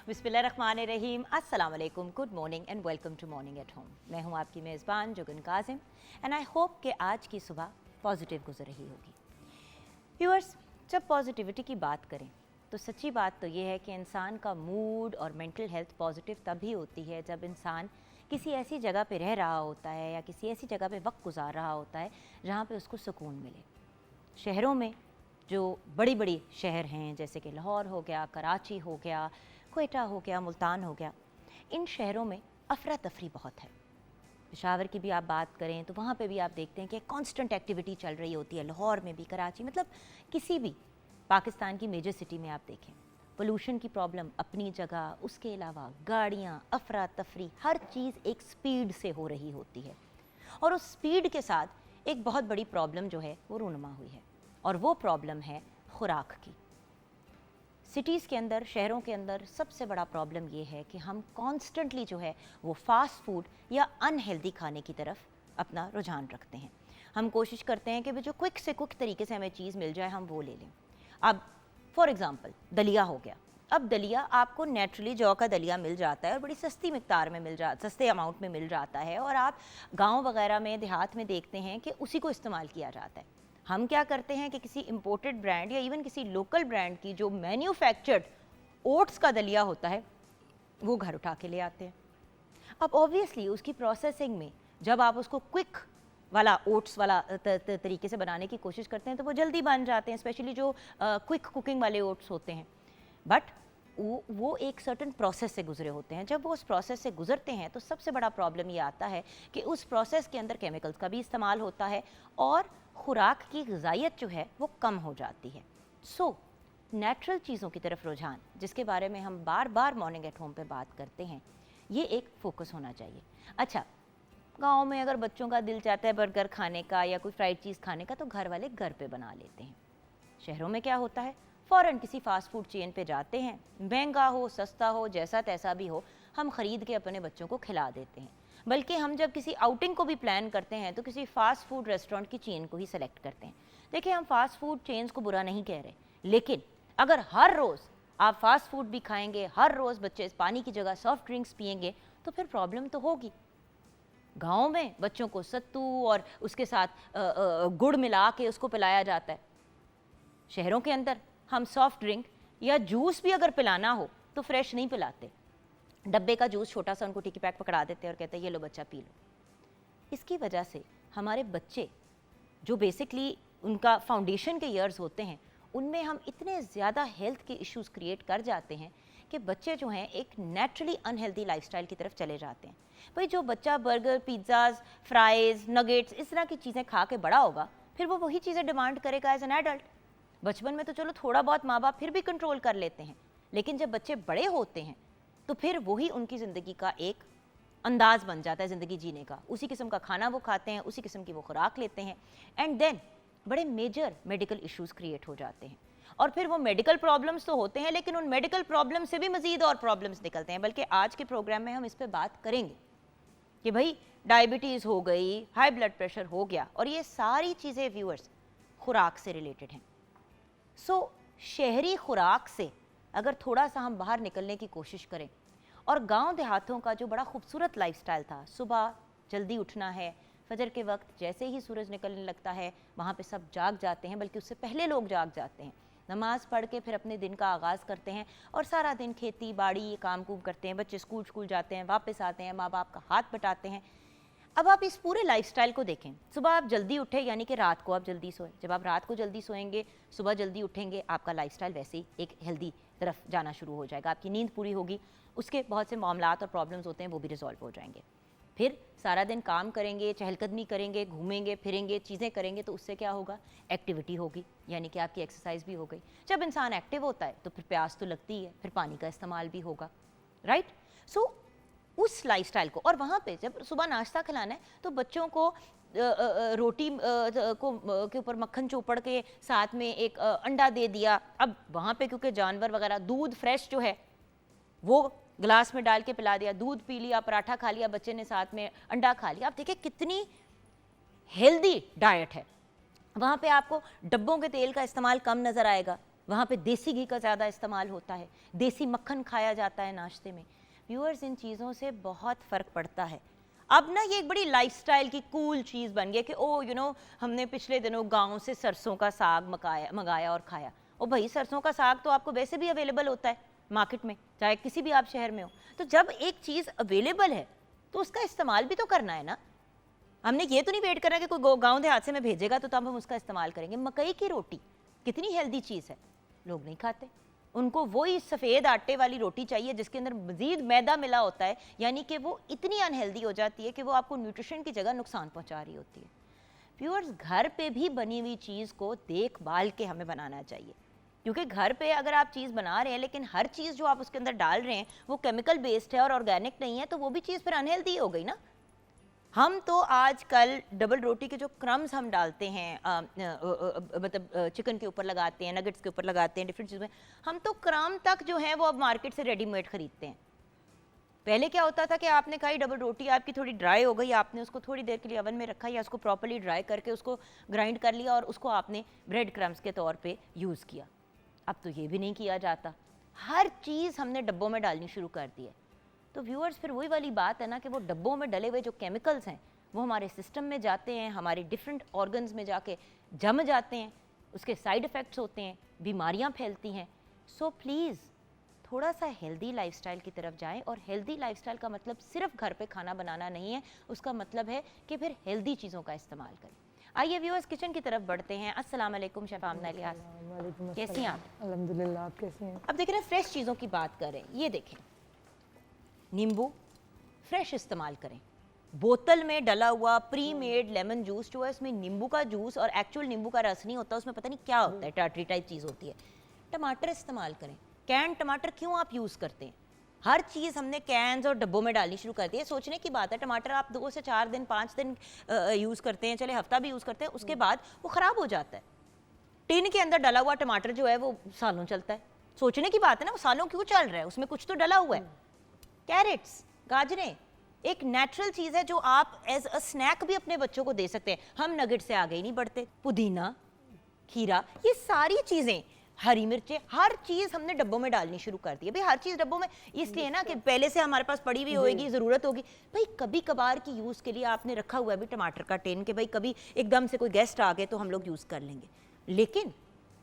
बिस्मिल्लाहिर्रहमानिर्रहीम, अस्सलाम वालेकुम, good morning and welcome to morning at home. मैं हूं आपकी मेज़बान Jugan Kazim and I hope कि आज की सुबह पॉजिटिव गुजर रही होगी। व्यूअर्स, जब पॉजिटिविटी की बात करें तो सच्ची बात तो ये है कि इंसान का मूड और मेंटल हेल्थ पॉजिटिव तभी होती है जब इंसान किसी ऐसी जगह पे रह रहा होता है या किसी ऐसी जगह पे वक्त गुजार रहा होता है जहाँ पे उसको सुकून मिले। शहरों में जो बड़ी बड़ी शहर हैं जैसे कि लाहौर हो गया, कराची हो गया, क्वेटा हो गया, मुल्तान हो गया, इन शहरों में अफरा तफरी बहुत है। पेशावर की भी आप बात करें तो वहाँ पे भी आप देखते हैं कि कांस्टेंट एक्टिविटी चल रही होती है। लाहौर में भी, कराची, मतलब किसी भी पाकिस्तान की मेजर सिटी में आप देखें, पोल्यूशन की प्रॉब्लम अपनी जगह, उसके अलावा गाड़ियाँ, अफरा तफरी, हर चीज़ एक स्पीड से हो रही होती है। और उस स्पीड के साथ एक बहुत बड़ी प्रॉब्लम जो है वो रूनुमा हुई है, और वो प्रॉब्लम है खुराक की। सिटीज़ के अंदर, शहरों के अंदर सबसे बड़ा प्रॉब्लम ये है कि हम कॉन्स्टेंटली जो है वो फास्ट फूड या अनहेल्दी खाने की तरफ अपना रुझान रखते हैं। हम कोशिश करते हैं कि जो क्विक से क्विक तरीके से हमें चीज़ मिल जाए हम वो ले लें। अब फॉर एग्ज़ाम्पल दलिया हो गया। अब दलिया आपको नेचुरली जौ का दलिया मिल जाता है और बड़ी सस्ती मिकदार में सस्ते अमाउंट में मिल जाता है, और आप गाँव वगैरह में, देहात में देखते हैं कि उसी को इस्तेमाल किया जाता है। हम क्या करते हैं कि किसी इम्पोर्टेड ब्रांड या इवन किसी लोकल ब्रांड की जो मैन्युफैक्चर्ड ओट्स का दलिया होता है वो घर उठा के ले आते हैं। अब ऑब्वियसली उसकी प्रोसेसिंग में जब आप उसको क्विक वाला ओट्स वाला तरीके से बनाने की कोशिश करते हैं तो वो जल्दी बन जाते हैं, स्पेशली जो क्विक कुकिंग वाले ओट्स होते हैं। बट वो एक सर्टन प्रोसेस से गुजरे होते हैं। जब वो उस प्रोसेस से गुजरते हैं तो सबसे बड़ा प्रॉब्लम ये आता है कि उस प्रोसेस के अंदर केमिकल्स का भी इस्तेमाल होता है और खुराक की ग़िज़ाइयत जो है वो कम हो जाती है। सो नेचुरल चीज़ों की तरफ रुझान, जिसके बारे में हम बार बार मॉर्निंग एट होम पे बात करते हैं, ये एक फ़ोकस होना चाहिए। अच्छा, गाँव में अगर बच्चों का दिल चाहता है बर्गर खाने का या कोई फ्राइड चीज़ खाने का तो घर वाले घर पे बना लेते हैं। शहरों में क्या होता है, फ़ौरन किसी फ़ास्ट फूड चेन पे जाते हैं, महंगा हो सस्ता हो जैसा तैसा भी हो, हम ख़रीद के अपने बच्चों को खिला देते हैं। बल्कि हम जब किसी आउटिंग को भी प्लान करते हैं तो किसी फ़ास्ट फूड रेस्टोरेंट की चेन को ही सेलेक्ट करते हैं। देखिए, हम फ़ास्ट फूड चेन्स को बुरा नहीं कह रहे, लेकिन अगर हर रोज़ आप फ़ास्ट फूड भी खाएंगे, हर रोज़ बच्चे पानी की जगह सॉफ्ट ड्रिंक्स पिएंगे तो फिर प्रॉब्लम तो होगी। गाँव में बच्चों को सत्तू और उसके साथ गुड़ मिला के उसको पिलाया जाता है। शहरों के अंदर हम सॉफ्ट ड्रिंक या जूस भी अगर पिलाना हो तो फ्रेश नहीं पिलाते, डब्बे का जूस छोटा सा उनको टिकी पैक पकड़ा देते हैं और कहते हैं ये लो बच्चा पी लो। इसकी वजह से हमारे बच्चे जो बेसिकली उनका फाउंडेशन के ईयर्स होते हैं उनमें हम इतने ज़्यादा हेल्थ के इश्यूज़ क्रिएट कर जाते हैं कि बच्चे जो हैं एक नेचुरली अनहेल्दी लाइफस्टाइल की तरफ चले जाते हैं। भाई, जो बच्चा बर्गर, पिज़्ज़ाज़, फ्राइज़, नगेट्स इस तरह की चीज़ें खा के बड़ा होगा फिर वो वही चीज़ें डिमांड करेगा एज एन एडल्ट। बचपन में तो चलो थोड़ा बहुत माँ बाप फिर भी कंट्रोल कर लेते हैं, लेकिन जब बच्चे बड़े होते हैं तो फिर वही उनकी ज़िंदगी का एक अंदाज़ बन जाता है ज़िंदगी जीने का। उसी किस्म का खाना वो खाते हैं, उसी किस्म की वो खुराक लेते हैं, एंड देन बड़े मेजर मेडिकल इश्यूज़ क्रिएट हो जाते हैं। और फिर वो मेडिकल प्रॉब्लम्स तो होते हैं, लेकिन उन मेडिकल प्रॉब्लम से भी मज़ीद और प्रॉब्लम्स निकलते हैं। बल्कि आज के प्रोग्राम में हम इस पर बात करेंगे कि भाई डायबिटीज़ हो गई, हाई ब्लड प्रेशर हो गया, और ये सारी चीज़ें व्यूअर्स खुराक से रिलेटेड हैं। सो शहरी खुराक से अगर थोड़ा सा हम बाहर निकलने की कोशिश करें और गांव देहातों का जो बड़ा खूबसूरत लाइफस्टाइल था, सुबह जल्दी उठना है, फजर के वक्त जैसे ही सूरज निकलने लगता है वहाँ पे सब जाग जाते हैं, बल्कि उससे पहले लोग जाग जाते हैं, नमाज़ पढ़ के फिर अपने दिन का आगाज़ करते हैं और सारा दिन खेती बाड़ी काम कूम करते हैं, बच्चे स्कूल जाते हैं, वापस आते हैं, माँ बाप का हाथ बटाते हैं। अब आप इस पूरे लाइफस्टाइल को देखें, सुबह आप जल्दी उठे यानी कि रात को आप जल्दी सोएं। जब आप रात को जल्दी सोएंगे, सुबह जल्दी उठेंगे, आपका लाइफस्टाइल वैसे ही एक हेल्दी तरफ जाना शुरू हो जाएगा, आपकी नींद पूरी होगी, उसके बहुत से मामलात और प्रॉब्लम्स होते हैं वो भी रिजॉल्व हो जाएंगे। फिर सारा दिन काम करेंगे, चहलकदमी करेंगे, घूमेंगे फिरेंगे, चीज़ें करेंगे, तो उससे क्या होगा, एक्टिविटी होगी, यानी कि आपकी एक्सरसाइज भी हो गई। जब इंसान एक्टिव होता है तो फिर प्यास तो लगती है, फिर पानी का इस्तेमाल भी होगा, राइट। सो उस लाइफस्टाइल को, और वहाँ पे जब सुबह नाश्ता खिलाना है तो बच्चों को रोटी के ऊपर मक्खन चोपड़ के साथ में एक अंडा दे दिया। अब वहाँ पे क्योंकि जानवर वगैरह, दूध फ्रेश जो है वो गिलास में डाल के पिला दिया, दूध पी लिया, पराठा खा लिया बच्चे ने, साथ में अंडा खा लिया। आप देखिए कितनी हेल्दी डाइट है। वहाँ पे आपको डब्बों के तेल का इस्तेमाल कम नज़र आएगा, वहाँ पे देसी घी का ज़्यादा इस्तेमाल होता है, देसी मक्खन खाया जाता है नाश्ते में। व्यूअर्स, इन चीज़ों से बहुत फ़र्क पड़ता है। अब ना ये एक बड़ी लाइफस्टाइल की कूल चीज़ बन गई कि ओ हमने पिछले दिनों गांव से सरसों का साग मंगाया और खाया। ओ भाई, सरसों का साग तो आपको वैसे भी अवेलेबल होता है मार्केट में, चाहे किसी भी आप शहर में हो। तो जब एक चीज़ अवेलेबल है तो उसका इस्तेमाल भी तो करना है ना। हमने ये तो नहीं वेट करना कि कोई गाँव देहात से में भेजेगा तो तब हम उसका इस्तेमाल करेंगे। मकई की रोटी कितनी हेल्दी चीज़ है, लोग नहीं खाते। उनको वही सफ़ेद आटे वाली रोटी चाहिए जिसके अंदर मज़ीद मैदा मिला होता है, यानी कि वो इतनी अनहेल्दी हो जाती है कि वो आपको न्यूट्रिशन की जगह नुकसान पहुंचा रही होती है। व्यूअर्स, घर पे भी बनी हुई चीज़ को देखभाल के हमें बनाना चाहिए, क्योंकि घर पे अगर आप चीज़ बना रहे हैं लेकिन हर चीज़ जो आप उसके अंदर डाल रहे हैं वो केमिकल बेस्ड है और ऑर्गेनिक नहीं है, तो वो भी चीज़ फिर अनहेल्दी हो गई ना। हम तो आजकल डबल रोटी के जो क्रम्स हम डालते हैं, मतलब चिकन के ऊपर लगाते हैं, नगेट्स के ऊपर लगाते हैं, डिफरेंट चीज़ में, हम तो क्रम तक जो है वो अब मार्केट से रेडीमेड खरीदते हैं। पहले क्या होता था कि आपने कहा डबल रोटी आपकी थोड़ी ड्राई हो गई, आपने उसको थोड़ी देर के लिए ओवन में रखा या उसको प्रॉपर्ली ड्राई करके उसको ग्राइंड कर लिया और उसको आपने ब्रेड क्रम्स के तौर पे यूज़ किया। अब तो ये भी नहीं किया जाता, हर चीज़ हमने डब्बों में डालनी शुरू कर दी है। तो व्यूअर्स, फिर वही वाली बात है ना कि वो डब्बों में डले हुए जो केमिकल्स हैं वो हमारे सिस्टम में जाते हैं, हमारे डिफरेंट ऑर्गन्स में जाके जम जाते हैं, उसके साइड इफ़ेक्ट्स होते हैं, बीमारियां फैलती हैं। सो प्लीज़ थोड़ा सा हेल्दी लाइफस्टाइल की तरफ जाएं। और हेल्दी लाइफस्टाइल का मतलब सिर्फ घर पे खाना बनाना नहीं है, उसका मतलब है कि फिर हेल्दी चीज़ों का इस्तेमाल करें। आइए व्यूअर्स, किचन की तरफ बढ़ते हैं। अस्सलाम वालेकुम शेफ आमना इलियास, कैसी हैं आप? अल्हम्दुलिल्लाह, आप कैसी हैं? अब देखें ना, फ्रेश चीज़ों की बात करें, ये देखें, नींबू फ्रेश इस्तेमाल करें। बोतल में डला हुआ प्री मेड लेमन जूस जो है, इसमें नींबू का जूस और एक्चुअल नींबू का रस नहीं होता, उसमें पता नहीं क्या होता है, टाटरी टाइप चीज़ होती है। टमाटर इस्तेमाल करें। कैन टमाटर क्यों आप यूज़ करते हैं? हर चीज़ हमने कैन्स और डब्बों में डालनी शुरू कर दी है। सोचने की बात है, टमाटर आप 2 से 4 दिन 5 दिन यूज़ करते हैं, चले हफ्ता भी यूज़ करते हैं, उसके बाद वो ख़राब हो जाता है। टिन के अंदर डला हुआ टमाटर जो है वो सालों चलता है। सोचने की बात है ना, वो सालों क्यों चल रहा है, उसमें कुछ तो डला हुआ है। कैरेट्स, गाजरें एक नेचुरल चीज़ है जो आप एज अ स्नैक भी अपने बच्चों को दे सकते हैं। हम नगेट से आगे ही नहीं बढ़ते। पुदीना, खीरा, ये सारी चीज़ें, हरी मिर्चें, हर चीज़ हमने डब्बों में डालनी शुरू कर दी है। भाई हर चीज़ डब्बों में इसलिए ना कि पहले से हमारे पास पड़ी हुई होगी, ज़रूरत होगी। भाई कभी कभार की यूज़ के लिए आपने रखा हुआ है भी टमाटर का टिन कि भाई कभी एकदम से कोई गेस्ट आ गए तो हम लोग यूज़ कर लेंगे। लेकिन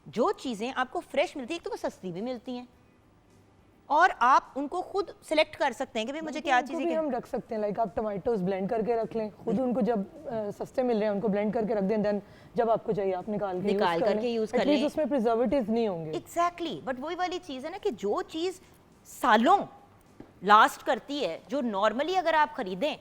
जो चीज़ें आपको फ्रेश मिलती है, एक तो वो सस्ती भी मिलती हैं और आप उनको खुद सिलेक्ट कर सकते हैं कि भाई मुझे क्या चीज़ें हम रख सकते हैं। लाइक आप टमाटोज ब्लेंड करके रख लें खुद, उनको जब सस्ते मिल रहे हैं उनको ब्लेंड करके रख दें, देन जब आपको चाहिए आप निकाल करके यूज़ कर लें। उसमें प्रिजर्वेटिव्स नहीं होंगे। एग्जैक्टली, बट वही वाली चीज़ है ना कि जो चीज़ सालों लास्ट करती है, जो नॉर्मली अगर आप खरीदें,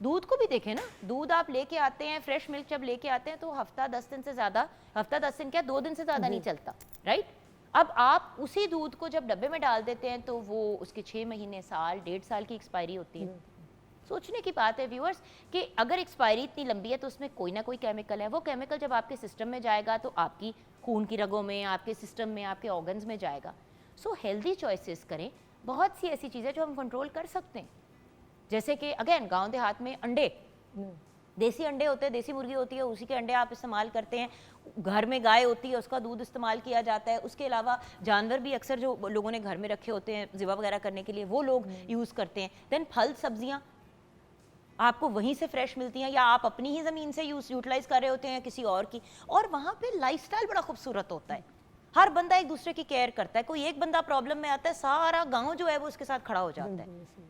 दूध को भी देखें ना, दूध आप लेके आते हैं, फ्रेश मिल्क जब लेके आते हैं तो हफ्ता 10 दिन से ज़्यादा, हफ्ता 10 दिन क्या 2 दिन से ज़्यादा नहीं चलता, राइट? अब आप उसी दूध को जब डब्बे में डाल देते हैं तो वो उसके 6 महीने, साल, 1.5 साल की एक्सपायरी होती है। सोचने की बात है व्यूअर्स कि अगर एक्सपायरी इतनी लंबी है तो उसमें कोई ना कोई केमिकल है। वो केमिकल जब आपके सिस्टम में जाएगा तो आपकी खून की रगों में, आपके सिस्टम में, आपके ऑर्गन्स में जाएगा। सो हेल्दी चॉइसेस करें। बहुत सी ऐसी चीज़ें जो हम कंट्रोल कर सकते हैं, जैसे कि अगेन गाँव देहात में अंडे, देसी अंडे होते हैं, देसी मुर्गी होती है, उसी के अंडे आप इस्तेमाल करते हैं। घर में गाय होती है, उसका दूध इस्तेमाल किया जाता है। उसके अलावा जानवर भी अक्सर जो लोगों ने घर में रखे होते हैं ज़िबा वगैरह करने के लिए, वो लोग यूज़ करते हैं। देन फल सब्जियाँ आपको वहीं से फ्रेश मिलती हैं या आप अपनी ही ज़मीन से यूटिलाइज़ कर रहे होते हैं किसी और की। और वहाँ पे लाइफस्टाइल बड़ा खूबसूरत होता है, हर बंदा एक दूसरे की केयर करता है। कोई एक बंदा प्रॉब्लम में आता है, सारा गाँव जो है वो उसके साथ खड़ा हो जाता है।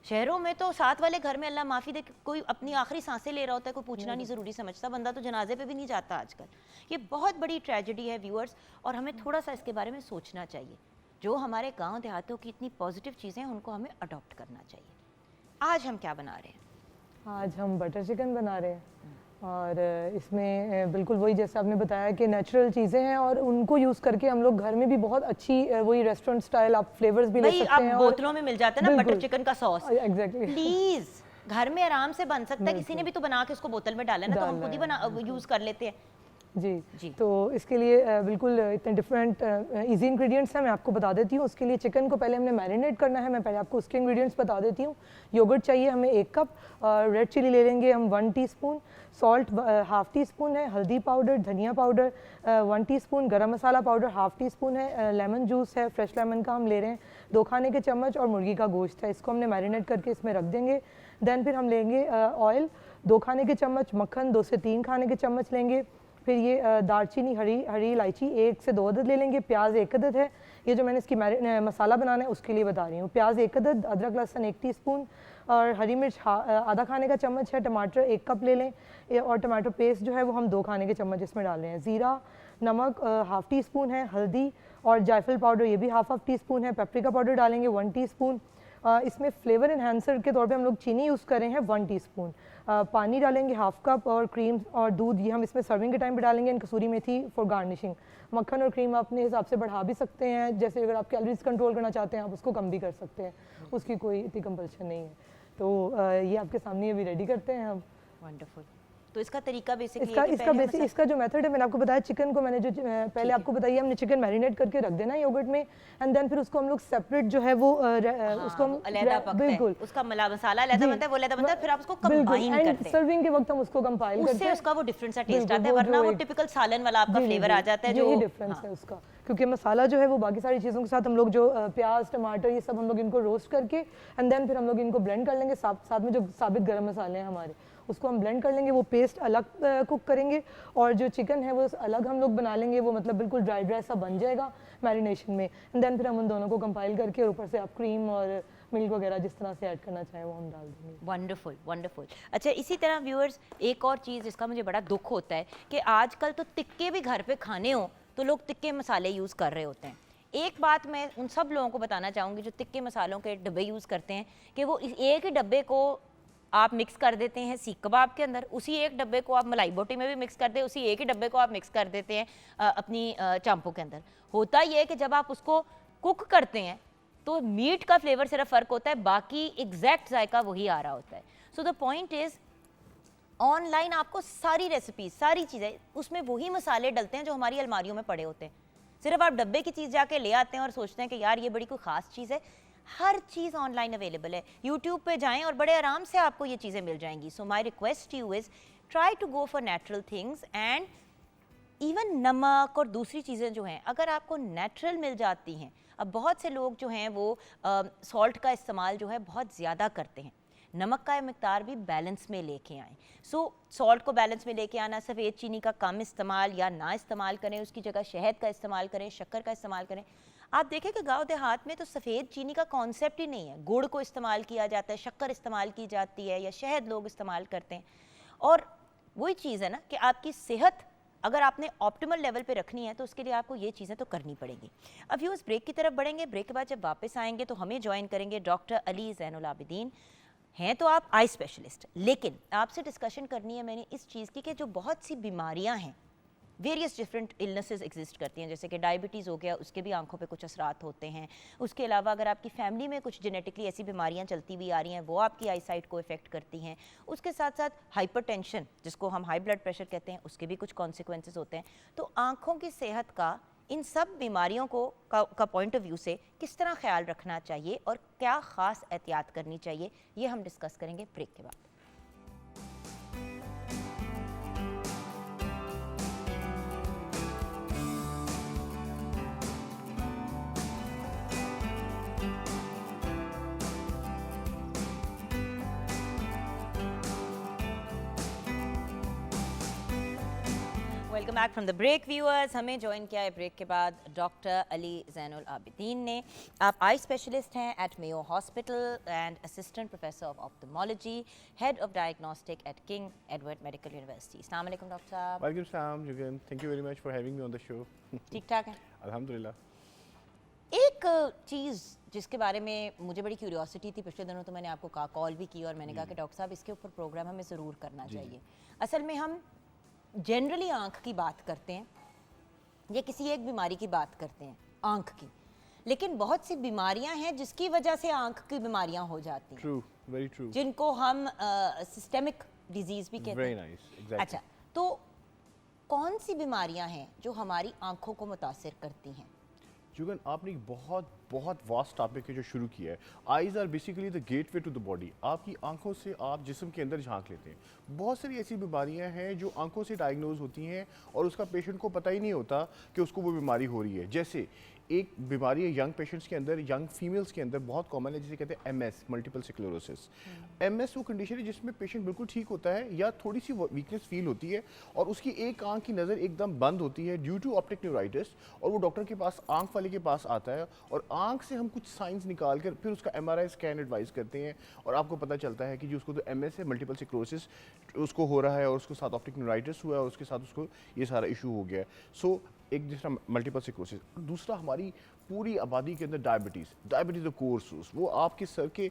शहरों में तो साथ वाले घर में अल्लाह माफ़ी दे कोई अपनी आखिरी सांसें ले रहा होता है, कोई पूछना नहीं ज़रूरी समझता, बंदा तो जनाजे पे भी नहीं जाता आजकल। ये बहुत बड़ी ट्रेजेडी है व्यूअर्स, और हमें थोड़ा सा इसके बारे में सोचना चाहिए। जो हमारे गांव देहातों की इतनी पॉजिटिव चीज़ें हैं उनको हमें अडॉप्ट करना चाहिए। आज हम क्या बना रहे हैं? आज हम बटर चिकन बना रहे हैं और इसमें बिल्कुल वही जैसे आपने बताया कि नेचुरल चीज़ें हैं और उनको यूज़ करके हम लोग घर में भी बहुत अच्छी वही रेस्टोरेंट स्टाइल आप फ्लेवर्स भी ले सकते हैं। बोतलों में मिल जाता है ना बटर चिकन का सॉस। एग्जैक्टली, प्लीज घर में आराम से बन सकता है। किसी ने भी तो बना के उसको बोतल में डाला ना, तो हम खुद ही बना यूज़ कर लेते हैं। जी, तो इसके लिए बिल्कुल इतने डिफरेंट इजी इंग्रेडिएंट्स हैं, मैं आपको बता देती हूँ। उसके लिए चिकन को पहले हमने मैरिनेट करना है, मैं पहले आपको उसके इंग्रेडिएंट्स बता देती हूँ। योगर्ट चाहिए हमें 1 कप, रेड चिली ले लेंगे हम 1 teaspoon, salt half tea spoon है, हल्दी पाउडर, धनिया पाउडर 1 टीस्पून, गरम मसाला पाउडर हाफ टी स्पून है, लेमन जूस है, फ्रेश लेमन का हम ले रहे हैं 2 खाने के चम्मच, और मुर्गी का गोश्त है, इसको हमने मैरिनेट करके इसमें रख देंगे। देन फिर हम लेंगे ऑयल 2 खाने के चम्मच, मक्खन 2 से 3 खाने के चम्मच लेंगे। फिर ये दालचीनी, हरी इलायची 1 से 2 अदद ले लेंगे, प्याज 1 अदद है, ये जो मैंने इसकी मसाला बनाना है उसके लिए बता रही हूँ। प्याज 1 अदद, अदरक लहसुन 1 टीस्पून, और हरी मिर्च आधा खाने का चम्मच है, टमाटर 1 कप ले लें, और टमाटो पेस्ट जो है वो हम 2 खाने के चम्मच इसमें डाल रहे हैं। ज़ीरा, नमक हाफ टी स्पून है, हल्दी और जायफल पाउडर ये भी हाफ टी स्पून है, पेपरिका पाउडर डालेंगे 1 टीस्पून। इसमें फ्लेवर इन्हांसर के तौर पे हम लोग चीनी यूज़ कर रहे हैं 1 टीस्पून। पानी डालेंगे हाफ कप, और क्रीम और दूध ये हम इसमें सर्विंग के टाइम पे डालेंगे, and kasuri methi for garnishing. मक्खन और क्रीम अपने हिसाब से बढ़ा भी सकते हैं, जैसे अगर आप कैलोरीज कंट्रोल करना चाहते हैं आप उसको कम भी कर सकते हैं, उसकी कोई इतनी कंपल्शन नहीं है। तो ये आपके सामने अभी रेडी करते हैं हम। वंडरफुल। तो इसका तरीका बेसिकली इसका जो मेथड है मैंने आपको बताया, चिकन को मैंने जो पहले आपको बताइए हमने चिकन मैरिनेट करके रख देना है योगर्ट में, एंड देन फिर उसको हम लोग सेपरेट जो है वो उसको हम बिल्कुल उसका मसाला अलग बनता है, वो अलग बनता है, फिर आप उसको कंबाइन करते हैं सर्विंग के वक्त हम उसको कंपाइल करते हैं, उससे उसका वो डिफरेंट सा टेस्ट आता है, वरना वो टिपिकल सालन वाला आपका फ्लेवर आ जाता है, जो डिफरेंस है उसका। क्योंकि मसाला जो है वो बाकी सारी चीज़ों के साथ हम लोग जो प्याज टमाटर ये सब हम लोग इनको रोस्ट करके एंड देन फिर हम लोग इनको ब्लेंड कर लेंगे, साथ में जो साबित गरम मसाले हैं हमारे उसको हम ब्लेंड कर लेंगे, वो पेस्ट अलग कुक करेंगे, और जो चिकन है वो अलग हम लोग बना लेंगे, वो मतलब बिल्कुल ड्राई सा बन जाएगा मैरिनेशन में, एंड देन फिर हम उन दोनों को कंपाइल करके, और ऊपर से आप क्रीम और मिल्क वगैरह जिस तरह से ऐड करना चाहें वो हम डाल देंगे। Wonderful wonderful. अच्छा, इसी तरह व्यूअर्स एक और चीज़ जिसका मुझे बड़ा दुख होता है कि आजकल तो टिक्के भी घर पे खाने हो तो लोग टिक्के मसाले यूज़ कर रहे होते हैं। एक बात मैं उन सब लोगों को बताना चाहूँगी जो टिक्के मसालों के डब्बे यूज़ करते हैं कि वो एक ही डब्बे को आप मिक्स कर देते हैं सीख कबाब के अंदर, उसी एक डब्बे को आप मलाई बोटी में भी मिक्स कर दें, उसी एक ही डब्बे को आप मिक्स कर देते हैं अपनी चांपू के अंदर। होता ये है कि जब आप उसको कुक करते हैं तो मीट का फ्लेवर सिर्फ फ़र्क होता है, बाकी एग्जैक्ट जायका वही आ रहा होता है। So the point is online आपको सारी रेसिपीज सारी चीज़ें उसमें वही मसाले डलते हैं जो हमारी अलमारियों में पड़े होते हैं, सिर्फ आप डब्बे की चीज़ जाके ले आते हैं और सोचते हैं कि यार ये बड़ी कोई ख़ास चीज़ है। हर चीज़ ऑनलाइन अवेलेबल है, यूट्यूब पे जाएं और बड़े आराम से आपको ये चीज़ें मिल जाएंगी। So my request you is try to go for natural things, and even नमक और दूसरी चीज़ें जो हैं अगर आपको नेचुरल मिल जाती हैं। अब बहुत से लोग जो हैं वो सॉल्ट का इस्तेमाल जो है बहुत ज़्यादा करते हैं, नमक का मिकदार भी बैलेंस में लेके आएँ। सो सॉल्ट को बैलेंस में लेके आना, सफ़ेद चीनी का कम इस्तेमाल या ना इस्तेमाल करें, उसकी जगह शहद का इस्तेमाल करें, शक्कर का इस्तेमाल करें। आप देखें कि गांव देहात में तो सफ़ेद चीनी का कॉन्सेप्ट ही नहीं है, गुड़ को इस्तेमाल किया जाता है, शक्कर इस्तेमाल की जाती है या शहद लोग इस्तेमाल करते हैं। और वही चीज़ है ना कि आपकी सेहत अगर आपने ऑप्टिमल लेवल पे रखनी है तो उसके लिए आपको ये चीज़ें तो करनी पड़ेंगी। अब व्यूअर्स ब्रेक की तरफ बढ़ेंगे, ब्रेक के बाद जब वापस आएंगे तो हमें ज्वाइन करेंगे डॉक्टर अली ज़ैनुल आबिदीन। हैं तो आप आई स्पेशलिस्ट, लेकिन आपसे डिस्कशन करनी है मैंने इस चीज़ की कि जो बहुत सी बीमारियां हैं, वेरियस डिफरेंट इलनेसेस एग्जिस्ट करती हैं, जैसे कि डायबिटीज़ हो गया, उसके भी आंखों पे कुछ असरात होते हैं। उसके अलावा अगर आपकी फैमिली में कुछ जेनेटिकली ऐसी बीमारियां चलती हुई आ रही हैं वो आपकी आई साइट को इफेक्ट करती हैं। उसके साथ साथ हाइपरटेंशन जिसको हम हाई ब्लड प्रेशर कहते हैं उसके भी कुछ कॉन्सिक्वेंसेस होते हैं। तो आँखों की सेहत का इन सब बीमारियों को का पॉइंट ऑफ व्यू से किस तरह ख्याल रखना चाहिए और क्या ख़ास एहतियात करनी चाहिए, ये हम डिस्कस करेंगे ब्रेक के बाद। Welcome back from the break viewers. हमें ज्वाइन किया है ब्रेक के बाद डॉक्टर अली ज़ैनुल आबिदीन ने। आप आई स्पेशलिस्ट हैं at Mayo hospital and assistant professor of ophthalmology, head of diagnostic at King Edward medical university. अस्सलाम वालेकुम डॉक्टर साहब। वालेकुम सलाम Jugan, thank you very much for having me on the show. ठीक ठाक है अल्हम्दुलिल्लाह। एक चीज़ जिसके बारे में मुझे बड़ी क्यूरियोसिटी थी, पिछले दिनों तो मैंने आपको कॉल भी की और मैंने कहा कि डॉक्टर साहब इसके ऊपर प्रोग्राम हमें ज़रूर करना चाहिए। असल में हम जनरली आँख की बात करते हैं या किसी एक बीमारी की बात करते हैं आँख की, लेकिन बहुत सी बीमारियां हैं जिसकी वजह से आँख की बीमारियां हो जाती हैं। True, very true. जिनको हम सिस्टेमिक डिजीज भी कहते हैं। Very nice, exactly. अच्छा, तो कौन सी बीमारियां हैं जो हमारी आंखों को मुतासिर करती हैं? जुगन, आपने एक बहुत बहुत वास्ट टॉपिक है जो शुरू किया है। Eyes are basically the gateway to the body. आपकी आंखों से आप जिस्म के अंदर झांक लेते हैं। बहुत सारी ऐसी बीमारियां हैं जो आंखों से डायग्नोज होती हैं और उसका पेशेंट को पता ही नहीं होता कि उसको वो बीमारी हो रही है। जैसे एक बीमारी है यंग पेशेंट्स के अंदर, यंग फीमेल्स के अंदर बहुत कॉमन है, जिसे कहते हैं एमएस, मल्टीपल स्क्लेरोसिस। एमएस वो कंडीशन है जिसमें पेशेंट बिल्कुल ठीक होता है या थोड़ी सी वीकनेस फील होती है और उसकी एक आंख की नज़र एकदम बंद होती है ड्यू टू ऑप्टिक न्यूराइटिस, और वो डॉक्टर के पास, आंख वाले के पास आता है और आंख से हम कुछ साइंस निकाल कर फिर उसका एमआरआई स्कैन एडवाइस करते हैं और आपको पता चलता है कि जो उसको तो एमएस है, मल्टीपल स्क्लेरोसिस उसको हो रहा है और उसके साथ ऑप्टिक न्यूराइटिस हुआ है और उसके साथ उसको ये सारा इशू हो गया है। सो एक दूसरा मल्टीपल स्क्लेरोसिस, दूसरा हमारी पूरी आबादी के अंदर डायबिटीज़ द कोर सोर्स, वो आपके सर के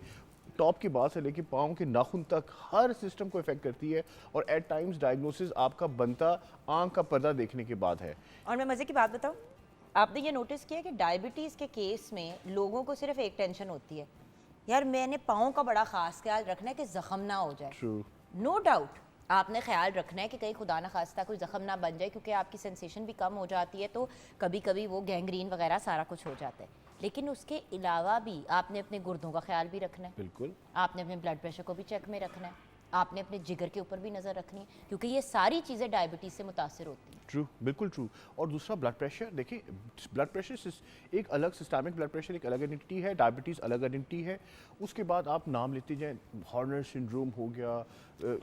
टॉप के बाद से लेके पाँव के नाखून तक हर सिस्टम को इफेक्ट करती है और एट टाइम्स डायग्नोसिस आपका बनता आंख का पर्दा देखने के बाद है। और मैं मज़े की बात बताऊं, आपने ये नोटिस किया कि डायबिटीज़ के केस में लोगों को सिर्फ एक टेंशन होती है, यार मैंने पाँव का बड़ा ख़ास ख्याल रखना है कि ज़ख़म ना हो जाए। ट्रू, नो डाउट आपने ख्याल रखना है कि कहीं खुदा ना खास्ता कोई ज़ख़म ना बन जाए, क्योंकि आपकी सेंसेशन भी कम हो जाती है तो कभी कभी वो गैंग्रीन वगैरह सारा कुछ हो जाता है। लेकिन उसके अलावा भी आपने अपने गुर्दों का ख्याल भी रखना है, बिल्कुल। आपने अपने ब्लड प्रेशर को भी चेक में रखना है, आपने अपने जिगर के ऊपर भी नज़र रखनी है, क्योंकि ये सारी चीज़ें डायबिटीज़ से मुतासिर होती हैं। ट्रू, बिल्कुल ट्रू। और दूसरा ब्लड प्रेशर, देखिए ब्लड प्रेशर एक अलग, सिस्टमिक ब्लड प्रेशर एक अलग आइडेंटिटी है, डायबिटीज़ अलग आइडेंटिटी है। उसके बाद आप नाम लेते जाएं, हॉर्नर सिंड्रोम हो गया।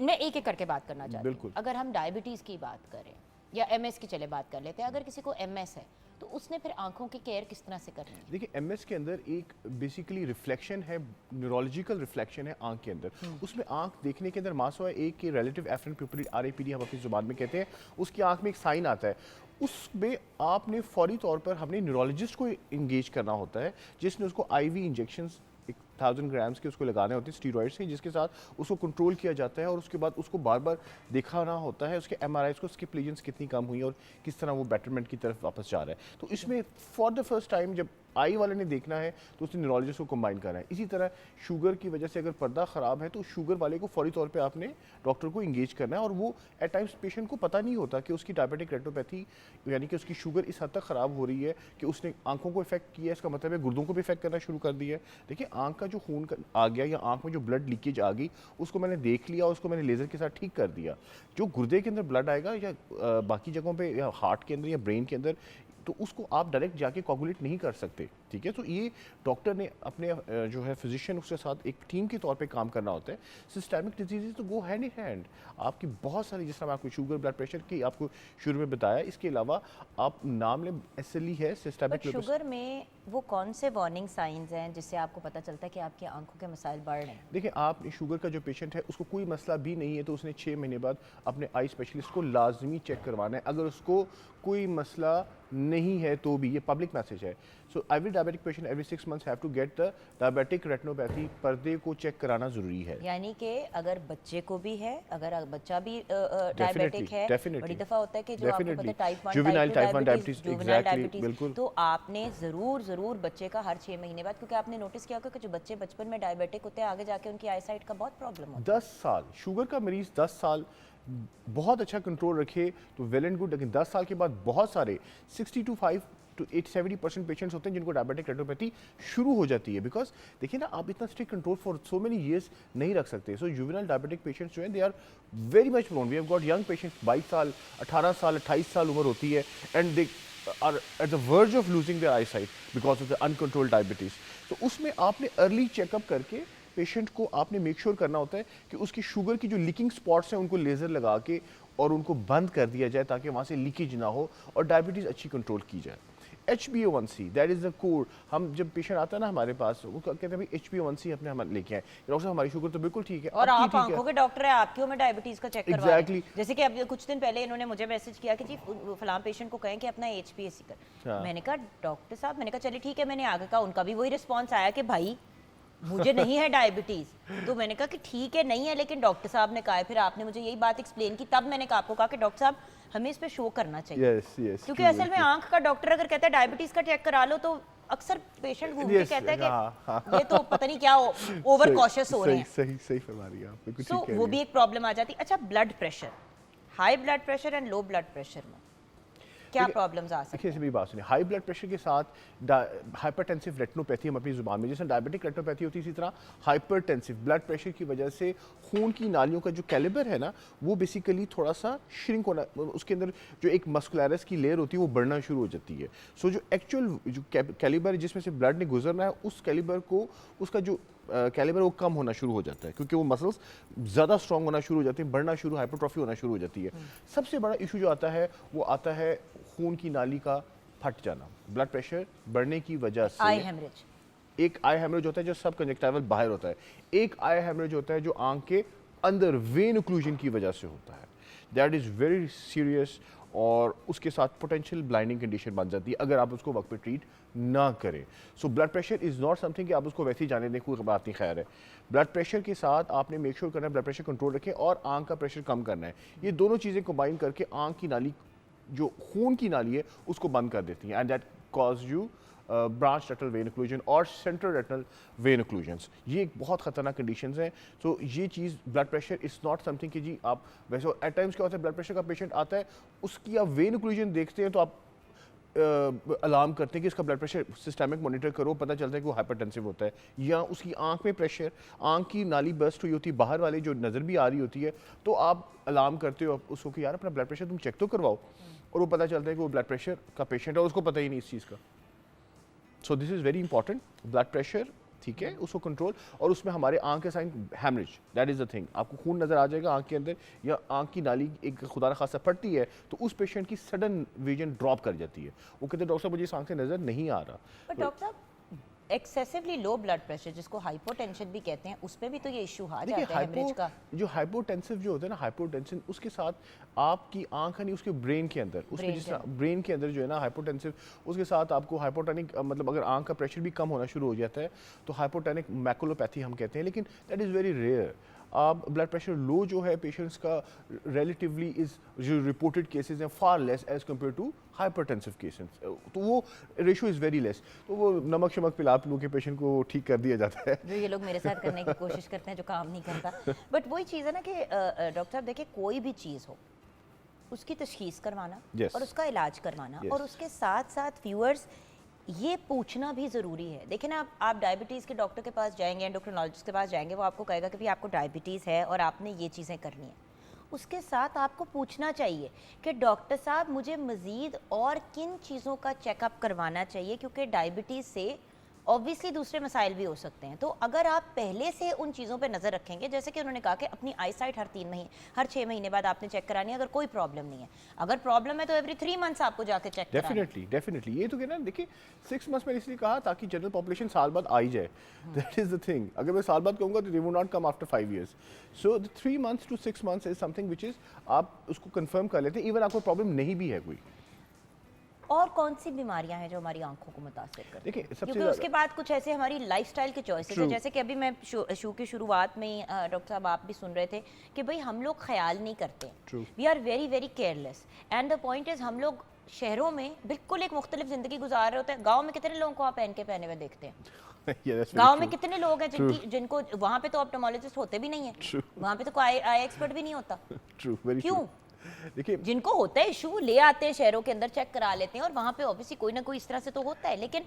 मैं एक एक करके बात करना चाहती हूँ। बिल्कुल। अगर हम डायबिटीज़ की बात करें या एमएस की चले बात कर लेते हैं, अगर किसी को एमएस है तो उसने फिर आंखों की केयर किस तरह से करनी है? देखिए एमएस के अंदर एक बेसिकली रिफ्लेक्शन है, न्यूरोलॉजिकल रिफ्लेक्शन है आंख के अंदर। उसमें आंख देखने के अंदर मासवा एक के रिलेटिव एफरेंट पिupillary आरएपीडी हम अपनी जुबान में कहते हैं, उसकी आंख में एक साइन आता है। उसमें आपने फौरी तौर पर हमने न्यूरोलॉजिस्ट को इंगेज करना होता है, जिसने उसको आईवी इंजेक्शंस 1000 ग्राम्स के उसको लगाने होते हैं स्टीरॉइड्स के, जिसके साथ उसको कंट्रोल किया जाता है और उसके बाद उसको बार बार दिखाना होता है उसके एमआरआईज को, स्किप लीजन्स कितनी कम हुई और किस तरह वो बेटरमेंट की तरफ वापस जा रहा है। तो इसमें फॉर द फर्स्ट टाइम जब आई वाले ने देखना है तो उसने न्यूरोलॉजिस्ट को कंबाइन करना है। इसी तरह शुगर की वजह से अगर पर्दा ख़राब है तो शुगर वाले को फौरी तौर पे आपने डॉक्टर को इंगेज करना है, और वो एट टाइम्स पेशेंट को पता नहीं होता कि उसकी डायबिटिक रेटिनोपैथी यानी कि उसकी शुगर इस हद तक ख़राब हो रही है कि उसने आंखों को इफेक्ट किया है, इसका मतलब है गुर्दों को भी इफेक्ट करना शुरू कर दिया है। देखिए आंख का जो खून आ गया या आंख में जो ब्लड लीकेज आ गई, उसको मैंने देख लिया, उसको मैंने लेज़र के साथ ठीक कर दिया। जो गुर्दे के अंदर ब्लड आएगा या बाकी जगहों पर या हार्ट के अंदर या ब्रेन के अंदर, तो उसको आप डायरेक्ट जाके कोगुलेट नहीं कर सकते, ठीक है। तो ये डॉक्टर ने अपने जो है फिजिशियन उसके साथ एक टीम के तौर पे काम करना होता है। सिस्टमिक डिजीज़ तो गो हैंड इन हैंड, आपकी बहुत सारी, जिस तरह आपको शुगर ब्लड प्रेशर की आपको शुरू में बताया, इसके अलावा आप नाम लें एसएलई है, सिस्टमिक शुगर में वो कौन से वार्निंग साइंस हैं जिससे आपको पता चलता है कि आपकी आंखों के मसाइल बढ़ रहे हैं? देखिए आप शुगर का जो पेशेंट है उसको कोई मसला भी नहीं है तो उसने 6 महीने बाद अपने आई स्पेशलिस्ट को लाजमी चेक करवाना है। अगर उसको कोई मसला नहीं है तो भी, ये पब्लिक मैसेज है, so every diabetic patient every 6 months have to get the diabetic retinopathy, पर्दे को चेक कराना जरूरी है। यानी कि अगर बच्चे को भी है, अगर बच्चा भी डायबिटिक है, बड़ी दफा होता है कि जो आपको पता है type 1 juvenile type 1 diabetes, juvenile exactly, diabetes, बिल्कुल। तो आपने ज़रूर बच्चे का हर 6 महीने बाद, क्योंकि आपने नोटिस किया होगा कि जो बच्चे बचपन में डायबिटिक होते हैं आगे जाके उनकी आई साइट का बहुत प्रॉब्लम होता है। 10 साल शुगर का मरीज 10 साल बहुत अच्छा कंट्रोल रखे तो वेल एंड गुड, लेकिन 10 साल के बाद बहुत सारे 65 to 70% पेशेंट्स होते हैं जिनको डायबिटिक रेटिनोपैथी शुरू हो जाती है। बिकॉज देखिए ना, आप इतना strict control for so many years नहीं रख सकते। सो जुवेनाइल डायबिटिक पेशेंट्स जो हैं they are very much prone. We have got young patients 22 साल 18 साल 28 साल उम्र होती है and they are at the verge of losing their eye sight because of the uncontrolled diabetes. तो उसमें आपने अर्ली चेकअप करके पेशेंट को आपने मेक श्योर करना होता है कि उसकी शुगर की जो लीकिंग स्पॉट्स हैं उनको लेज़र लगा के और उनको बंद कर दिया जाए ताकि वहाँ से लीकेज ना हो और डायबिटीज़ अच्छी कंट्रोल की जाए। HbA1c that is the core. हम जब पेशेंट आता है ना हमारे पास, वो कहते हैं भाई HbA1c अपने हम लेके आए, डॉक्टर साहब हमारी शुगर तो बिल्कुल ठीक है। और आप आंखों के डॉक्टर है, आपकी में डायबिटीज का चेक करवा Exactly. जैसे कि अब कुछ दिन पहले इन्होंने मुझे मैसेज किया कि जी फलां पेशेंट को कहें कि अपना HbA1c कर। मैंने कहा डॉक्टर साहब, मैंने कहा चलिए ठीक है, मैंने आगे कहा, उनका भी वही रिस्पॉन्स आया कि भाई मुझे नहीं है डायबिटीज। तो मैंने कहा कि ठीक है नहीं है, लेकिन डॉक्टर साहब ने कहा है। फिर आपने मुझे यही बात एक्सप्लेन की, तब मैंने आपको कहा कि डॉक्टर साहब हमें इस पे शो करना चाहिए। क्योंकि असल में आंख का डॉक्टर अगर कहता है डायबिटीज का चेक करा लो, तो अक्सर पेशेंट घूम के कहता है कि ये तो पता नहीं क्या ओवर कॉशियस हो रहे हैं। सही फरमा रही हैं आप, बिल्कुल ठीक है। वो भी एक प्रॉब्लम आ जाती है। अच्छा, blood pressure high blood pressure and low blood pressure में क्या प्रॉब्लम्स आ सकती देखिए ऐसी मेरी बात सुनिए, हाई ब्लड प्रेशर के साथ हाइपरटेंसिव रेटिनोपैथी हम अपनी जुबान में, जैसे डायबिटिक रेटिनोपैथी होती है इसी तरह हाइपरटेंसिव ब्लड प्रेशर की वजह से खून की नालियों का जो कैलिबर है ना वो बेसिकली थोड़ा सा श्रिंक होना, उसके अंदर जो एक मस्कुलैरिस की लेयर होती है वो बढ़ना शुरू हो जाती है। सो जो एक्चुअल जो कैलिबर जिसमें से ब्लड ने गुजरना है उस कैलिबर को, उसका जो कैलिबर वो कम होना शुरू हो जाता है क्योंकि वो मसल्स ज़्यादा स्ट्रॉन्ग होना शुरू हो जाते हैं, बढ़ना शुरू, हाइपरट्रॉफी होना शुरू हो जाती है। सबसे बड़ा इशू जो आता है वो आता है खून की नाली का फट जाना, ब्लड प्रेशर बढ़ने की वजह से। आई हेमरेज, एक आई हेमरेज होता है जो सब कंजक्टिवल बाहर होता है, एक आई हेमरेज होता है जो आंख के अंदर वेन ओक्लूजन की वजह से होता है। दैट इज़ वेरी सीरियस और उसके साथ पोटेंशियल ब्लाइंडिंग कंडीशन बन जाती है अगर आप उसको वक्त पे ट्रीट ना करें। So blood pressure is not something कि आप उसको वैसे ही जाने दें, कोई बात नहीं, खैर है। ब्लड प्रेशर के साथ आपने मेक श्योर करना है ब्लड प्रेशर कंट्रोल रखें और आंख का प्रेशर कम करना है। ये दोनों चीज़ें कंबाइन करके आंख की नाली, जो खून की नाली है, उसको बंद कर देती हैं and that cause you branch retinal vein occlusion और सेंट्रल रेटिनल वेन ओक्लूजन्स। ये एक बहुत खतरनाक कंडीशंस हैं। सो ये चीज़ blood pressure is not something कि जी आप वैसे, एट टाइम्स क्या होता है ब्लड प्रेशर का पेशेंट आता है, उसकी आप वेन ओक्लूजन देखते हैं तो आप अलार्म करते हैं कि इसका ब्लड प्रेशर सिस्टमिक मॉनिटर करो, पता चलता है कि वो हाइपरटेंसिव होता है, या उसकी आंख में प्रेशर, आंख की नाली बस्ट हुई होती है बाहर वाली जो नज़र भी आ रही होती है, तो आप अलार्म करते हो उसको कि यार अपना ब्लड प्रेशर तुम चेक तो करवाओ, और वो पता चलता है कि वो ब्लड प्रेशर का पेशेंट है और उसको पता ही नहीं इस चीज़ का। So this is very important, blood pressure, ठीक है, उसको कंट्रोल, और उसमें हमारे आंख के sign haemorrhage, that is the thing. आपको खून नज़र आ जाएगा आंख के अंदर, या आंख की नाली एक खुदा न खासा फटती है तो उस पेशेंट की सडन विजन ड्रॉप कर जाती है, वो कहते हैं डॉक्टर साहब मुझे इस आंख से नज़र नहीं आ रहा। पर डॉक्टर साहब एक्सेसिवली लो ब्लड प्रेशर जिसको हाइपोटेंशन भी कहते हैं, उसमें भी तो ये इशू आ जाता है हेमरेज का। जो हाइपोटेंसिव जो होता है ना, हाइपोटेंशन, उसके साथ आपकी आंख नहीं, उसके ब्रेन के अंदर, उसमें जिस ब्रेन के अंदर जो है ना हाइपोटेंसिव, उसके साथ आपको हाइपोटोनिक, मतलब अगर आंख का प्रेशर भी कम होना शुरू हो जाता है तो हाइपोटोनिक मैकुलोपैथी हम कहते हैं, लेकिन दैट इज़ वेरी रेयर। आप ब्लड प्रेशर लो जो है पेशेंट्स का रिलेटिवली इज, जो रिपोर्टेड केसेस हैं far less as compared to hypertensive cases, तो वो रेशियो इज़ वेरी लेस, तो वो नमक शमक पिला पिलू के पेशेंट को ठीक कर दिया जाता है, जो ये लोग मेरे साथ करने की कोशिश करते हैं जो काम नहीं करता। बट वही चीज़ है ना कि डॉक्टर साहब देखिए, कोई भी चीज़ हो उसकी तशखीस करवाना और उसका इलाज करवाना, और उसके साथ साथ व्यूअर्स ये पूछना भी ज़रूरी है। देखिए ना, आप डायबिटीज़ के डॉक्टर के पास जाएंगे, एंडोक्रिनोलॉजिस्ट के पास जाएंगे, वो आपको कहेगा कि भाई आपको डायबिटीज़ है और आपने ये चीज़ें करनी है। उसके साथ आपको पूछना चाहिए कि डॉक्टर साहब मुझे मज़ीद और किन चीज़ों का चेकअप करवाना चाहिए, क्योंकि डायबिटीज़ से ऑब्वियसली दूसरे मसाइल भी हो सकते हैं। तो अगर आप पहले से उन चीज़ों पे नज़र रखेंगे, जैसे कि उन्होंने कहा कि अपनी आई साइट हर 6 महीने बाद आपने चेक करानी है, अगर कोई प्रॉब्लम नहीं है। अगर प्रॉब्लम है तो एवरी 3 मंथ्स आपको जाके चेक कराना है। डेफिनेटली ये तो कहना, देखिए 6 मंथ्स मैंने इसलिए कहा ताकि जनरल पॉपुलेशन साल बाद आ ही जाए, दैट इज़ द थिंग। अगर मैं साल बाद कहूँगा तो they will not come after 5 years। So the 3 months to 6 months is something which is, आप उसको कंफर्म कर लेते हैं, इवन आपको प्रॉब्लम नहीं भी है कोई। और कौन सी बीमारियां हैं जो हमारी आंखों को मुतासिर करती हैं? देखिए क्योंकि उसके बाद कुछ ऐसे हमारी लाइफस्टाइल के चॉइसेस हैं, जैसे कि अभी मैं शो की शुरुआत में डॉक्टर साहब आप भी सुन रहे थे कि भाई हम लोग ख्याल नहीं करते, we are very very careless, and the point is हम लोग शहरों में बिल्कुल एक मुख्तलिफ ज़िंदगी गुजार रहे होते हैं। गाँव में कितने लोगों को आप पहने हुए देखते हैं? गांव में कितने लोग हैं जिनको वहाँ पे तो ऑप्टोमोलॉजिस्ट होते भी नहीं है, वहाँ पे तो कोई आई एक्सपर्ट भी नहीं होता। क्यों? देखिए, जिनको होता है इशू ले आते हैं शहरों के अंदर, चेक करा लेते हैं, और वहाँ पे ऑब्वियसली कोई ना कोई इस तरह से तो होता है, लेकिन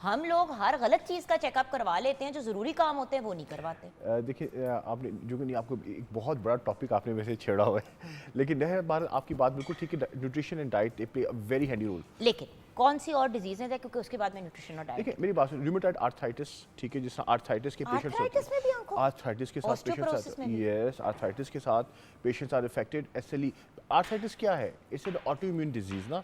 हम लोग हर गलत चीज़ का चेकअप करवा लेते हैं, जो ज़रूरी काम होते हैं वो नहीं करवाते। देखिए आपने जो कि नहीं, आपको एक बहुत बड़ा टॉपिक आपने वैसे छेड़ा हुआ है, लेकिन यह बात, आपकी बात बिल्कुल ठीक है, nutrition and diet play a very handy role. लेकिन कौन सी और डिजीजें हैं, क्योंकि उसके बाद में न्यूट्रिशन और डाइट। देखिए मेरी बात सुनिए, रूमेटॉइड आर्थराइटिस, ठीक है, जिस आर्थराइटिस के पेशेंट्स होते हैं, आर्थराइटिस के साथ पेशेंट्स, यस, आर्थराइटिस के साथ patients are affected. SLE, arthritis क्या है? It's an autoimmune disease ना।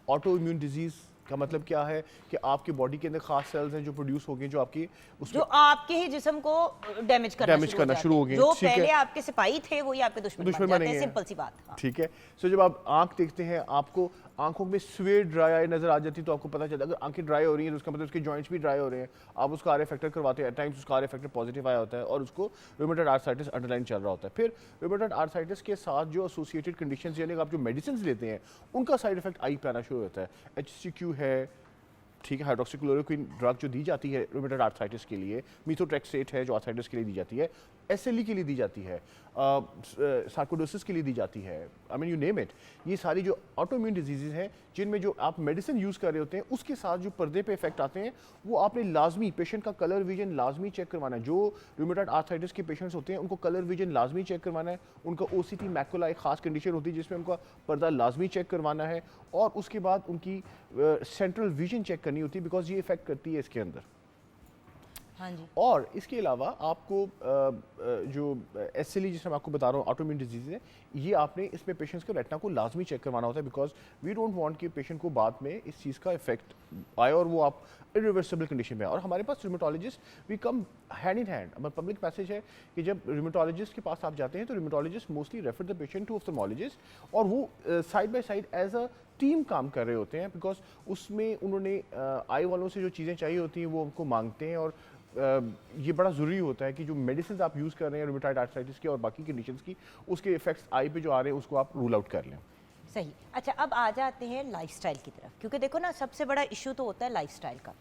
ऑटो इम्यून डिजीज का मतलब क्या है कि आपके बॉडी के अंदर खास सेल्स हैं जो प्रोड्यूस हो गए, जो आपकी जो आपके ही जिस्म को डैमेज करना शुरू हो गए, जो पहले आपके सिपाही थे वही आपके दुश्मन बन जाते हैं, सिंपल सी बात। ठीक है। सो जब आप आंख देखते हैं, आपको आंखों में स्वेट ड्राई आई नजर आ जाती है, तो आपको पता चलता है अगर आंखें ड्राई हो रही हैं तो उसका मतलब उसके जॉइंट्स भी ड्राई हो रहे हैं। आप उसका आर फैक्टर करवाते हैं, एट टाइम्स उसका आर फैक्टर पॉजिटिव आया होता है और उसको रूमेटॉइड आर्थराइटिस अंडरलाइन चल रहा होता है। फिर रूमेटॉइड आर्थराइटिस के साथ जो एसोसिएटेड कंडीशंस, यानी आप जो मेडिसिन लेते हैं उनका साइड इफेक्ट आई पे आना शुरू होता है। HCQ है, ठीक है, हाइड्रोक्सीक्लोरोक्विन ड्रग जो दी जाती है रूमेटॉइड आर्थराइटिस के लिए, मीथोट्रेक्सेट है जो आर्थराइटिस के लिए दी जाती है, SLE के लिए दी जाती है, सार्कोइडोसिस के लिए दी जाती है, I mean you name it. ये सारी जो ऑटोइम्यून डिजीजेज हैं जिनमें जो आप मेडिसिन यूज़ कर रहे होते हैं उसके साथ जो पर्दे पे इफेक्ट आते हैं, वो आपने लाजमी पेशेंट का कलर विजन लाजमी चेक करवाना है। जो रूमेटॉइड आर्थराइटिस के पेशेंट्स होते हैं उनको कलर विजन लाजमी चेक करवाना है। उनका OCT मैकुला एक खास कंडीशन होती है जिसमें उनका पर्दा लाजमी चेक करवाना है, और उसके बाद उनकी सेंट्रल विजन चेक करनी होती है, बिकॉज ये इफेक्ट करती है इसके अंदर। हाँ जी। और इसके अलावा आपको जो SLE जिसे मैं आपको बता रहा हूँ ऑटोइम्यून डिजीज है, ये आपने इसमें पेशेंट्स को रेटिना को लाजमी चेक करवाना होता है, बिकॉज वी डोंट वांट कि पेशेंट को बाद में इस चीज़ का इफेक्ट आए और वो आप इरिवर्सिबल कंडीशन में आए। और हमारे पास rheumatologist we come hand in hand. हमारा पब्लिक मैसेज है कि जब रूमेटोलॉजिस्ट के पास आप जाते हैं तो rheumatologist mostly refer the patient to ophthalmologist, और वो side by side as a team काम कर रहे होते हैं, बिकॉज उसमें उन्होंने आई वालों से जो चीज़ें चाहिए होती हैं वो उनको मांगते हैं। और ये बड़ा ज़रूरी होता है कि जो मेडिसिन आप यूज़ कर रहे हैं रूमेटॉइड आर्थराइटिस की और बाकी कंडीशंस की, उसके इफेक्ट्स आई पे जो आ रहे हैं उसको आप रूल आउट कर लें। सही। अच्छा, अब आ जाते हैं लाइफस्टाइल की तरफ, क्योंकि देखो ना सबसे बड़ा इशू तो होता है लाइफस्टाइल का,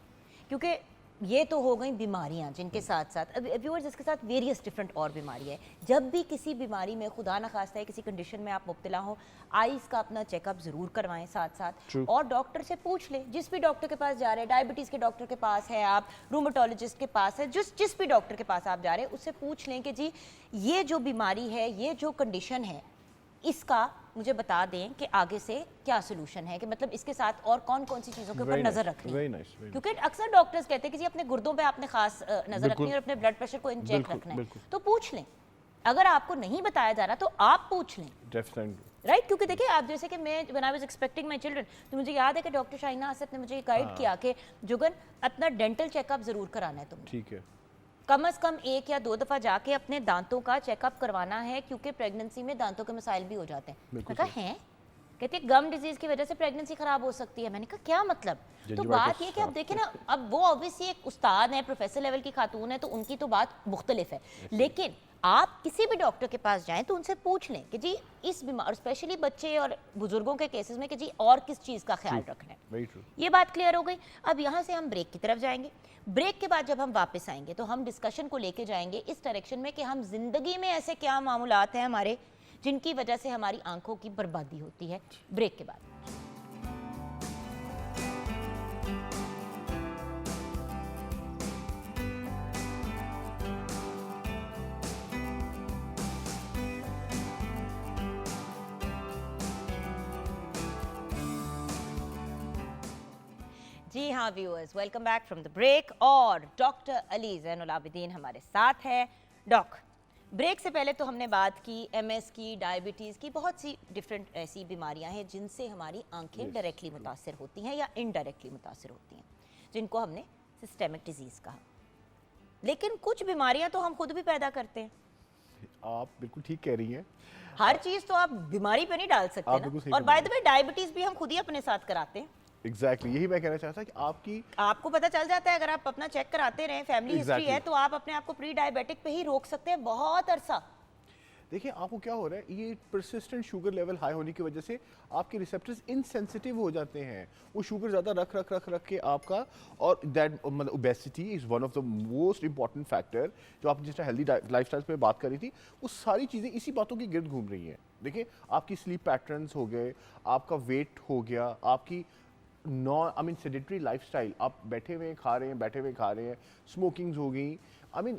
क्योंकि ये तो हो गई बीमारियां जिनके साथ साथ अब व्यूअर्स इसके साथ वेरियस डिफरेंट और बीमारियां हैं। जब भी किसी बीमारी में खुदा न खास्ता है किसी कंडीशन में आप मुब्तला हो, आईज का अपना चेकअप ज़रूर करवाएं साथ साथ। True. और डॉक्टर से पूछ लें, जिस भी डॉक्टर के पास जा रहे हैं, डायबिटीज़ के डॉक्टर के पास है आप, रूमेटोलॉजिस्ट के पास है, जिस भी डॉक्टर के पास आप जा रहे हैं उससे पूछ लें कि जी ये जो बीमारी है, ये जो कंडीशन है, इसका मुझे बता दें कि आगे से क्या सोल्यूशन है, कि मतलब इसके साथ और कौन कौन सी चीज़ों के ऊपर नज़र रखनी है। क्योंकि अक्सर डॉक्टर्स कहते हैं कि जी अपने गुर्दों पे आपने खास नज़र रखनी है और अपने ब्लड प्रेशर को इन चेक रखना है, तो पूछ लें। अगर आपको नहीं बताया जा रहा तो आप पूछ लें, राइट? क्योंकि देखिए आप जैसे कि मैं when I was expecting my children, तो मुझे याद है कि डॉक्टर शाइना आसिफ ने मुझे गाइड किया कि जुगन अपना डेंटल चेकअप ज़रूर कराना है तुमने, ठीक है, कम से कम 1 या 2 दफ़ा जाके अपने दांतों का चेकअप करवाना है, क्योंकि प्रेगनेंसी में दांतों के मसाइल भी हो जाते हैं। मैं कहा हैं? कहते गम डिजीज की वजह से प्रेगनेंसी खराब हो सकती है। मैंने कहा क्या मतलब? तो बात ये कि अब देखिए ना, अब वो ऑब्वियसली एक उस्ताद है, प्रोफेसर लेवल की खातून है, तो उनकी तो बात मुख्तलिफ है, लेकिन आप किसी भी डॉक्टर के पास जाएं तो उनसे पूछ लें कि जी इस बीमार, स्पेशली बच्चे और बुजुर्गों के केसेस में, कि जी और किस चीज़ का ख्याल रखना है। ये बात क्लियर हो गई। अब यहाँ से हम ब्रेक की तरफ जाएंगे। ब्रेक के बाद जब हम वापस आएंगे तो हम डिस्कशन को लेके जाएंगे इस डायरेक्शन में कि हम जिंदगी में ऐसे क्या मामूलात हैं हमारे जिनकी वजह से हमारी आंखों की बर्बादी होती है। ब्रेक के बाद जी हाँ viewers, welcome back from the break. और डॉक्टर अली ज़ैनुल आबिदीन हमारे साथ है। डॉक, ब्रेक से पहले तो हमने बात की MS की, डायबिटीज़ की, बहुत सी डिफरेंट ऐसी बीमारियां हैं जिनसे हमारी आंखें डायरेक्टली मुतासर होती हैं या इनडायरेक्टली मुतासर होती हैं, जिनको हमने सिस्टेमिक डिजीज़ कहा। लेकिन कुछ बीमारियां तो हम खुद भी पैदा करते हैं। आप बिल्कुल ठीक कह रही हैं। हर चीज़ तो आप बीमारी पे नहीं डाल सकते ना। और बाय द वे डायबिटीज़ भी हम खुद ही अपने साथ कराते हैं। एग्जैक्टली यही मैं कहना चाहता कि आपको पता चल जाता है, अगर आप अपना चेक कराते रहें, फैमिली हिस्ट्री है, तो आप अपने आप को प्री डायबिटिक पे ही रोक सकते हैं बहुत अरसा। देखिए आपको क्या हो रहा है, ये परसिस्टेंट शुगर लेवल हाई होने की वजह से आपके रिसेप्टर्स इनसेंसिटिव हो जाते हैं। वो शुगर ज़्यादा रख के आपका, और दैट मतलब obesity is one of the most important factor. जो आप जिस हेल्दी लाइफस्टाइल पे बात करी थी, वो सारी चीज़ें इसी बातों की गिर्द घूम रही हैं। देखिए आपकी स्लीप पैटर्न्स हो गए, आपका वेट हो गया, आपकी सेडेंटरी लाइफस्टाइल, आप बैठे हुए खा रहे हैं, बैठे हुए खा रहे हैं, स्मोकिंग्स हो गई।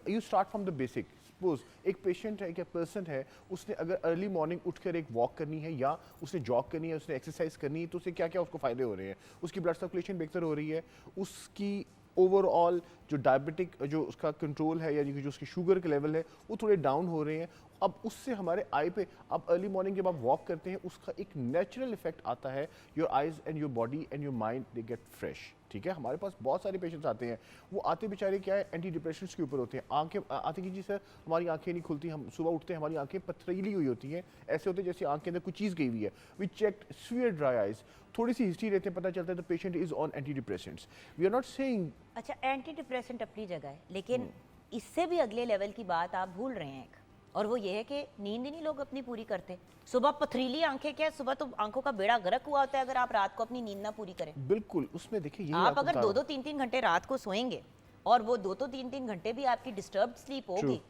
You start from the basic. Suppose एक पेशेंट है, एक पर्सन है, उसने अगर अर्ली मॉर्निंग उठकर एक वॉक करनी है, या उसने जॉग करनी है, उसने एक्सरसाइज करनी है, तो उससे क्या क्या उसको फ़ायदे हो रहे हैं। उसकी ब्लड सर्कुलेशन बेहतर हो रही है, उसकी ओवरऑल जो डायबिटिक जो उसका कंट्रोल है, यानी कि जो उसकी शुगर के लेवल है वो थोड़े डाउन हो रहे हैं। अब उससे हमारे आई पे, आप अर्ली मॉर्निंग जब आप वॉक करते हैं, उसका एक नेचुरल इफेक्ट आता है। Your eyes and your body and your mind they get fresh. ठीक है, हमारे पास बहुत सारे पेशेंट्स आते हैं, वो आते बेचारे क्या है, एंटी डिप्रेशंस के ऊपर होते हैं। आंखें आते कि जी सर हमारी आंखें नहीं खुलती, हम सुबह उठते हैं हमारी आंखें पथरीली हुई होती हैं, ऐसे होते हैं जैसे आंख के अंदर कोई चीज़ गई हुई है। We checked severe dry eyes, थोड़ी सी हिस्ट्री रहते हैं, पता चलता है the patient is on antidepressants. We are not saying. अच्छा, एंटी डिप्रेसेंट अपनी जगह है, लेकिन इससे भी अगले लेवल की बात आप भूल रहे हैं एक, और वो ये है कि नींद ही नहीं लोग अपनी पूरी करते। सुबह पथरीली आंखें, क्या सुबह तो आंखों का बेड़ा गर्क हुआ होता है अगर आप रात को अपनी नींद ना पूरी करें। बिल्कुल, उसमें देखिए आप अगर 2-2 3-3 घंटे रात को सोएंगे और वो 2-2 3-3 घंटे भी आपकी डिस्टर्ब्ड स्लीप होगी,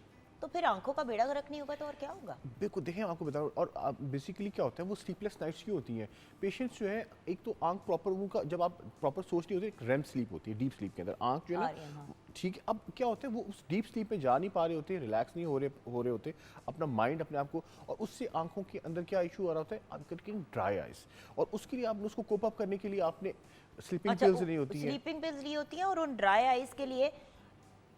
तो फिर आंखों का बेड़ा गर्क नहीं होगा तो और क्या होगा? बिल्कुल, देखिए आपको बताऊँ, और बेसिकली क्या होता है, वो स्लीपलेस नाइट्स क्यों होती हैं? पेशेंट्स जो है, एक तो आंख प्रॉपर, उनका जब आप प्रॉपर सोच नहीं होते, एक रेम स्लीप होती है, डीप स्लीप के अंदर आंख जो है ना, ठीक है, अब क्या होता है, वो उस डीप स्लीप में जा नहीं पा रहे होते, रिलैक्स नहीं हो रहे होते अपना माइंड अपने आप को, और उससे आंखों के अंदर क्या इशू आ रहा होता है, आपके गेटिंग ड्राई आइज, और उसके लिए आपने उसको कोप अप करने के लिए आपने स्लीपिंग पिल्स ली होती हैं। स्लीपिंग पिल्स ली होती हैं, और उन ड्राई आइज के लिए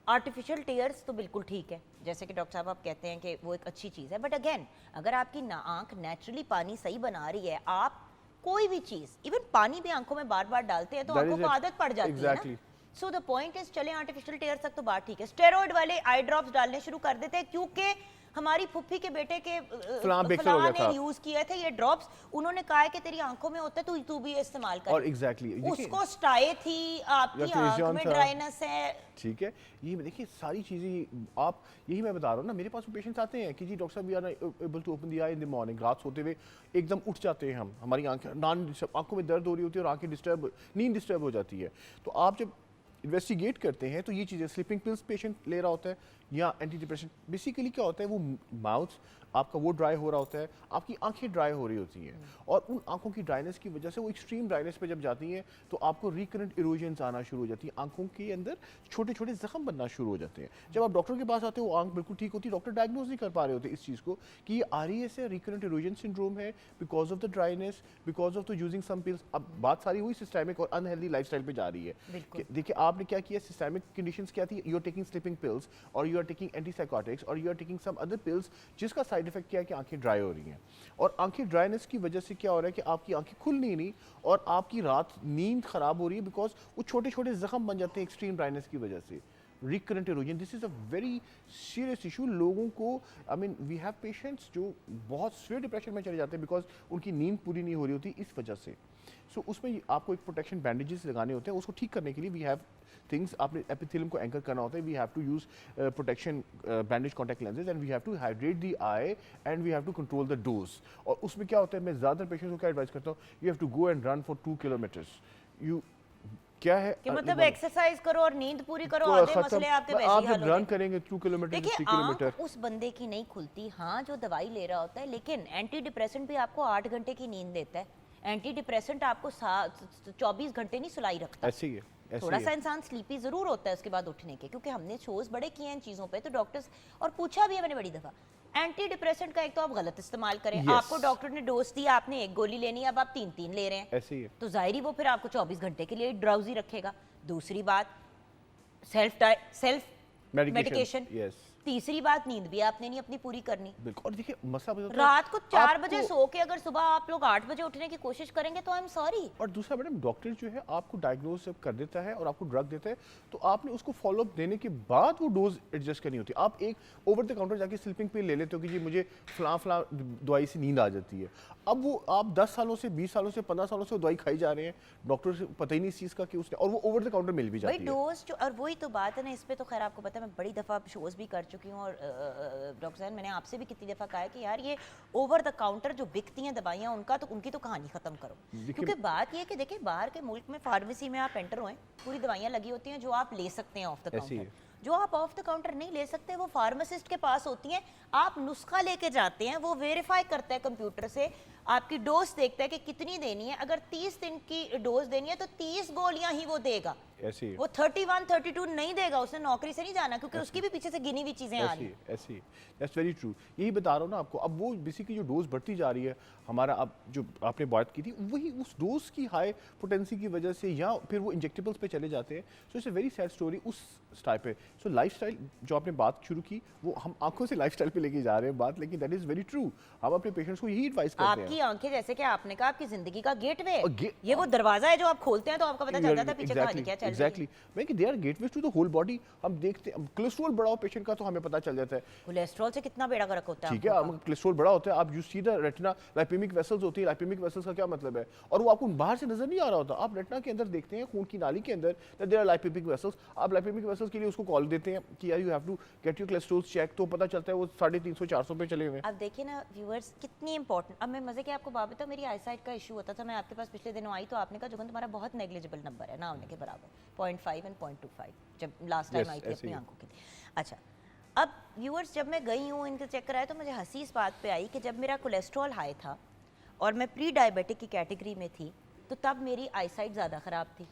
आर्टिफिशियल टीयर्स तो बिल्कुल ठीक है, जैसे कि डॉक्टर साहब आप कहते हैं कि वो एक अच्छी चीज़ है, बट अगेन अगर आपकी आंख नेचुरली पानी सही बना रही है, आप कोई भी चीज़, इवन पानी भी आंखों में बार बार डालते हैं तो आंखों को आदत पड़ जाती है ना। सो द पॉइंट इज, चले आर्टिफिशियल टीयर्स तक तो बात ठीक है, स्टेरॉइड वाले आई ड्रॉप्स डालने शुरू कर देते हैं, क्योंकि हमारी फुफ्फी के बेटे के फलां ने यूज किए थे ये ड्रॉप्स, उन्होंने कहा है कि तेरी आंखों में होता है, तू भी इस्तेमाल कर। और एग्जैक्टली उसको स्टाई थी, आपकी आंख में ड्राइनेस है, ठीक है। ये देखिए सारी चीजें आप, यही मैं बता रहा हूँ ना, मेरे पास पेशेंट्स आते हैं कि जी डॉक्टर साहब we are able to open the eye in the morning, रात सोते हुए एकदम उठ जाते हैं हम, हमारी आंखों में दर्द हो रही होती है और आंखें नींद डिस्टर्ब हो जाती है। तो आप जब इन्वेस्टिगेट करते हैं तो ये चीज़ें, स्लीपिंग पिल्स पेशेंट ले रहा होता है या एंटी डिप्रेशन, बेसिकली क्या होता है, वो माउथ आपका वो ड्राई हो रहा होता है, आपकी आंखें ड्राई हो रही होती हैं, और उन आंखों की ड्राइनेस की वजह से वो एक्सट्रीम ड्राइनेस पे जब जाती हैं तो आपको रिकरेंट इरोजन्स आना शुरू हो जाती हैं, आंखों के अंदर छोटे छोटे जख्म बनना शुरू हो जाते हैं। जब आप डॉक्टर के पास आते हो, वो आंख बिल्कुल ठीक होती है, डॉक्टर डायग्नोज नहीं कर पा रहे होते इस चीज़ को कि ये RES है, रिकरेंट इरोजन सिंड्रोम है, because of the dryness, because of the using some pills. अब बात सारी हुई सिस्टेमिक और अनहेल्दी लाइफस्टाइल पे जा रही है। देखिए आपने क्या किया, सिस्टेमिक कंडीशंस क्या थी, you are taking sleeping pills और यू आर टेकिंग एंटीसाइकोटिक्स और you are taking some other pills, जिसका साइड इफेक्ट क्या है कि आंखें ड्राई हो रही हैं, और आंखें ड्राइनेस की वजह से क्या हो रहा है कि आपकी आंखें खुल नहीं और आपकी रात नींद खराब हो रही है, बिकॉज वो छोटे छोटे जख्म बन जाते हैं एक्सट्रीम ड्राइनेस की वजह से, recurrent erosion. This is a very serious issue. लोगों को, I mean we have patients जो बहुत सीवियर डिप्रेशन में चले जाते हैं बिकॉज उनकी नींद पूरी नहीं हो रही होती इस वजह से। सो उसमें आपको एक प्रोटेक्शन बैंडेजेस लगाने होते हैं, उसको ठीक करने के लिए वी हैव थिंग्स, आपने एपिथेलियम को एंकर करना होता है, we have to use protection bandage contact lenses and we have to hydrate the eye and we have to control the dose. और उसमें क्या होता है, मैं ज़्यादातर पेशेंट्स को क्या एडवाइस करता हूँ, you have to go and run for 2 kilometres. You क्या है कि मतलब एक्सरसाइज करो और नींद पूरी करो, आधे मसले आपके वैसे ही हल हो जाएंगे। रन करेंगे 2 किलोमीटर 3 किलोमीटर, उस बंदे की नहीं खुलती, हाँ जो दवाई ले रहा होता है, लेकिन एंटी डिप्रेसेंट भी आपको 8 घंटे की नींद देता है, एंटी डिप्रेसेंट आपको 24 घंटे नहीं सुलाई रखता। ऐसे ही है, थोड़ा सा इंसान स्लीपी जरूर होता है उसके बाद उठने के, क्योंकि हमने शोज बड़े किए हैं इन चीजों पे, तो डॉक्टर्स और पूछा भी है मैंने बड़ी दफा, एंटी डिप्रेसेंट का एक तो आप गलत इस्तेमाल करें, आपको डॉक्टर ने डोज दिया, आपने 1 गोली लेनी है, अब आप 3 ले रहे हैं, ऐसे ही है, तो जाहिर ही वो फिर आपको 24 घंटे के लिए ड्राउजी रखेगा। दूसरी बात सेल्फ मेडिकेशन, तीसरी बात नींद भी आपने नहीं अपनी पूरी करनी। बिल्कुल। और देखिए मसला रात को 4 बजे सो के अगर सुबह आप लोग 8 बजे उठने की कोशिश करेंगे तो आई एम सॉरी। और दूसरा मैडम, डॉक्टर जो है आपको डायग्नोज जब कर देता है और आपको ड्रग देता है तो आपने उसको फॉलो अप देने के बाद वो डोज एडजस्ट करनी होती है। आप एक ओवर द काउंटर जाके स्लीपिंग पिल ले लेते हो कि जी मुझे फलां दवाई से नींद आ जाती है, अब वो आप 10 सालों से 20 सालों से 15 सालों से दवाई खाई जा रहे हैं, डॉक्टर से पता ही नहीं इस चीज़ का कि उसने, और वो ओवर द काउंटर मिल भी जाती है डोज जो, और वही तो बात है ना, इस पे तो खैर आपको पता है मैं बड़ी दफ़ा शोज भी कर चुकी हूँ, और डॉक्टर साहब मैंने आपसे भी कितनी दफ़ा कहा है कि यार ये ओवर द काउंटर जो बिकती हैं दवाइयाँ, उनकी तो कहानी ख़त्म करो, क्योंकि बात ये है कि देखिए बाहर के मुल्क में फार्मेसी में आप एंटर हुए, पूरी दवाइयाँ लगी होती हैं जो आप ले सकते हैं ऑफ द काउंटर, जो आप ऑफ द काउंटर नहीं ले सकते वो फार्मासिस्ट के पास होती हैं। आप नुस्खा लेके जाते हैं, वो वेरीफाई करता है कंप्यूटर से, आपकी डोज देखता है कि कितनी देनी है, अगर 30 दिन की डोज देनी है तो 30 गोलियां ही वो देगा, ऐसी वो 31 32 नहीं देगा, उसने नौकरी से नहीं जाना, क्योंकि उसकी भी पीछे से गिनी हुई चीजें आ रही हैं। ऐसी दैट्स वेरी ट्रू, यही बता रहा हूँ ना आपको। अब वो बेसिकली जो डोज बढ़ती जा रही है हमारा, अब जो आपने बात की थी वही उस डोज की हाई पोटेंसी की वजह से, या फिर वो इंजेक्टेबल्स पे चले जाते हैं। So it's a very sad story उस टाइप पे। सो लाइफस्टाइल जो आपने बात शुरू की, वो हम आंखों से लाइफस्टाइल पे लेके जा रहे हैं बात, लेकिन दैट इज वेरी ट्रू। हम अपने पेशेंट्स को यही एडवाइस करते हैं। आपकी आंखें, जैसे कि आपने कहा, आपकी जिंदगी का गेटवे है, ये वो दरवाजा है जो आप खोलते हैं तो आपका पता चल जाता है पीछे कहानी क्या चल रही है। एग्जैक्टली, मैं कि they are gateways to the whole body. हम देखते हैं कोलेस्ट्रॉल बढ़ा हो पेशेंट का तो हमें पता चल जाता है, कोलेस्ट्रॉल से कितना बेड़ा गर्क होता है। ठीक है, अब कोलेस्ट्रॉल बढ़ा होता है, आप you see the retina, lipaemic vessels होती है, लाइपेमिक वेसल्स का क्या मतलब है, और वो आपको बाहर से नजर नहीं आ रहा होता, आप रेटिना के अंदर देखते हैं, खून की नाली के अंदर देयर आर लाइपेमिक वेसल्स, आप लाइपेमिक वेसल्स के लिए उसको कॉल देते हैं कि यार you have to get your cholesterol check, तो पता चलता है वो 350 400 पे चले हुए हैं। अब देखिए ना व्यूअर्स कितनी इंपॉर्टेंट, अब मैं मजे के आपको बात बताऊं, मेरी आईसाइट का इशू होता था, मैं आपके पास पिछले दिनों आई तो आपने कहा जुगन तुम्हारा बहुत नेग्लिजिबल नंबर है, ना होने के बराबर 0.5 और 0.25, जब लास्ट टाइम आई थी अपनी आंखों के लिए। अच्छा, अब व्यूअर्स, जब मैं गई हूँ इनके चेक कराया तो मुझे हंसी इस बात पे आई कि जब मेरा कोलेस्ट्रॉल हाई था और मैं प्री डायबिटिक की कैटेगरी में थी तो तब मेरी आईसाइट ज़्यादा ख़राब थी।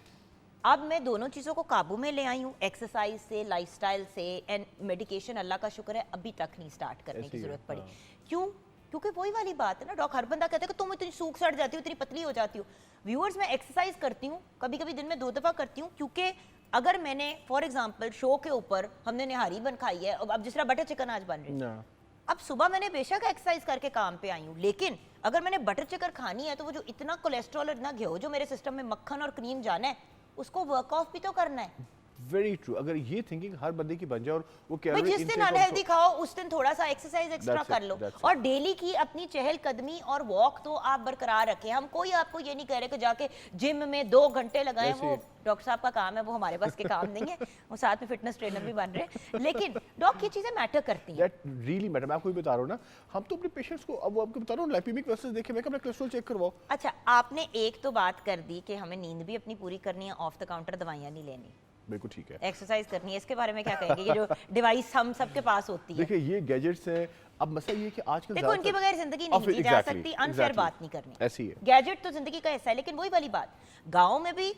अब मैं दोनों चीज़ों को काबू में ले आई हूँ, एक्सरसाइज से, लाइफस्टाइल से, एंड मेडिकेशन अल्लाह का शुक्र है अभी तक नहीं स्टार्ट करने की ज़रूरत पड़ी। क्यों? क्योंकि वही वाली बात है ना, डॉक्टर हर बंदा कहता है कि तुम इतनी सूख सड़ जाती हो, इतनी पतली हो जाती हो। व्यूअर्स, मैं एक्सरसाइज करती हूँ, कभी कभी दिन में 2 दफ़ा करती हूँ, क्योंकि अगर मैंने फॉर एग्जाम्पल शो के ऊपर हमने निहारी बन खाई है, अब जिस तरह बटर चिकन आज बन रही है, अब सुबह मैंने बेशक एक्सरसाइज करके काम पे आई हूँ, लेकिन अगर मैंने बटर चिकन खानी है तो वो जो इतना कोलेस्ट्रॉल और इतना घ्यो जो मेरे सिस्टम में मक्खन और क्रीम जाना है उसको वर्क ऑफ भी तो करना है। Very true. अगर ये थिंकिंग हर बंदे की बन जाए और वो भाई जिस दिन अनहेल्दी खाओ उस दिन थोड़ा सा एक्सरसाइज एक्स्ट्रा कर लो, और डेली की अपनी चहल कदमी और वॉक तो आप बरकरार रखें। हम कोई आपको ये नहीं कह रहे कि जाके जिम में 2 घंटे लगाएं, वो डॉक्टर साहब का काम है, वो हमारे पास के काम नहीं है, वो साथ में फिटनेस ट्रेनर भी बन रहे हैं, लेकिन डॉक्टर ये चीजें मैटर करती हैं। That really matter. मैं आपको भी बता रहा हूँ ना, हम तो अपने पेशेंट्स को, अब वो आपको बता रहा हूँ, लाइपेमिक वेसल्स देखे, मैं अपना कोलेस्ट्रॉल चेक करवाओ। अच्छा, आपने एक तो बात कर दी कि हमें नींद भी अपनी पूरी करनी है, ऑफ द काउंटर दवाइयाँ नहीं लेनी, बिल्कुल ठीक है, एक्सरसाइज करनी है। इसके बारे में क्या कहेंगे? ये जो डिवाइस हम सबके पास होती है, देखिए ये गैजेट्स हैं। अब मसला ये है कि आजकल देखो उनके बगैर जिंदगी नहीं जी जा सकती, अनफेयर बात नहीं करनी, ऐसी है। गैजेट तो जिंदगी का हिस्सा है, लेकिन वही वाली बात, गाँव में भी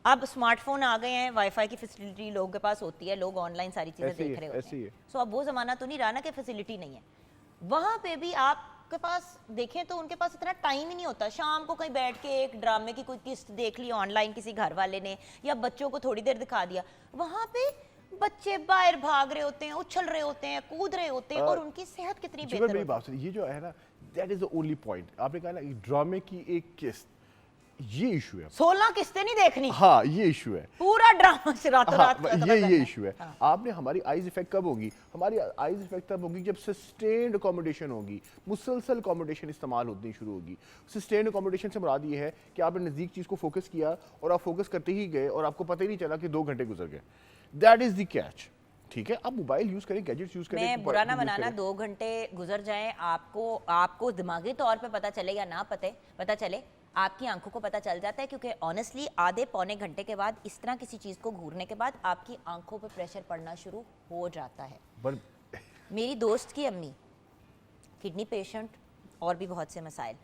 अब स्मार्टफोन आ गए हैं, वाईफाई की फैसिलिटी लोगों के पास होती है, लोग ऑनलाइन सारी चीजें देख रहे होते हैं। सो अब वो जमाना तो नहीं रहा ना कि फैसिलिटी नहीं है। वहां पे भी आपके पास देखें तो उनके पास इतना टाइम ही नहीं होता, शाम को कहीं बैठ के एक ड्रामे की कोई किस्त देख ली ऑनलाइन किसी घर वाले ने, या बच्चों को थोड़ी देर दिखा दिया। वहां पे बच्चे बाहर भाग रहे होते हैं, उछल रहे होते हैं, कूद रहे होते हैं, और उनकी सेहत कितनी बेहतर होती है। बात ये जो है ना, that is the only point. आपने कहा ना ड्रामे की एक किस्त, ये इशू है। 16 किस्तें नहीं देखनी, हाँ ये इशू है, पूरा ड्रामा से रातों रात ये इशू है। आपने हमारी आईज इफेक्ट कब होगी? हमारी आईज इफेक्ट तब होगी जब सस्टेन्ड अकोमोडेशन होगी, मुसलसल अकोमोडेशन इस्तेमाल होनी शुरू होगी। सस्टेन्ड अकोमोडेशन से मुराद ये है कि आपने नज़दीक चीज़ को फोकस किया और आप फोकस करते ही गए और आपको पता ही नहीं चला कि 2 घंटे गुजर गए। That is the catch. ठीक है, आप मोबाइल यूज करें, गैजेट्स यूज करें, मैं बुरा ना बनाना, 2 घंटे गुजर जाएं, आपको दिमागी तौर पे पता चले या ना पता चले, आपकी आंखों को पता चल जाता है, क्योंकि ऑनेस्टली आधे पौने घंटे के बाद इस तरह किसी चीज़ को घूरने के बाद आपकी आंखों पे प्रेशर पड़ना शुरू हो जाता है। मेरी दोस्त की अम्मी किडनी पेशेंट और भी बहुत से मसाइल,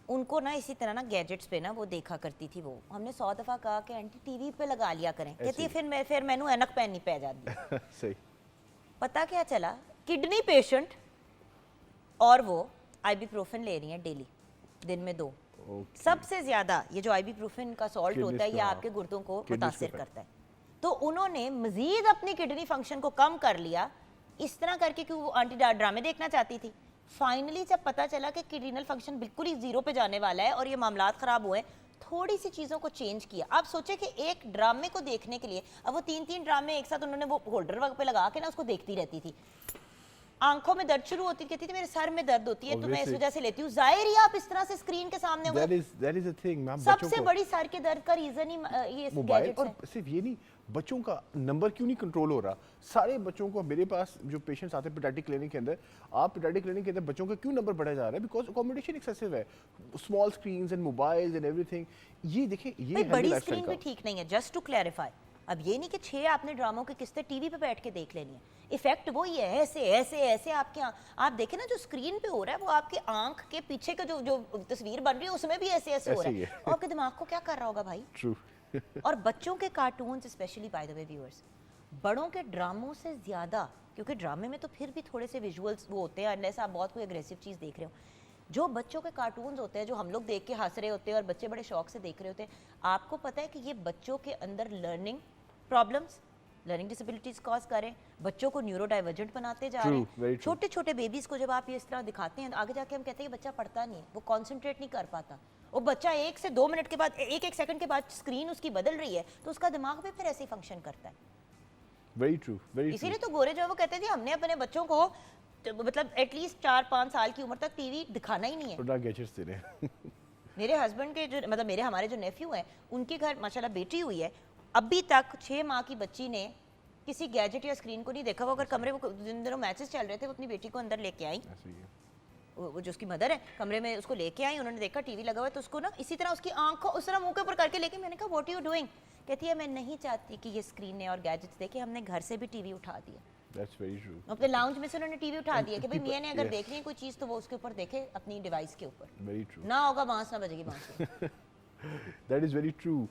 उनको ना इसी तरह ना गैजेट्स पे ना वो देखा करती थी। वो हमने 100 दफ़ा कहा कि आंटी टीवी पे लगा लिया करें, कहती है फिर मैनू ऐनक पहननी पै जाती। सही। पता क्या चला, किडनी पेशेंट और वो आइबुप्रोफेन ले रही हैं डेली, दिन में 2। सबसे ज्यादा ये जो आइबुप्रोफेन का सॉल्ट होता है ये आपके गुर्दों को मुतासिर करता है, तो उन्होंने मजीद अपनी किडनी फंक्शन को कम कर लिया इस तरह करके कि वो आंटी ड्रामे देखना चाहती थी। फाइनली जब पता चला कि किडनील फंक्शन बिल्कुल ही 0 पे जाने वाला है और ये मामलात खराब हुए, थोड़ी सी चीज़ों को चेंज किया। आप सोचे कि एक ड्रामे को देखने के लिए, अब वो 3-3 ड्रामे एक साथ उन्होंने वो होल्डर वगैरह पे लगा के ना उसको देखती रहती थी। आंखों में दर्द शुरू होती, कहती थी मेरे सर में दर्द होती है, तो मैं इस वजह से लेती हूँ। जाहिर ही आप इस तरह से स्क्रीन के सामने हो, that is the thing, ma'am. सबसे बड़ी सर के दर्द का रीजन ही ये मोबाइल। और सिर्फ ये नहीं, बच्चों का नंबर क्यों नहीं कंट्रोल हो रहा? सारे बच्चों को, मेरे पास जो पेशेंट्स आते हैं पेडियाट्रिक क्लिनिक के अंदर, आप पेडियाट्रिक क्लिनिक के अंदर बच्चों का क्यों नंबर बढ़ा जा रहा है? बिकॉज अकोमोडेशन एक्सेसिव है, small screens and mobiles and everything. ये देखिए, ये बड़ी स्क्रीन भी ठीक नहीं है। जस्ट टू क्लैरिफाई, अब ये नहीं कि 6 आपने ड्रामों की किस्तें टीवी पे बैठ के देख लेनी है, इफेक्ट वही है, ऐसे ऐसे ऐसे आपके आप देखें ना जो स्क्रीन पे हो रहा है वो आपके आंख के पीछे का जो तस्वीर बन रही है उसमें भी ऐसे ऐसे हो रहा है, और आपके दिमाग को क्या कर रहा होगा भाई। ट्रू। और बच्चों के cartoons specially, by the way viewers, बड़ों के ड्रामों से ज्यादा, क्योंकि ड्रामे में तो फिर भी थोड़े से विजुअल्स वो होते हैं, अनलेस आप बहुत कोई अग्रेसिव चीज़ देख रहे हो। जो बच्चों के कार्टून्स होते हैं जो हम लोग देख के हंस रहे होते हैं और बच्चे बड़े शौक से देख रहे होते हैं, आपको पता है कि ये बच्चों के अंदर learning problems, learning disabilities cause करें, बच्चों को न्यूरो डाइवर्जेंट बनाते जा रहे हैं। छोटे छोटे बेबीज को जब आप ये इस तरह दिखाते हैं, आगे जाके हम कहते हैं कि बच्चा पढ़ता नहीं है, वो कॉन्सेंट्रेट नहीं कर पाता। वो बच्चा 1 से 2 मिनट के बाद, 1-1 सेकंड के बाद स्क्रीन उसकी बदल रही है तो उसका दिमाग भी फिर ऐसे ही फंक्शन करता है। Very true, very true. इसीलिए तो गोरे जो वो कहते थे हमने अपने बच्चों को मतलब एटलीस्ट 4-5 साल की उम्र तक टीवी दिखाना ही नहीं है। थोड़ा गैजेट्स दे रहे हैं। मेरे हस्बैंड के जो मतलब हमारे जो नेफ्यू हैं, उनके घर माशाल्लाह बेटी हुई है, अभी तक 6 माह की बच्ची ने किसी गैजेट या स्क्रीन को नहीं देखा। वो अगर कमरे में जिन दिनों मैचेस चल रहे थे वो अपनी बेटी को अंदर लेके आई, वो जो उसकी मदर है कमरे में उसको लेके आई, उन्होंने देखा टीवी लगा हुआ है तो उसको ना इसी तरह उसकी आंखों उस तरह मुंह के ऊपर करके लेके, मैंने कहा व्हाट आर यू डूइंग? कहती है मैं नहीं चाहती कि ये स्क्रीन और गैजेट्स देखे, हमने घर से भी टीवी उठा दिया। That's very true. अपने लाउंज में से उन्होंने टीवी उठा दिया कि भाई people- मियां ने अगर yes. देखनी है कोई चीज़ तो वो उसके ऊपर देखे अपनी डिवाइस के ऊपर, Very true. ना होगा बांस ना बजेगी बांसुरी। That is very true.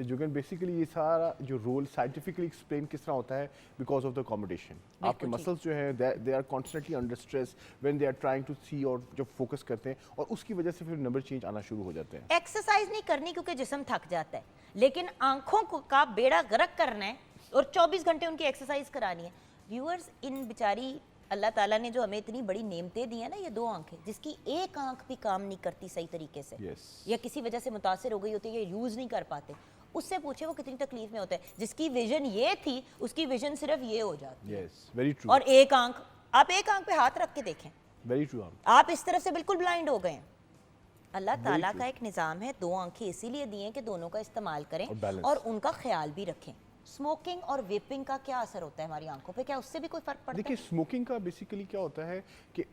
Jugan basically ये सारा जो रोल साइंटिफिकली एक्सप्लेन किस तरह होता है बिकॉज ऑफ द अकोमोडेशन। आपके ठीक। मसल्स जो हैं they are constantly under stress when they are trying to see, और जब फोकस करते हैं और उसकी वजह से फिर नंबर चेंज आना शुरू हो जाते हैं। एक्सरसाइज नहीं करनी क्योंकि जिस्म थक जाता है, लेकिन आंखों को का बेड़ा गर्क करना है और 24 घंटे उनकी एक्सरसाइज करानी है। व्यूअर्स, इन बेचारी अल्लाह ताला ने जो हमें इतनी बड़ी नेमतें दी है ना, ये 2 आंखें, जिसकी एक आंख भी काम नहीं करती सही तरीके से, Yes. या किसी वजह से मुतासिर हो गई होती है, यूज नहीं कर पाते, उससे पूछे वो कितनी तकलीफ में होता है। जिसकी विजन ये थी उसकी विजन सिर्फ ये हो जाती है। Yes, very true. और एक आंख, आप एक आंख पे हाथ रख के देखें, वेरी ट्रू। आप इस तरफ से बिल्कुल ब्लाइंड हो गए हैं। अल्लाह ताला का एक निज़ाम है, 2 आंखें इसीलिए दी हैं कि दोनों का इस्तेमाल करें और balance। और उनका ख्याल भी रखें। स्मोकिंग और वेपिंग का क्या असर होता है हमारी आंखों पे? क्या उससे भी कोई फर्क पड़ता देखिए, है? स्मोकिंग का बेसिकली क्या होता है कि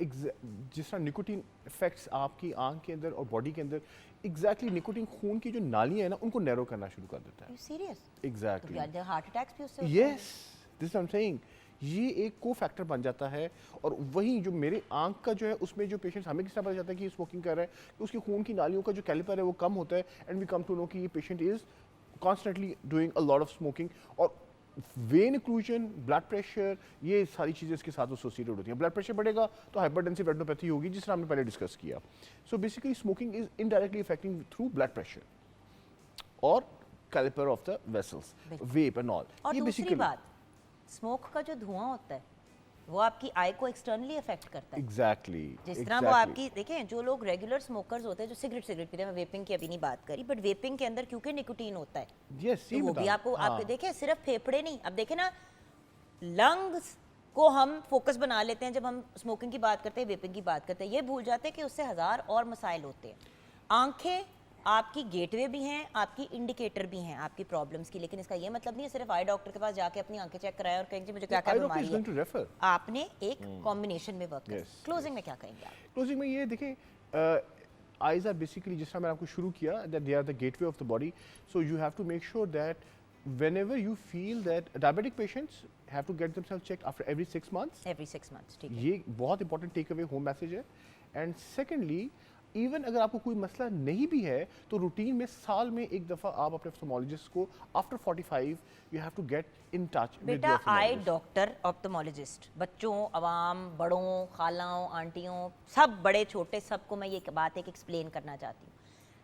जिस तरह निकोटीन इफेक्ट्स आपकी आंख के अंदर और बॉडी के अंदर, एग्जैक्टली निकोटीन खून की जो नालियां हैं ना उनको नैरो करना शुरू कर देता है। सीरियस? एग्जैक्टली, हार्ट अटैक्स भी उससे होते हैं? Yes, this I am saying. ये एक को फैक्टर बन जाता है। और वही जो मेरे आंख का जो है उसमें जो पेशेंट, हमें किस तरह पता चलता है कि स्मोकिंग कर रहा है, कि उसकी खून की नालियों का जो कैलिपर है वो कम होता है, and we come to know कि ये patient is constantly doing a lot of smoking. और वेन इक्लूजन, ब्लड प्रेशर, ये सारी चीज़ें इसके साथ एसोसिएटेड होती हैं। ब्लड प्रेशर बढ़ेगा तो हाइपरटेंसिव रेटिनोपैथी होगी, जिस तरह हमने पहले डिस्कस किया। So basically smoking is indirectly affecting through blood pressure और calibre of the vessels, vape and all. और ये दूसरी basically- बात, स्मोक का जो धुआं होता है वो आपकी आई को एक्सटर्नली अफेक्ट करता है। एग्जैक्टली, जिस तरह वो आपकी, देखें जो लोग रेगुलर स्मोकर्स होते हैं जो सिगरेट पीते हैं, मैं वेपिंग की अभी नहीं बात करी, बट वेपिंग के अंदर क्योंकि निकोटीन होता है, यस, तो वो भी आपको आपके देखें, सिर्फ फेफड़े नहीं, अब देखें ना, लंग्स को हम फोकस बना लेते हैं जब हम स्मोकिंग की बात करते हैं, वेपिंग की बात करते हैं, ये भूल जाते हैं कि उससे 1000 और मसाइल होते हैं। आंखें आपकी गेटवे भी हैं, आपकी इंडिकेटर भी हैं आपकी प्रॉब्लम्स की, लेकिन इसका ये मतलब नहीं है सिर्फ आई डॉक्टर के पास जाके अपनी आंखें चेक कराएं और कहेंगे मुझे क्या क्या बीमारी है। आपने एक कॉम्बिनेशन में वर्क करना। क्लोजिंग में क्या कहेंगे आप? क्लोजिंग में ये देखें, आईज आर बेसिकली, जिस तरह मैंने आपको शुरू किया, that they are the gateway of the body, so you have to make sure that whenever you feel that diabetic patients have to get themselves checked after every 6 months. Every 6 months, ठीक है। ये बहुत important take away home message है। And secondly, even अगर आपको कोई मसला नहीं भी है तो रूटीन में साल में एक दफ़ा आप अपने ऑप्थेमोलॉजिस्ट को after 45 you have to get in touch with बेटा, आई डॉक्टर ऑप्थेमोलॉजिस्ट, बच्चों, अवाम, बड़ों, खालाओं, आंटियों, सब बड़े छोटे, सबको मैं ये बात एक एक्सप्लेन करना चाहती हूँ।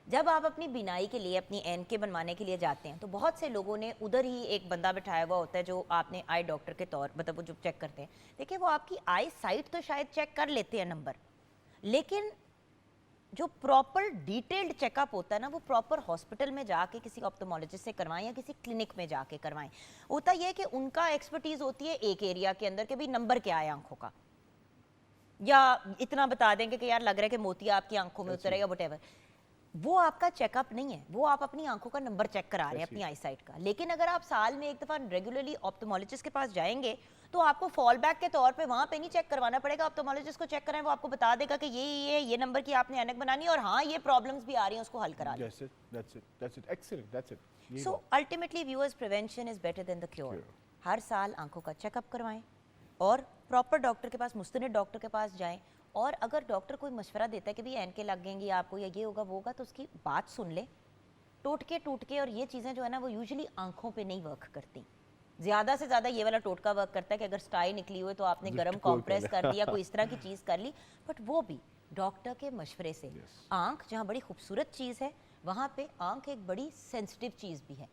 जब आप अपनी बीनाई के लिए, अपनी एनके बनवाने के लिए जाते हैं तो बहुत से लोगों ने उधर ही एक बंदा बिठाया हुआ होता है जो आपने आई डॉक्टर के तौर, मतलब वो जो चेक करते हैं, देखिए वो आपकी आई साइट तो शायद चेक कर लेते हैं नंबर, लेकिन जो प्रॉपर डिटेल्ड चेकअप होता है ना, वो प्रॉपर हॉस्पिटल में जाके किसी ऑप्थेमोलॉजिस्ट से करवाएं या किसी क्लिनिक में जाके करवाएं। होता यह है कि उनका एक्सपर्टीज होती है एक एरिया के अंदर कि भाई नंबर क्या है आंखों का, या इतना बता देंगे कि यार लग रहा है कि मोतिया आपकी आंखों में उतर है या वटेवर। वो आपका चेकअप नहीं है, वो आप अपनी आंखों का नंबर चेक करा रहे हैं अपनी आई साइट का। लेकिन अगर आप साल में एक दफ़ा रेगुलरली ऑप्थेमोलॉजिस्ट के पास जाएंगे तो आपको फॉल बैक के तौर पे वहाँ पे नहीं चेक करवाना पड़ेगा, ऑप्थेमोलॉजिस्ट को चेक कराएं, वो आपको बता देगा कि ये नंबर की आपने ऐनक बनानी है और हाँ ये प्रॉब्लम्स भी आ रही हैं, उसको हल करा लें। So ultimately viewers, prevention is better than the cure. हर साल आंखों का चेकअप करवाएं और प्रॉपर डॉक्टर के पास, मुस्तनिद डॉक्टर के पास जाएं। और अगर डॉक्टर कोई मशवरा देता है कि भाई एनके लग गएंगी आपको या ये होगा वो होगा, तो उसकी बात सुन ले, टोटके। और ये चीज़ें जो है ना वो यूजुअली आंखों पे नहीं वर्क करती, ज़्यादा से ज़्यादा ये वाला टोटका वर्क करता है कि अगर स्टाई निकली हुई तो आपने गर्म कॉम्प्रेस कर दिया, कोई इस तरह की चीज़ कर ली, बट वो भी डॉक्टर के मशवरे से। आंख जहाँ बड़ी खूबसूरत चीज़ है, वहाँ पे आंख एक बड़ी सेंसिटिव चीज़ भी है,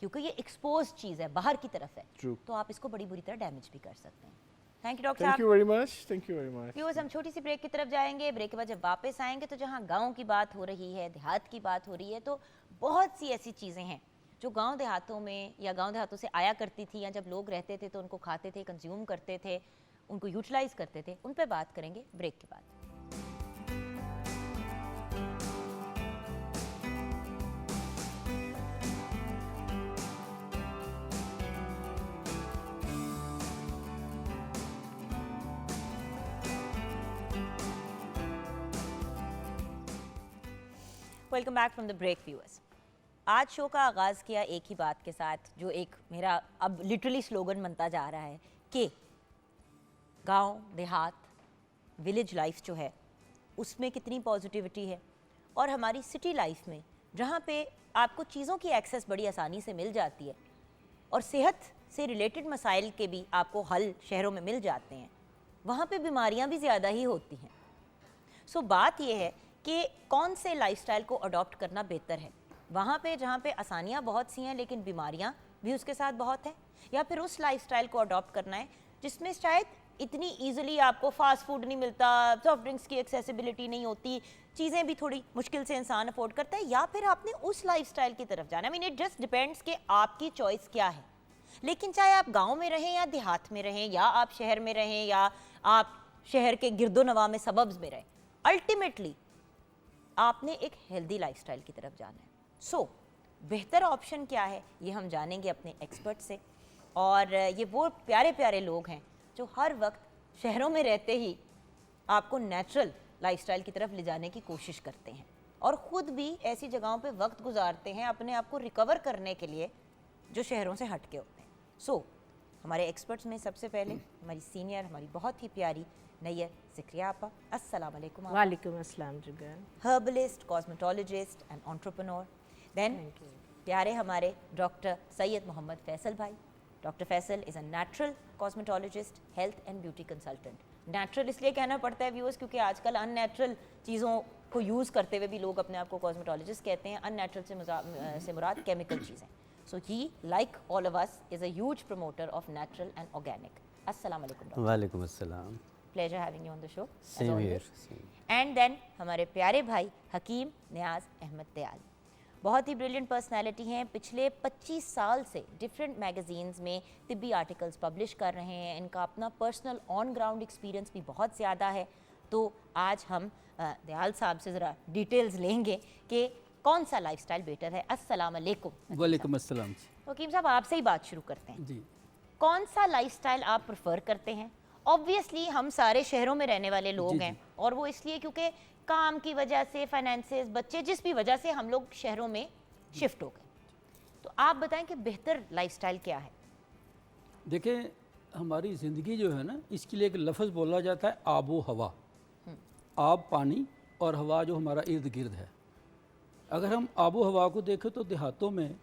क्योंकि ये एक्सपोज चीज़ है, बाहर की तरफ है, तो आप इसको बड़ी बुरी तरह डैमेज भी कर सकते हैं। थैंक यू डॉक्टर साहब। Thank you very much. Viewers, हम छोटी सी ब्रेक की तरफ जाएंगे। ब्रेक के बाद जब वापस आएंगे तो जहाँ गांव की बात हो रही है, देहात की बात हो रही है, तो बहुत सी ऐसी चीज़ें हैं जो गांव देहातों में या गांव देहातों से आया करती थी, या जब लोग रहते थे तो उनको खाते थे, कंज्यूम करते थे, उनको यूटिलाइज करते थे, उन पर बात करेंगे ब्रेक के बाद। Welcome back from the break viewers. आज शो का आगाज़ किया एक ही बात के साथ, जो एक मेरा अब लिटरली स्लोगन बनता जा रहा है कि गांव देहात विलेज लाइफ जो है उसमें कितनी पॉजिटिविटी है, और हमारी सिटी लाइफ में जहाँ पे आपको चीज़ों की एक्सेस बड़ी आसानी से मिल जाती है और सेहत से रिलेटेड मसाइल के भी आपको हल शहरों में मिल जाते हैं, वहाँ पे बीमारियाँ भी ज़्यादा ही होती हैं। सो बात यह है कि कौन से लाइफस्टाइल को अडॉप्ट करना बेहतर है, वहाँ पे जहाँ पे आसानियाँ बहुत सी हैं लेकिन बीमारियाँ भी उसके साथ बहुत हैं, या फिर उस लाइफस्टाइल को अडॉप्ट करना है जिसमें शायद इतनी ईजिली आपको फास्ट फूड नहीं मिलता, सॉफ्ट ड्रिंक्स की एक्सेसिबिलिटी नहीं होती, चीज़ें भी थोड़ी मुश्किल से इंसान अफोर्ड करता है, या फिर आपने उस लाइफस्टाइल की तरफ जाना। I mean it just depends कि आपकी चॉइस क्या है। लेकिन चाहे आप गांव में रहें या देहात में रहें या आप शहर में रहें या आप शहर के गिरदोनवा में सबब्स में रहें, अल्टीमेटली आपने एक हेल्दी लाइफस्टाइल की तरफ जाना है। सो बेहतर ऑप्शन क्या है ये हम जानेंगे अपने एक्सपर्ट से, और ये वो प्यारे प्यारे लोग हैं जो हर वक्त शहरों में रहते ही आपको नेचुरल लाइफस्टाइल की तरफ ले जाने की कोशिश करते हैं और ख़ुद भी ऐसी जगहों पे वक्त गुजारते हैं अपने आप को रिकवर करने के लिए जो शहरों से हट के होते हैं। सो हमारे एक्सपर्ट्स में सबसे पहले हमारी सीनियर, हमारी बहुत ही प्यारी नैयर ज़िक्रिया आपा। अस्सलाम वालेकुम। वालेकुम अस्सलाम Jugan. Herbalist, cosmetologist and entrepreneur. Then प्यारे हमारे डॉक्टर सैयद मोहम्मद फैसल भाई। Doctor Faisal is a natural cosmetologist, health and beauty consultant. Natural इसलिए कहना पड़ता है व्यूअर्स क्योंकि आजकल अननेचुरल चीज़ों को यूज़ करते हुए भी लोग अपने आप को कॉस्मेटोलॉजिस्ट कहते हैं। अननेचुरल से मुराद केमिकल चीज़ें। So he like all of us is a huge promoter of natural and organic. अस्सलाम वालेकुम। वालेकुम अस्सलाम। Pleasure having you on the show. Same here. And then हमारे प्यारे भाई हकीम नियाज अहमद दयाल, बहुत ही ब्रिलियंट पर्सनालिटी हैं। पिछले 25 साल से डिफरेंट मैगज़ीन्स में तिब्बी आर्टिकल्स पब्लिश कर रहे हैं। इनका अपना पर्सनल ऑन ग्राउंड एक्सपीरियंस भी बहुत ज़्यादा है। तो आज हम दयाल साहब से ज़रा डिटेल्स लेंगे कि कौन सा लाइफस्टाइल बेटर है। अस्सलाम वालेकुम। वालेकुम अस्सलाम। हकीम साहब आपसे ही बात शुरू करते हैं। जी, कौन सा लाइफस्टाइल आप प्रेफर करते हैं? ऑब्वियसली हम सारे शहरों में रहने वाले लोग हैं, और वो इसलिए क्योंकि काम की वजह से, फाइनेंसेस, बच्चे, जिस भी वजह से हम लोग शहरों में शिफ्ट हो गए। तो आप बताएं कि बेहतर लाइफस्टाइल क्या है? देखें हमारी ज़िंदगी जो है ना, इसके लिए एक लफ्ज़ बोला जाता है आबो हवा। आब पानी और हवा जो हमारा इर्द गिर्द है। अगर हम आबो हवा को देखें तो देहातों में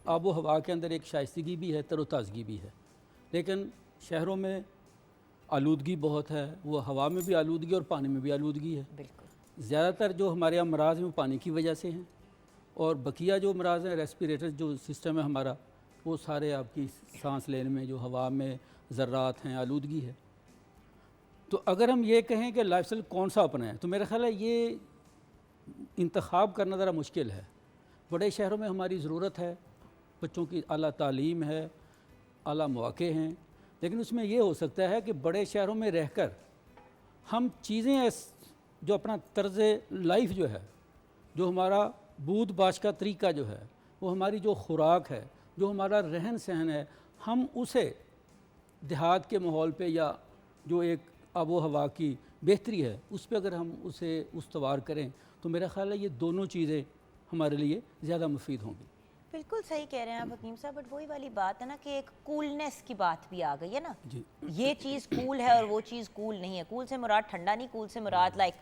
आबो हवा के अंदर एक शाइस्तगी भी है, तरोताज़गी भी है, लेकिन शहरों में आलूदगी बहुत है। वो हवा में भी आलूदगी और पानी में भी आलूदगी है। बिल्कुल। ज़्यादातर जो हमारे यहाँ अमराज हैं वो पानी की वजह से हैं, और बकिया जो अमराज हैं, रेस्पिरेटर जो सिस्टम है हमारा, वो सारे आपकी सांस लेने में जो हवा में ज़र्रात हैं, आलूदगी है। तो अगर हम ये कहें कि लाइफस्टाइल कौन सा अपनाएं, तो मेरा ख्याल है ये इंतखाब करना ज़रा मुश्किल है। बड़े शहरों में हमारी ज़रूरत है, बच्चों की आला तालीम है, आला मौक़े हैं, लेकिन उसमें ये हो सकता है कि बड़े शहरों में रहकर हम चीज़ें जो अपना तर्ज़ लाइफ जो है, जो हमारा बूद बाश का तरीका जो है, वो हमारी जो खुराक है, जो हमारा रहन सहन है, हम उसे देहात के माहौल पे या जो एक आबो हवा की बेहतरी है उस पर अगर हम उसे उस्तवार करें तो मेरा ख्याल है ये दोनों चीज़ें हमारे लिए ज़्यादा मुफीद होंगी। बिल्कुल सही कह रहे हैं आप हकीम साहब, बट वही वाली बात है ना कि एक कूलनेस की बात भी आ गई है ना। जी, ये चीज़ कूल है और वो चीज़ कूल नहीं है। कूल से मुराद ठंडा नहीं, कूल से मुराद लाइक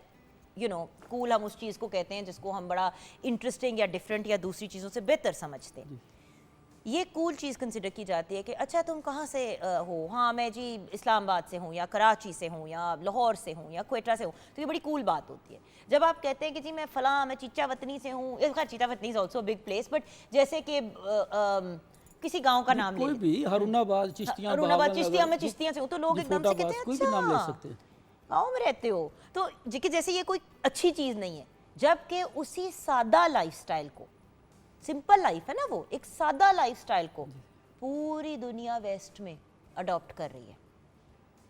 यू नो, कूल हम उस चीज़ को कहते हैं जिसको हम बड़ा इंटरेस्टिंग या डिफरेंट या दूसरी चीज़ों से बेहतर समझते हैं। ये कूल चीज़ कंसिडर की जाती है कि अच्छा तुम कहाँ से हो, हाँ मैं जी इस्लामाबाद से हूँ या कराची से हूँ या लाहौर से हूँ या क्वेटा से हूँ, तो ये बड़ी कूल बात होती है। जब आप कहते हैं कि जी मैं फ़लाँ, मैं चीचा वतनी से हूँ, खैर Chichawatni is also big place, but जैसे कि किसी गांव का नाम ले कोई भी हारूनाबाद, चिश्तियाँ, चिश्तिया, मैं चिश्तिया से हूँ, तो लोग एकदम से कहते हैं कोई भी नाम ले अच्छा सकते हैं, गाँव में रहते हो, तो जैसे ये कोई अच्छी चीज़ नहीं है। जबकि उसी सादा लाइफस्टाइल को, सिंपल लाइफ है ना वो, एक सादा लाइफस्टाइल को पूरी दुनिया वेस्ट में अडॉप्ट कर रही है।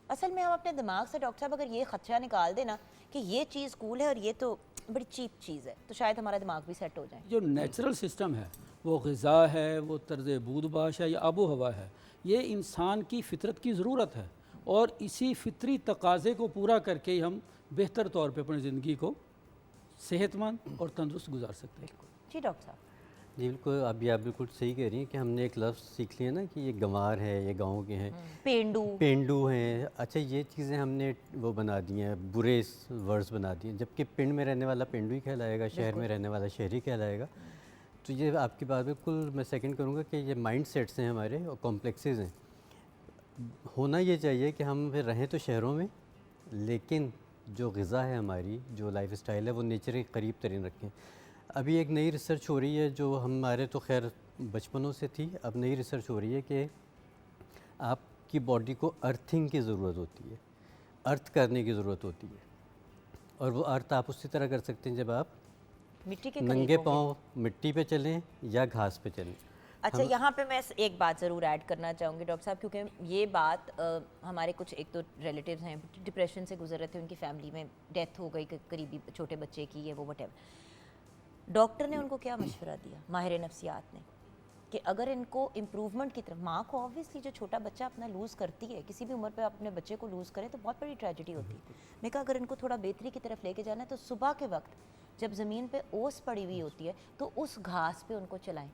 असल में हम अपने दिमाग से डॉक्टर साहब अगर ये खदशा निकाल देना कि ये चीज़ कूल है और ये तो बड़ी चीप चीज़ है, तो शायद हमारा दिमाग भी सेट हो जाए। जो नेचुरल सिस्टम है, वो ग़िज़ा है, वो तर्ज़ बूदबाश है या आबो हवा है, ये इंसान की फितरत की ज़रूरत है, और इसी फितरी तकाज़े को पूरा करके ही हम बेहतर तौर पे अपनी ज़िंदगी को सेहतमंद और तंदुरुस्त गुजार सकते हैं। जी डॉक्टर साहब। जी बिल्कुल, अभी आप बिल्कुल सही कह रही हैं कि हमने एक लफ्ज़ सीख लिया ना कि ये गंवार है, ये गाँव के हैं, पेंडू, पेंडू हैं। अच्छा, ये चीज़ें हमने वो बना दी हैं, बुरे वर्ड्स बना दिए हैं, जबकि पिंड में रहने वाला पेंडू ही कहलाएगा, शहर में रहने वाला शहरी कहलाएगा। तो ये आपकी बात बिल्कुल मैं सेकंड करूँगा कि ये माइंड सेट्स हैं हमारे और कॉम्प्लेक्सेस हैं। होना ये चाहिए कि हम फिर रहें तो शहरों में, लेकिन जो ग़िज़ा है हमारी, जो लाइफ स्टाइल है, वो नेचर के करीब तरीन रखें। अभी एक नई रिसर्च हो रही है जो हमारे तो खैर बचपनों से थी, अब नई रिसर्च हो रही है कि आपकी बॉडी को अर्थिंग की ज़रूरत होती है, अर्थ करने की ज़रूरत होती है, और वो अर्थ आप उसी तरह कर सकते हैं जब आप मिट्टी के नंगे करीब होंगे। पाँव मिट्टी पे चलें या घास पे चलें। अच्छा, यहाँ पे मैं एक बात ज़रूर ऐड करना चाहूँगी डॉक्टर साहब, क्योंकि ये बात हमारे कुछ एक तो रिलेटिव्स हैं डिप्रेशन से गुजर रहे थे, उनकी फैमिली में डेथ हो गई करीबी छोटे बच्चे की, ये वो वटेवर। डॉक्टर ने उनको क्या मशवरा दिया, माहिर नफ्सियात ने, कि अगर इनको इम्प्रूवमेंट की तरफ, माँ को ऑब्वियसली जो छोटा बच्चा अपना लूज़ करती है, किसी भी उम्र पे अपने बच्चे को लूज़ करे तो बहुत बड़ी ट्रेजेडी होती है। मैं कहा अगर इनको थोड़ा बेहतरी की तरफ लेके जाना है तो सुबह के वक्त जब ज़मीन पे ओस पड़ी हुई होती है तो उस घास पे उनको चलाएं।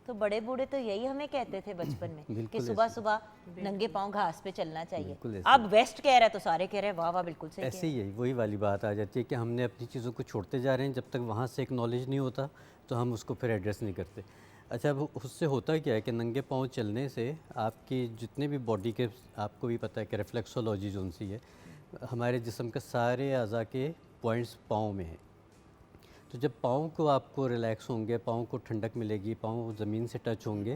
तो बड़े बूढ़े तो यही हमें कहते थे बचपन में कि बिल्कुल सुबह ऐसे। सुबह नंगे पाँव घास पे चलना चाहिए। बिल्कुल ऐसे। अब वेस्ट कह रहा है तो सारे कह रहे हैं वाह वाह, बिल्कुल सही कह ऐसे रहे ही है, वही वाली बात आ जाती है कि हमने अपनी चीज़ों को छोड़ते जा रहे हैं, जब तक वहाँ से एक नॉलेज नहीं होता तो हम उसको फिर एड्रेस नहीं करते। अच्छा, अब उससे होता क्या है कि नंगे पाँव चलने से आपकी जितने भी बॉडी के, आपको भी पता है कि रिफ्लेक्सोलॉजी जो सी है, हमारे जिस्म के सारे अज़ा के पॉइंट्स पाँव में हैं। तो जब पाँव को आपको रिलैक्स होंगे, पाँव को ठंडक मिलेगी, पाँव ज़मीन से टच होंगे,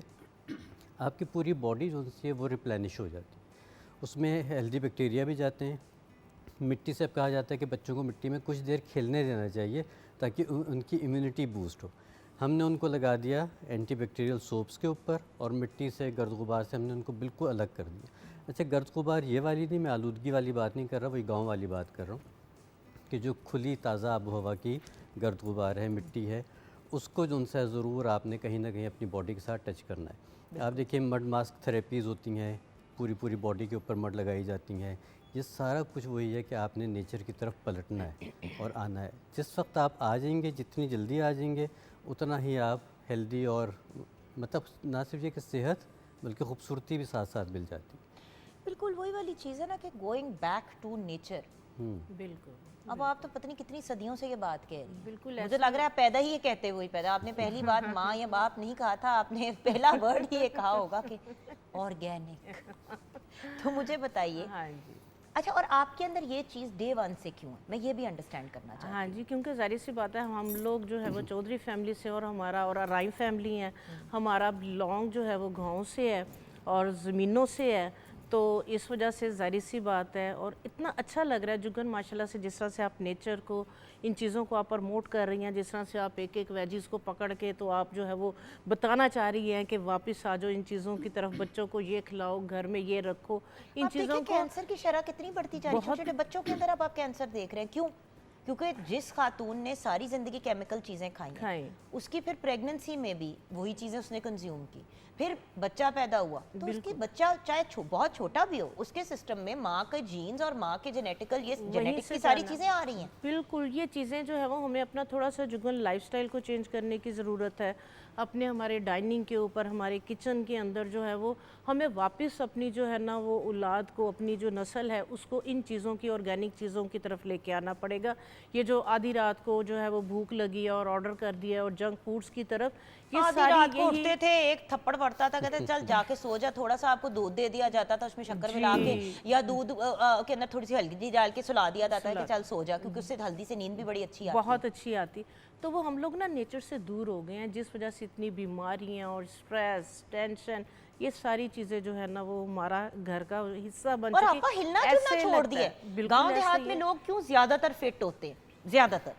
आपकी पूरी बॉडी जो सी है वो रिप्लेनिश हो जाती है। उसमें हेल्दी बैक्टीरिया भी जाते हैं। मिट्टी से अब कहा जाता है कि बच्चों को मिट्टी में कुछ देर खेलने देना चाहिए ताकि उनकी इम्यूनिटी बूस्ट हो। हमने उनको लगा दिया एंटी बैक्टीरियल सोप्स के ऊपर, और मिट्टी से, गर्द गुबार से हमने उनको बिल्कुल अलग कर दिया। अच्छा, गर्द गुबार ये वाली नहीं, मैं आलूदगी वाली बात नहीं कर रहा, वही गाँव वाली बात कर रहा हूँ कि जो खुली ताज़ा आबो हवा की गर्द गुबार है, मिट्टी है, उसको जो उनसे ज़रूर आपने कहीं ना कहीं अपनी बॉडी के साथ टच करना है। आप देखिए मड मास्क थेरेपीज़ होती हैं, पूरी पूरी बॉडी के ऊपर मड लगाई जाती हैं। ये सारा कुछ वही है कि आपने नेचर की तरफ पलटना है और आना है। जिस वक्त आप आ जाएंगे, जितनी जल्दी आ जाएंगे, उतना ही आप हेल्दी और मतलब ना सिर्फ ये कि सेहत बल्कि खूबसूरती भी साथ साथ मिल जाती है। बिल्कुल वही वाली चीज़ है ना कि गोइंग बैक टू नेचर। बिल्कुल। अब आप तो पता नहीं कितनी सदियों से ये बात कह रही हैं। बिल्कुल मुझे लग रहा है आप पैदा ही ये कहते हुए पैदा, आपने पहली बात माँ या बाप नहीं कहा था, आपने पहला वर्ड ही ये कहा होगा कि ऑर्गेनिक। तो मुझे बताइए, हाँ जी, अच्छा, और आपके अंदर ये चीज़ डे वन से क्यों है, मैं ये भी अंडरस्टैंड करना चाहती हाँ जी, क्योंकि जाहिर सी बात है हम लोग जो है वो चौधरी फैमिली से, और हमारा और अराई फैमिली है, हमारा बिलोंग जो है वो गांव से है और ज़मीनों से है। तो इस वजह से जाहिर सी बात है, और इतना अच्छा लग रहा है जुगन माशाल्लाह से, जिस तरह से आप नेचर को, इन चीज़ों को आप प्रमोट कर रही हैं, जिस तरह से आप एक एक वेजिज़ को पकड़ के तो आप जो है वो बताना चाह रही हैं कि वापस आ जाओ इन चीज़ों की तरफ, बच्चों को ये खिलाओ, घर में ये रखो, इन आप चीज़ों देखिए को। कैंसर की शरह कितनी बढ़ती जा रही है, छोटे छोटे बच्चों के अंदर अब आप कैंसर देख रहे हैं। क्यों? क्योंकि जिस खातून ने सारी जिंदगी केमिकल चीज़ें खाई खाई। उसकी फिर प्रेगनेंसी में भी वही चीज़ें उसने कंज्यूम की, फिर बच्चा पैदा हुआ तो उसकी बच्चा चाहे बहुत छोटा भी हो, उसके सिस्टम में माँ के जीन्स और माँ के जेनेटिकल, ये जेनेटिक्स से की सारी जाना। चीज़ें आ रही हैं। बिल्कुल, ये चीज़ें जो है वो हमें अपना थोड़ा सा जुगन लाइफस्टाइल को चेंज करने की ज़रूरत है। अपने हमारे डाइनिंग के ऊपर, हमारे किचन के अंदर जो है वो हमें वापस अपनी जो है ना वो औलाद को, अपनी जो नस्ल है उसको इन चीज़ों की, ऑर्गेनिक चीज़ों की तरफ लेके आना पड़ेगा। ये जो आधी रात को जो है वो भूख लगी है और ऑर्डर कर दिया और जंक फूड्स की तरफ, ये आधी सारी रात को यही उठते थे, एक थप्पड़ पड़ता था, कहते चल जाके सो जा, थोड़ा सा आपको दूध दे दिया जाता था उसमें शक्कर मिला के, या दूध के अंदर थोड़ी सी हल्दी डाल के सुला दिया जाता है कि चल सो जा, क्योंकि उससे हल्दी से नींद भी बड़ी अच्छी आती है। बहुत अच्छी आती। तो वो हम लोग ना नेचर से दूर हो गए हैं, जिस वजह से इतनी बीमारियां और स्ट्रेस, टेंशन, ये सारी चीज़ें जो है ना वो हमारा घर का हिस्सा बन और चुकी। आपका हिलना जुलना ऐसे छोड़ लगता दिया है, है। बिल्कुल गांव ऐसे देहात ही में है। लोग क्यों ज्यादातर फिट होते हैं? ज्यादातर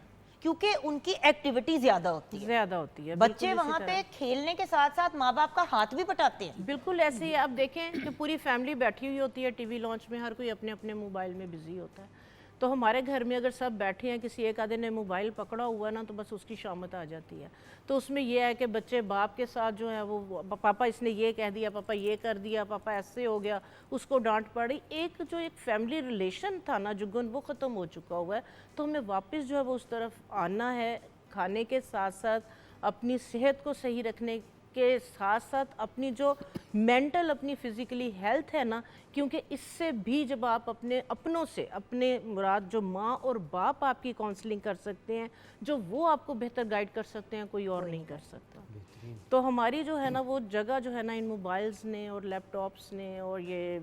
क्योंकि उनकी एक्टिविटी ज्यादा होती है, ज्यादा होती है। बच्चे बिल्कुल इसी वहाँ तरह। पे खेलने के साथ साथ माँ बाप का हाथ भी बटाते हैं। बिल्कुल ऐसे ही। अब देखें कि पूरी फैमिली बैठी हुई होती है टीवी लॉन्च में, हर कोई अपने अपने मोबाइल में बिजी होता है। तो हमारे घर में अगर सब बैठे हैं, किसी एक आधे ने मोबाइल पकड़ा हुआ ना, तो बस उसकी शामत आ जाती है। तो उसमें यह है कि बच्चे बाप के साथ जो है वो पापा इसने ये कह दिया, पापा ये कर दिया, पापा ऐसे हो गया, उसको डांट पड़ी। एक जो एक फैमिली रिलेशन था ना जुगन, वो ख़त्म हो चुका हुआ है। तो हमें वापस जो है वो उस तरफ आना है, खाने के साथ साथ अपनी सेहत को सही रखने के साथ साथ अपनी जो मेंटल अपनी फिज़िकली हेल्थ है ना, क्योंकि इससे भी जब आप अपने अपनों से, अपने मुराद जो माँ और बाप आपकी काउंसलिंग कर सकते हैं, जो वो आपको बेहतर गाइड कर सकते हैं, कोई और नहीं कर सकता। तो हमारी जो है ना वो जगह जो है ना इन मोबाइल्स ने और लैपटॉप्स ने और ये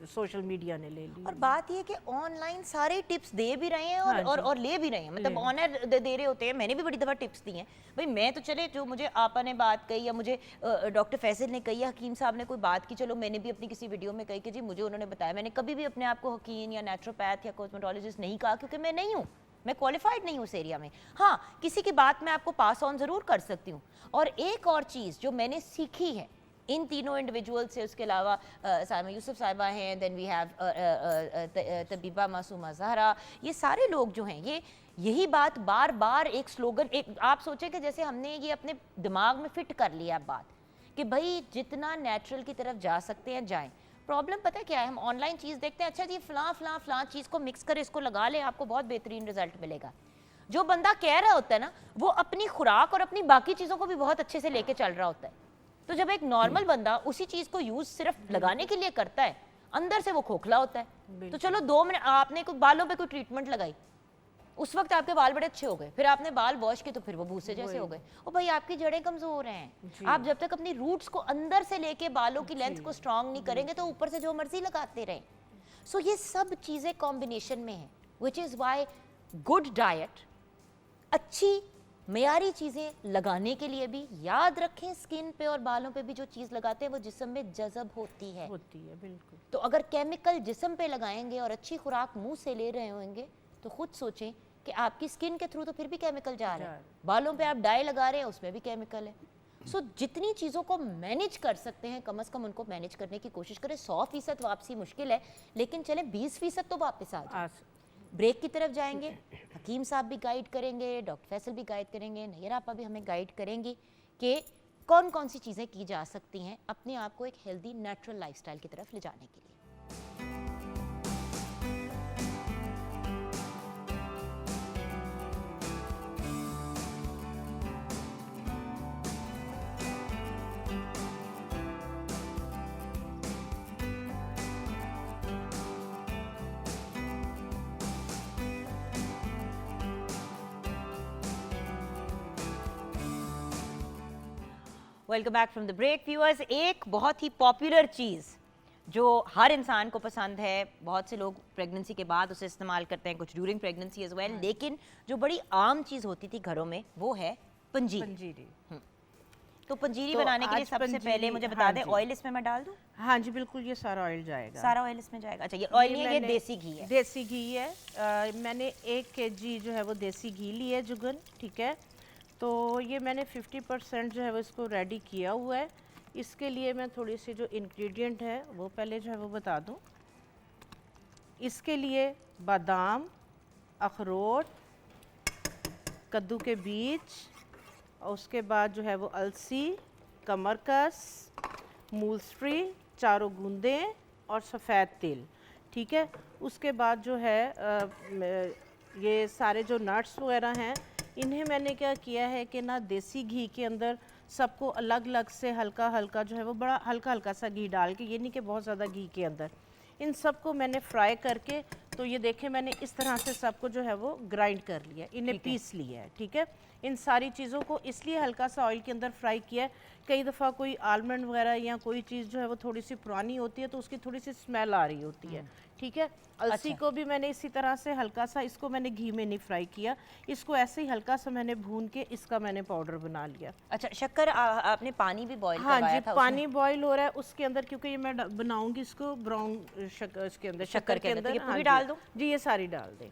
सोशल मीडिया ने ले ली। और बात ये कि ऑनलाइन सारे टिप्स दे भी रहे हैं और हाँ और ले भी रहे हैं, मतलब ऑनर दे रहे होते हैं। मैंने भी बड़ी दफ़ा टिप्स दी हैं भाई, मैं तो चले जो मुझे आपा ने बात कही या मुझे डॉक्टर फैसल ने कही या हकीम साहब ने कोई बात की, चलो मैंने भी अपनी किसी वीडियो में कही कि जी मुझे उन्होंने बताया। मैंने कभी भी अपने आप को हकीम या नेचुरोपैथ या कॉस्मेटोलॉजिस्ट नहीं कहा, क्योंकि मैं नहीं हूँ, मैं क्वालिफाइड नहीं हूँ उस एरिया में। हाँ, किसी की बात मैं आपको पास ऑन ज़रूर कर सकती हूँ। और एक और चीज़ जो मैंने सीखी है इन तीनों इंडिविजुअल से, उसके अलावा साइमा यूसुफ साहिबा हैं, देन वी हैव तबीबा मासूमा ज़हरा, ये सारे लोग जो हैं ये यही बात बार बार एक स्लोगन, एक आप सोचें कि जैसे हमने ये अपने दिमाग में फिट कर लिया बात कि भाई जितना नेचुरल की तरफ जा सकते हैं जाएं। प्रॉब्लम पता है क्या है, हम ऑनलाइन चीज़ देखते हैं, अच्छा जी फलां चीज़ को मिक्स कर इसको लगा ले, आपको बहुत बेहतरीन रिजल्ट मिलेगा। जो बंदा कह रहा होता है ना, वो अपनी खुराक और अपनी बाकी चीज़ों को भी बहुत अच्छे से लेके चल रहा होता है। तो जब एक नॉर्मल बंदा उसी चीज़ को यूज़ सिर्फ लगाने के लिए करता है, अंदर से वो खोखला होता है। तो चलो 2 मिनट आपने कोई बालों पे कोई ट्रीटमेंट लगाई, उस वक्त आपके बाल बड़े अच्छे हो गए, फिर आपने बाल वॉश किए तो फिर वो भूसे जैसे हो गए। और भाई आपकी जड़ें कमज़ोर हैं, आप जब तक अपनी रूट्स को अंदर से लेके बालों की लेंथ को स्ट्रांग नहीं करेंगे तो ऊपर से जो मर्जी लगाते रहें। सो ये सब चीज़ें कॉम्बिनेशन में हैं, which is why good diet, अच्छी मयारी चीज़ें लगाने के लिए भी याद रखें, स्किन पे और बालों पे भी जो चीज़ लगाते हैं वो जिस्म में जज़ब होती है। बिल्कुल। तो अगर केमिकल जिस्म पे लगाएंगे और अच्छी खुराक मुंह से ले रहे होंगे तो खुद सोचें कि आपकी स्किन के थ्रू तो फिर भी केमिकल जा रहा है, बालों पे आप डाई लगा रहे हैं उसमें भी केमिकल है। सो जितनी चीज़ों को मैनेज कर सकते हैं कम से कम उनको मैनेज करने की कोशिश करें। 100% वापसी मुश्किल है, लेकिन चले 20% तो वापस आ जाए। ब्रेक की तरफ जाएंगे, हकीम साहब भी गाइड करेंगे, डॉक्टर फैसल भी गाइड करेंगे, नैयर आपा भी हमें गाइड करेंगी कि कौन कौन सी चीज़ें की जा सकती हैं अपने आप को एक हेल्दी नेचुरल लाइफस्टाइल की तरफ ले जाने के लिए। Welcome back from the break viewers. एक बहुत ही पॉपुलर चीज़ जो हर इंसान को पसंद है, बहुत से लोग प्रेगनेंसी के बाद उसे इस्तेमाल करते हैं, कुछ ड्यूरिंग प्रेगनेंसी एज वेल, लेकिन जो बड़ी आम चीज़ होती थी घरों में वो है पंजीरी। तो पंजीरी तो बनाने के लिए आज सबसे पहले मुझे बता दें, ऑयल इसमें मैं डाल दूं? हाँ जी बिल्कुल, ये सारा ऑयल जाएगा। सारा ऑयल इसमें जाएगा। अच्छा, ये ऑयल नहीं है, ये देसी घी है। देसी घी है। मैंने 1 kg जो है वो देसी घी लिया है जुगन, ठीक है। तो ये मैंने 50% जो है वो इसको रेडी किया हुआ है। इसके लिए मैं थोड़ी सी जो इंग्रेडिएंट है वो पहले जो है वो बता दूं। इसके लिए बादाम, अखरोट, कद्दू के बीज, और उसके बाद जो है वो अलसी, कमरकस, मूलस्ट्री, चारों गूंदें और सफ़ेद तिल, ठीक है। उसके बाद जो है ये सारे जो नट्स वगैरह हैं इन्हें मैंने क्या किया है कि ना देसी घी के अंदर सबको अलग अलग से हल्का हल्का जो है वो बड़ा हल्का हल्का सा घी डाल के, ये नहीं कि बहुत ज़्यादा घी के अंदर, इन सबको मैंने फ्राई करके, तो ये देखें मैंने इस तरह से सबको जो है वो ग्राइंड कर लिया, इन्हें पीस लिया है, ठीक है। इन सारी चीज़ों को इसलिए हल्का सा ऑयल के अंदर फ्राई किया है, कई दफ़ा कोई आलमंड वगैरह या कोई चीज़ जो है वो थोड़ी सी पुरानी होती है तो उसकी थोड़ी सी स्मेल आ रही होती है, ठीक है। अलसी को भी मैंने इसी तरह से हल्का सा, इसको मैंने घी में नहीं फ्राई किया, इसको ऐसे ही हल्का सा मैंने भून के इसका मैंने पाउडर बना लिया। अच्छा, शक्कर आपने पानी भी बॉईल हाँ करवाया जी, था पानी बॉईल हो रहा है उसके अंदर, क्योंकि ये मैं बनाऊंगी इसको ब्राउन इसके अंदर, शक्कर के अंदर। ये पूरी हाँ डाल दूं? जी, ये सारी डाल दें।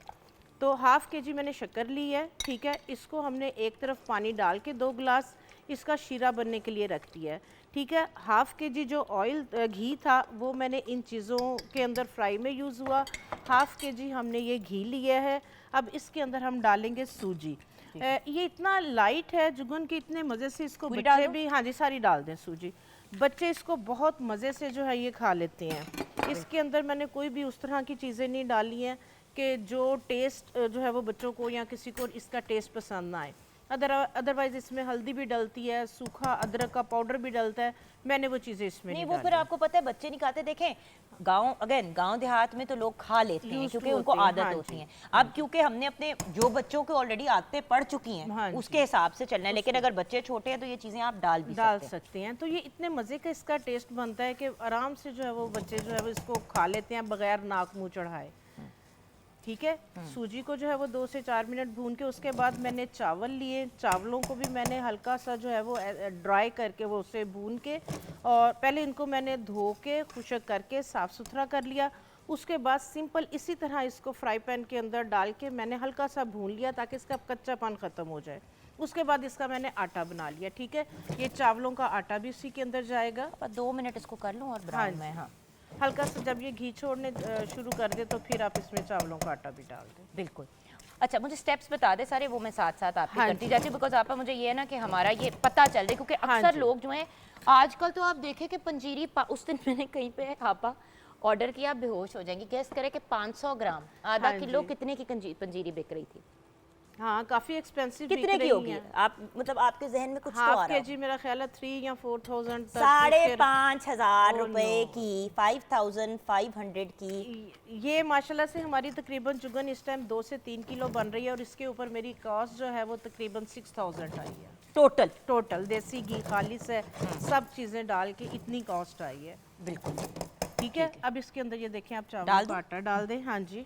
तो 1/2 kg मैंने शक्कर ली है, ठीक है। इसको हमने एक तरफ पानी डाल के 2 गिलास इसका शीरा बनने के लिए रख दिया है, ठीक है। 1/2 kg जो ऑयल घी था वो मैंने इन चीज़ों के अंदर फ्राई में यूज़ हुआ। 1/2 kg हमने ये घी लिया है। अब इसके अंदर हम डालेंगे सूजी। ये इतना लाइट है जुगन कि इतने मज़े से इसको बच्चे भी, हाँ जी सारी डाल दें सूजी, बच्चे इसको बहुत मज़े से जो है ये खा लेते हैं। इसके अंदर मैंने कोई भी उस तरह की चीज़ें नहीं डाली हैं कि जो टेस्ट जो है वो बच्चों को या किसी को इसका टेस्ट पसंद ना आए। अदरवाइज इसमें हल्दी भी डलती है, सूखा अदरक का पाउडर भी डलता है, मैंने वो चीज़ें इसमें नहीं नहीं वो फिर आपको पता है बच्चे नहीं खाते। देखें गांव देहात में तो लोग खा लेते हैं Used क्योंकि to उनको होते हैं, आदत हाँ होती जी। है। अब क्योंकि हमने अपने जो बच्चों को ऑलरेडी आदतें पड़ चुकी हैं हाँ जी। उसके हिसाब से चलना है, लेकिन अगर बच्चे छोटे हैं तो ये चीजें आप डाल भी डाल सकते हैं। सकते हैं। तो ये इतने मज़े का इसका टेस्ट बनता है कि आराम से जो है वो बच्चे जो है वो इसको खा लेते हैं बगैर नाक मुंह चढ़ाए। ठीक है, सूजी को जो है वो 2 से 4 मिनट भून के उसके बाद मैंने चावल लिए, चावलों को भी मैंने हल्का सा जो है वो ड्राई करके वो उसे भून के, और पहले इनको मैंने धो के खुशक करके साफ़ सुथरा कर लिया। उसके बाद सिंपल इसी तरह इसको फ्राई पैन के अंदर डाल के मैंने हल्का सा भून लिया ताकि इसका कच्चापन ख़त्म हो जाए। उसके बाद इसका मैंने आटा बना लिया। ठीक है, ये चावलों का आटा भी उसी के अंदर जाएगा। 2 मिनट इसको कर लूँ और हाँ ब्राउन जी। में। हाँ हल्का सा जब ये घी छोड़ने शुरू कर दे तो फिर आप इसमें चावलों का आटा भी डाल दें। बिल्कुल। अच्छा मुझे स्टेप्स बता दे सारे, वो मैं साथ साथ आपकी हाँ करती जी। जाती हूँ, बिकॉज आपा मुझे ये है ना कि हमारा ये पता चल रहा है, क्योंकि हाँ अक्सर जी। लोग जो हैं आजकल तो आप देखें कि पंजीरी उस दिन मैंने कहीं पे आपा ऑर्डर किया, आप बेहोश हो जाएंगी। गेस करें कि 500 ग्राम आधा हाँ किलो जी। कितने की पंजीरी बिक रही थी? हाँ, काफ़ी एक्सपेंसिव कितने की होगी? आप मतलब आपके जहन में कुछ तो आ हाफ रहा के है? जी मेरा ख्याल है 3 या 4,000 तक। 5,500 Oh, रुपए no. की, 5,500 की। ये माशाल्लाह से हमारी तकरीबन जुगन इस टाइम 2 से 3 किलो बन रही है और इसके ऊपर मेरी कॉस्ट जो है वो तकरीबन 6,000 आई है टोटल। टोटल। देसी घी खालिस है, सब चीज़ें डाल के इतनी कॉस्ट आई है। बिल्कुल ठीक है, अब इसके अंदर ये देखें आप डाल चावल दूं? का आटा डाल दें। हाँ जी।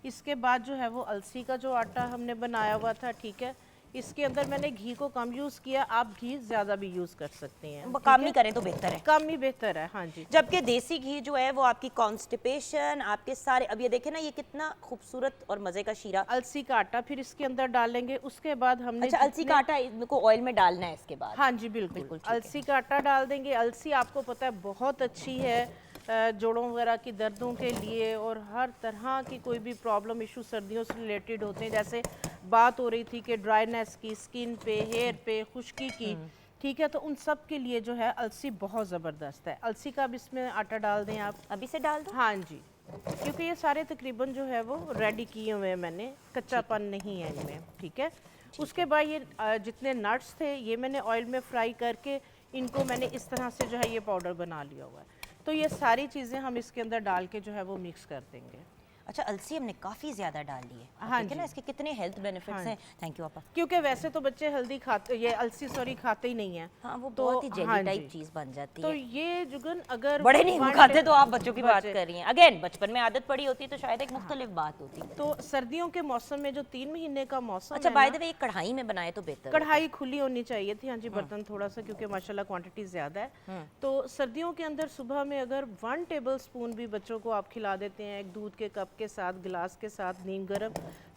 इसके बाद जो है वो अलसी का जो आटा हमने बनाया हुआ था, ठीक है, इसके अंदर मैंने घी को कम यूज़ किया, आप घी ज़्यादा भी यूज़ कर सकते हैं। वो ठीक काम है? नहीं करें तो बेहतर है। कम ही बेहतर है। हाँ जी। जबकि देसी घी जो है वो आपकी कॉन्स्टिपेशन, आपके सारे, अब ये देखें ना ये कितना खूबसूरत और मजे का शीरा। अलसी का आटा फिर इसके अंदर डालेंगे। उसके बाद हमने अच्छा अलसी का आटा इनको ऑयल में डालना है इसके बाद? हाँ जी बिल्कुल, बिल्कुल ठीक है। अलसी का आटा डाल देंगे। अलसी आपको पता है बहुत अच्छी है जोड़ों वगैरह की दर्दों के लिए, और हर तरह की कोई भी प्रॉब्लम इशू सर्दियों से रिलेटेड होते हैं। जैसे बात हो रही थी कि ड्राइनेस की, स्किन पे, हेयर पे, खुश्की की, ठीक है, तो उन सब के लिए जो है अलसी बहुत ज़बरदस्त है। अलसी का अब इसमें आटा डाल दें आप। अभी से डाल दो? हाँ जी, क्योंकि ये सारे तकरीबन जो है वो रेडी किए हुए हैं मैंने, कच्चापन नहीं है इनमें। ठीक है, उसके बाद ये जितने नट्स थे ये मैंने ऑयल में फ्राई करके इनको मैंने इस तरह से जो है ये पाउडर बना लिया हुआ है। तो ये सारी चीज़ें हम इसके अंदर डाल के जो है वो मिक्स कर देंगे। अच्छा अलसी हमने काफ़ी ज़्यादा डाल ली है। हाँ ठीक है ना, जी। इसके कितने हेल्थ बेनिफिट्स हाँ हैं। थैंक यू आपा। क्योंकि वैसे तो बच्चे हल्दी खाते, ये अलसी सॉरी खाते ही नहीं है। हाँ वो तो बहुत ही जेली हाँ टाइप जी। चीज़ बन जाती तो है। ये जुगन अगर बड़े नहीं one खाते day- तो आप बच्चों की बात बच्चे- कर रही हैं। अगेन बचपन में आदत पड़ी होती है तो शायद एक मुख्तलिफ बात होती है। तो सर्दियों के मौसम में जो 3 महीने का मौसम अच्छा है बाय ना, द वे एक कढ़ाई में बनाए तो बेहतर होता है। कढ़ाई खुली होनी चाहिए थी। हाँ जी, बर्तन थोड़ा सा क्योंकि माशाल्लाह क्वांटिटी ज़्यादा है। तो सर्दियों के अंदर सुबह में अगर 1 टेबल स्पून भी बच्चों को आप खिला देते हैं एक दूध के कप के साथ, गिलास के साथ नीम गर्म,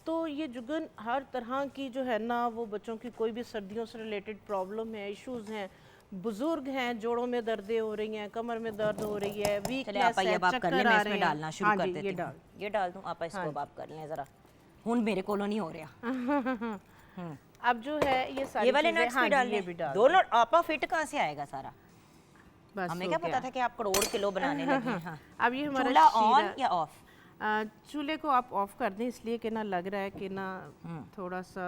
तो ये जुगन हर तरह की जो है ना वो बच्चों की कोई भी सर्दियों से रिलेटेड प्रॉब्लम है, इश्यूज़ हैं, बुजुर्ग हैं, जोड़ों में दर्दें हो रही हैं, कमर में दर्द हो रही है, चले वीकनेस आपा ये है, अब आप कर चक्कर लें, मैं आ इसमें रहे डालना हैं। शुरू हाँ कर जी, देती ये हूँ। डाल। ये डाल दूँ आपा, इसको हाँ अब आप कर लें ज़रा। हुन मेरे कोलों नहीं हो रहा। अब जो है ये सारी ये वाले चीज़ें- नट्स हाँ भी जी, डालने ये भी डाल दोनों। आपा फिट कहाँ से आएगा सारा? बस हमें हो क्या गया। पता था कि आप करोड़ किलो बनाने लगे हैं। हाँ। अब ये हमारा चूल्हा ऑन शीरा- या ऑफ? चूल्हे को आप ऑफ कर दें, इसलिए कि ना लग रहा है कि ना थोड़ा सा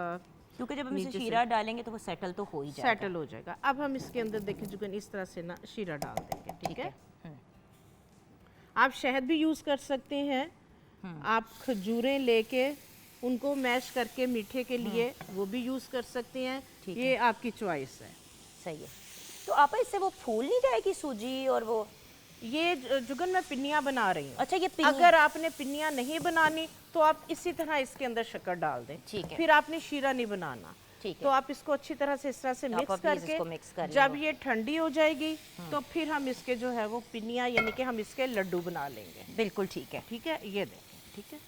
क्योंकि जब हम इसे नीचे से- शीरा डालेंगे तो वो सेटल तो हो ही जाएगा। सेटल हो जाएगा। अब हम इसके अंदर देखिए जुगन इस तरह से ना शीरा डाल देंगे। ठीक है, आप शहद भी यूज़ कर सकते हैं, आप खजूरें लेके उनको मैश करके मीठे के लिए वो भी यूज़ कर सकते हैं, ठीक ये आपकी चॉइस है। सही है। तो आपा इससे वो फूल नहीं जाएगी सूजी और वो? ये जुगन मैं पिन्नियाँ बना रही हूँ। अच्छा ये पिन्नी- अगर आपने पिन्नियाँ नहीं बनानी तो आप इसी तरह इसके अंदर शक्कर डाल दें। ठीक है। फिर आपने शीरा नहीं बनाना। ठीक है। तो आप इसको अच्छी तरह से इस तरह से आप मिक्स अब please करके इसको mix कर लें जब वो। ये ठंडी हो जाएगी तो फिर हम इसके जो है वो पिन्नियाँ यानी कि हम इसके लड्डू बना लेंगे। बिल्कुल ठीक है। ठीक है, ये देखें। ठीक है,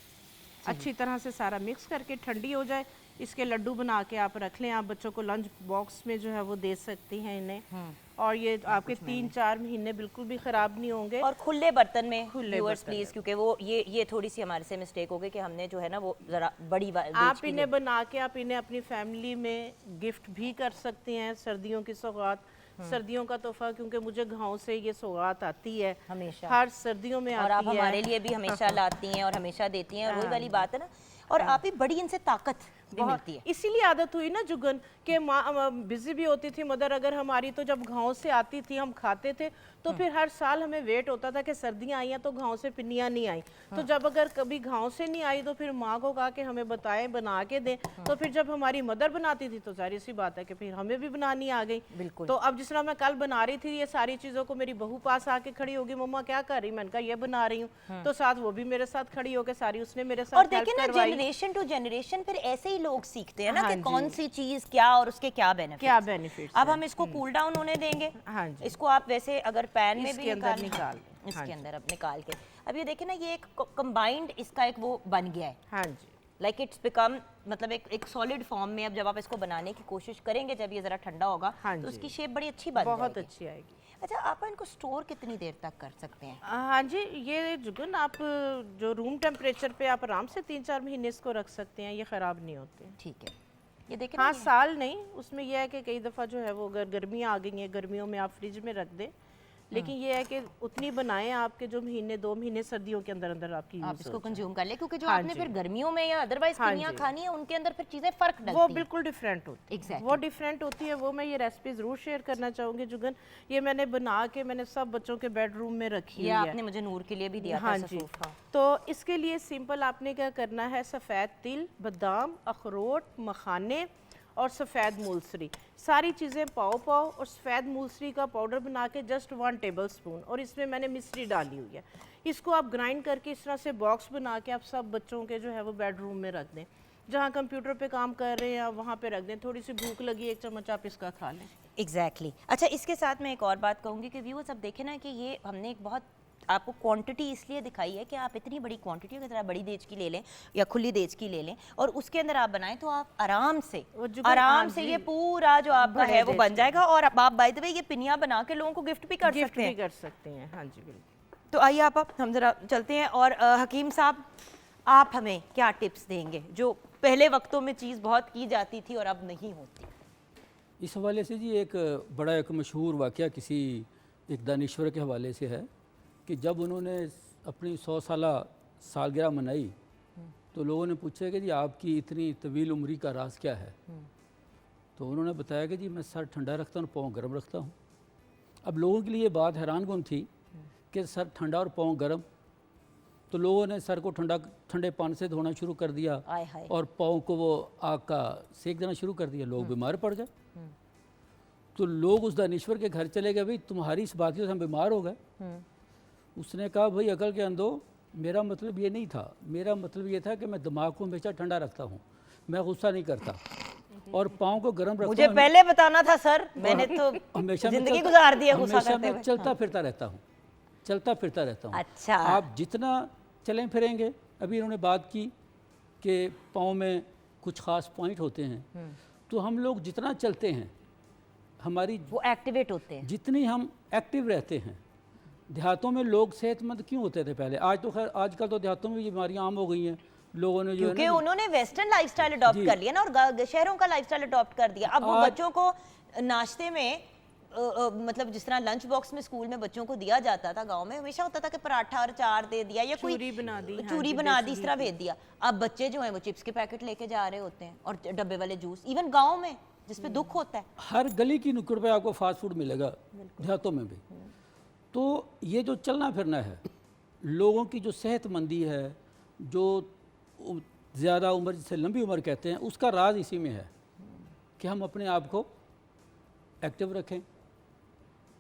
अच्छी तरह से सारा मिक्स करके ठंडी हो जाए, इसके लड्डू बना के आप रख लें। आप बच्चों को लंच बॉक्स में जो है वो दे सकती हैं इन्हें, और ये आपके 3-4 महीने बिल्कुल भी ख़राब नहीं होंगे। और खुले बर्तन में खुले व्यूअर्स बर्तन प्लीज, में। क्योंकि वो ये थोड़ी सी हमारे से मिस्टेक हो गई कि हमने जो है ना वो जरा बड़ी आप इन्हें बना के आप इन्हें अपनी फैमिली में गिफ्ट भी कर सकते हैं, सर्दियों की सौगात, सर्दियों का तोहफा, क्योंकि मुझे गाँव से ये सौगात आती है हमेशा। हर सर्दियों में और आप आती है। हमारे लिए भी हमेशा लाती हैं और हमेशा देती हैं, और वही वाली बात है ना। और आप ही बड़ी इनसे ताकत भी मिलती है। इसीलिए आदत हुई ना जुगन कि माँ बिजी भी होती थी मदर अगर हमारी, तो जब गाँव से आती थी हम खाते थे, तो फिर हर साल हमें वेट होता था कि सर्दियाँ आई हैं तो गाँव से पिन्नियाँ नहीं आई। तो जब अगर कभी गाँव से नहीं आई तो फिर माँ को कहा कि हमें बताएं, बना के दें। तो फिर जब हमारी मदर बनाती थी तो जाहिर सी बात है कि फिर हमें भी बनानी आ गई। बिल्कुल। तो अब जिस तरह मैं कल बना रही थी ये सारी चीज़ों को, मेरी बहू पास आके खड़ी होगी, मम्मा क्या कर रही, मैंने कहा ये बना रही हूँ, तो साथ वो भी मेरे साथ खड़ी होकर सारी उसने मेरे और साथ देखिए हेल्प ना, करवाई। जनरेशन टू जनरेशन फिर ऐसे ही लोग सीखते हैं ना हाँ कि जी। कौन सी चीज क्या और उसके क्या बेनिफिट्स। क्या बेनिफिट्स अब हम इसको कूल डाउन होने देंगे। हाँ जी। इसको आप वैसे अगर पैन में इसके भी अंदर निकाल लें। हाँ इसके जी। अंदर अब निकाल के, अब ये देखिए ना, ये एक कंबाइंड इसका एक वो बन गया है, हाँ जी। लाइक इट्स बिकम, मतलब एक सॉलिड फॉर्म में। अब जब आप इसको बनाने की कोशिश करेंगे, जब ये जरा ठंडा होगा, हाँ तो जी। उसकी शेप बड़ी अच्छी बन बहुत जाएगी। अच्छी आएगी। अच्छा, आप इनको स्टोर कितनी देर तक कर सकते हैं? हाँ जी, ये जुगन आप जो रूम टेम्परेचर पे आप आराम से 3-4 महीने इसको रख सकते हैं, ये ख़राब नहीं होते। ठीक है, ये देखिए ना, हाँ, ये- साल नहीं, उसमें यह है कि कई दफ़ा जो है वो अगर गर्मियाँ आ गई हैं, गर्मियों में आप फ्रिज में रख दें, लेकिन ये है कि उतनी बनाएं आपके जो महीने 2 महीने सर्दियों के अंदर अंदर आपकी आप यूज़ इसको हो जाए। कंज्यूम कर ले, क्योंकि जो हाँ आपने जी। फिर गर्मियों में या अदरवाइज हाँ पिनियां जी। खानी है, उनके अंदर फिर चीजें फर्क डलती वो हैं। बिल्कुल डिफरेंट होती है। Exactly. वो डिफरेंट होती है, वो मैं ये रेसिपी ज़रूर शेयर करना चाहूँगी जुगन। ये मैंने बना के मैंने सब बच्चों के बेडरूम में रखी ये हुई आपने है। मुझे नूर के लिए भी दिया था हाँ ऐसा जी। सूफा। तो इसके लिए सिंपल आपने क्या करना है, सफ़ेद तिल, बादाम, अखरोट, मखाने और सफ़ेद मूलसरी, सारी चीज़ें पाव पाव और सफ़ेद मूलसरी का पाउडर बना के जस्ट 1 टेबलस्पून, और इसमें मैंने मिश्री डाली हुई है। इसको आप ग्राइंड करके इस तरह से बॉक्स बना के आप सब बच्चों के जो है वो बेडरूम में रख दें। जहाँ कंप्यूटर पे काम कर रहे हैं वहाँ पे रख दें। थोड़ी सी भूख लगी, 1 चम्मच आप इसका खा लें। एग्जैक्टली। अच्छा, इसके साथ मैं एक और बात कहूँगी कि व्यूअर्स, अब देखें ना कि ये हमने एक बहुत आपको क्वांटिटी इसलिए दिखाई है कि आप इतनी बड़ी क्वांटिटी की तरह बड़ी देज की ले लें या खुली देज की ले लें और उसके अंदर आप बनाएं, तो आप आराम से वो जुगन, हाँ आराम से जी। ये पूरा जो आपका बड़े है वो देज बन की। जाएगा। और आप बाय द वे ये पिनिया बना के लोगों को गिफ्ट भी कर गिफ्ट सकते भी हैं। कर सकते हैं। हाँ जी, बिल्कुल। तो आइए आप हम जरा चलते हैं, और हकीम साहब, आप हमें क्या टिप्स देंगे, जो पहले वक्तों में चीज़ बहुत की जाती थी और अब नहीं होती? इस हवाले से जी एक बड़ा एक मशहूर वाक़या किसी एक दानिश्वर के हवाले से है कि जब उन्होंने अपनी 100 साला सालगिरह मनाई, तो लोगों ने पूछा कि जी आपकी इतनी तवील उम्री का राज क्या है? तो उन्होंने बताया कि जी मैं सर ठंडा रखता हूँ, पाँव गर्म रखता हूँ। अब लोगों के लिए बात हैरानकुन थी कि सर ठंडा और पाँव गर्म, तो लोगों ने सर को ठंडे पानी से धोना शुरू कर दिया आय हाय। और पाँव को वो आग का सेक देना शुरू कर दिया। लोग बीमार पड़ गए। तो लोग उस दानिश्वर के घर चले गए, भाई तुम्हारी इस बात से हम बीमार हो गए। उसने कहा भाई अकल के अंधो, मेरा मतलब ये नहीं था, मेरा मतलब ये था कि मैं दिमाग को हमेशा ठंडा रखता हूँ, मैं गुस्सा नहीं करता और पाँव को गर्म रखता मुझे हूँ। पहले बताना था सर, मैंने तो हमेशा मैं जिंदगी चलता- गुजार दी है गुस्सा हमेशा करते मैं हुए। चलता फिरता रहता हूँ, चलता फिरता रहता हूँ। अच्छा। आप जितना चलें फिरेंगे, अभी इन्होंने बात की कि पाँव में कुछ ख़ास पॉइंट होते हैं, तो हम लोग जितना चलते हैं, हमारी वो एक्टिवेट होते हैं। जितनी हम एक्टिव रहते हैं। देहातों में लोग सेहतमंद क्यों होते थे पहले? आज तो खैर आजकल तो देहातों में ये बीमारियां आम हो गई हैं। लोगों ने जो है क्योंकि ना, उन्होंने वेस्टर्न लाइफस्टाइल अडॉप्ट जी। कर लिया ना, और शहरों का लाइफस्टाइल अडॉप्ट कर दिया। अब वो आज- बच्चों को नाश्ते में मतलब जिस तरह लंच बॉक्स में स्कूल में बच्चों को दिया जाता था, गांव में हमेशा होता था कि पराठा और चार दे दिया या कोई चूरी बना दी, हाँ चूरी जी, बना दी, देसी इस तरह भेज दिया। अब बच्चे जो हैं वो चिप्स के पैकेट लेके जा रहे होते हैं और डब्बे वाले जूस, इवन गाँव में जिसपे दुख होता है। हर गली की नुक्कड़ पे आपको फास्ट फूड मिलेगा, देहातों में भी। तो ये जो चलना फिरना है, लोगों की जो सेहतमंदी है, जो ज़्यादा उम्र जिसे लंबी उम्र कहते हैं, उसका राज इसी में है कि हम अपने आप को एक्टिव रखें,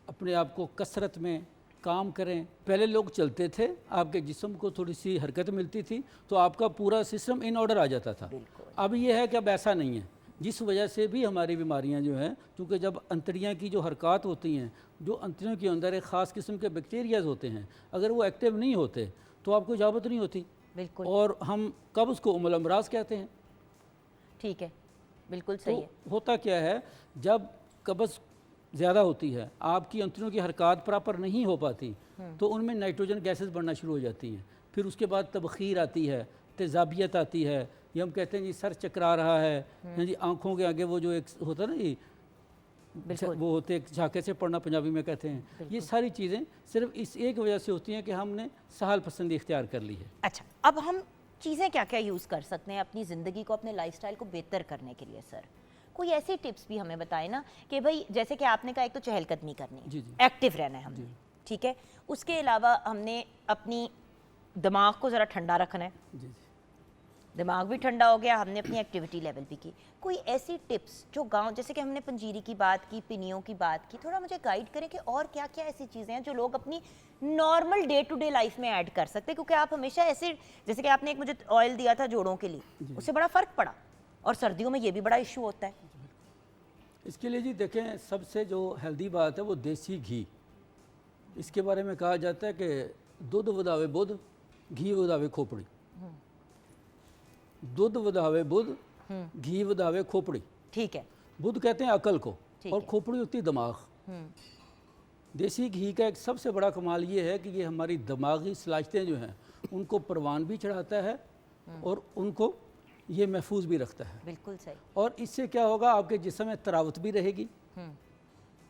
अपने आप को कसरत में काम करें। पहले लोग चलते थे, आपके जिस्म को थोड़ी सी हरकत मिलती थी तो आपका पूरा सिस्टम इन ऑर्डर आ जाता था। अब ये है कि अब ऐसा नहीं है, जिस वजह से भी हमारी बीमारियां जो हैं, क्योंकि जब अंतड़ियाँ की जो हरकत होती हैं, जो अंतड़ियों के अंदर एक ख़ास किस्म के बैक्टीरियाज होते हैं, अगर वो एक्टिव नहीं होते तो आपको इजाबत नहीं होती। बिल्कुल और हम कब उसको उम्मुल अमराज कहते हैं। ठीक है, बिल्कुल सही है। तो होता क्या है, जब कब्ज़ ज़्यादा होती है, आपकी अंतड़ियों की हरकत प्रॉपर नहीं हो पाती, तो उनमें नाइट्रोजन गैसेस बढ़ना शुरू हो जाती हैं। फिर उसके बाद तबखीर आती है, तेज़ाबियत आती है, ये हम कहते हैं जी सर चकरा रहा है, या जी आँखों के आगे वो जो एक होता है ना जी, वो होते हैं झाके से पढ़ना पंजाबी में कहते हैं। ये सारी चीज़ें सिर्फ इस एक वजह से होती हैं कि हमने सहल पसंदी इख्तियार कर ली है। अच्छा, अब हम चीज़ें क्या क्या यूज़ कर सकते हैं अपनी ज़िंदगी को, अपने लाइफस्टाइल को बेहतर करने के लिए सर? कोई ऐसी टिप्स भी हमें बताएं ना कि भाई जैसे कि आपने कहा एक तो चहलकदमी करनी जी, है, जी। एक्टिव रहना है हमने, ठीक है, उसके अलावा हमने अपनी दिमाग को ज़रा ठंडा रखना है, जी जी। दिमाग भी ठंडा हो गया, हमने अपनी एक्टिविटी लेवल भी की। कोई ऐसी टिप्स जो गांव, जैसे कि हमने पंजीरी की बात की, पिनियों की बात की, थोड़ा मुझे गाइड करें कि और क्या क्या ऐसी चीज़ें हैं जो लोग अपनी normal day to day life में ऐड कर सकते हैं, क्योंकि आप हमेशा ऐसे, जैसे कि आपने एक मुझे ऑयल दिया था जोड़ों के लिए, उससे बड़ा फ़र्क पड़ा, और सर्दियों में ये भी बड़ा इशू होता है। इसके लिए जी देखें, सबसे जो हेल्दी बात है वो देसी घी। इसके बारे में कहा जाता है कि दूध वधावे बुध, घी वधावे खोपड़ी। दूध वधावे बुध, घी वधावे खोपड़ी। ठीक है। बुध कहते हैं अकल को, ठीक और है। खोपड़ी होती है दिमाग। देसी घी का एक सबसे बड़ा कमाल ये है कि ये हमारी दिमागी सलाहियतें जो हैं उनको परवान भी चढ़ाता है और उनको ये महफूज भी रखता है। बिल्कुल सही। और इससे क्या होगा, आपके जिस्म में तरावत भी रहेगी।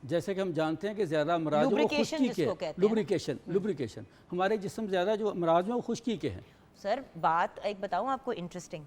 जैसे कि हम जानते हैं कि ज़्यादा अमराज वो Lubrication खुश्की के जिसको कहते हैं। लुब्रिकेशन हमारे जिस्म ज़्यादा जो अमराज में वो खुश्की के हैं। सर बात एक बताऊं आपको इंटरेस्टिंग,